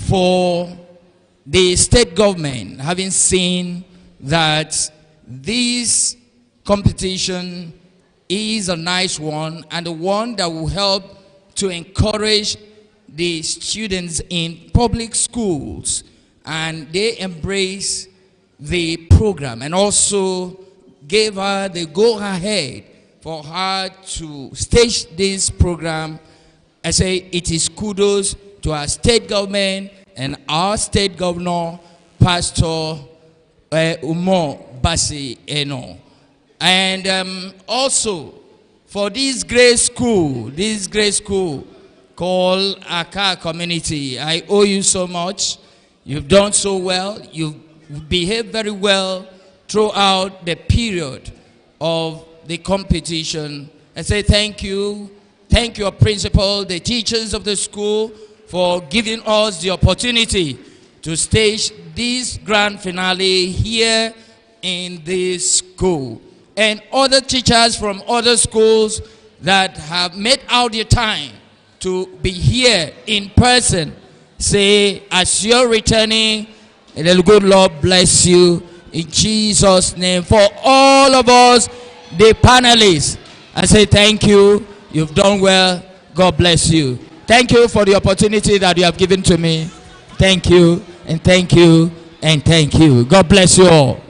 For the state government, having seen that this competition is a nice one and the one that will help to encourage the students in public schools, and they embrace the program and also gave her the go-ahead for her to stage this program. I say it is kudos to our state government and our state governor, Pastor Umo Basi Eno. And also for this great school called Aka Community, I owe you so much. You've done so well. You've behaved very well throughout the period of the competition. I say thank you. Thank your principal, the teachers of the school, for giving us the opportunity to stage this grand finale here in this school. And other teachers from other schools that have made out their time to be here in person, say, as you're returning, the good Lord bless you in Jesus' name. For all of us, the panelists, I say thank you. You've done well. God bless you. Thank you for the opportunity that you have given to me. Thank you, and thank you, and thank you. God bless you all.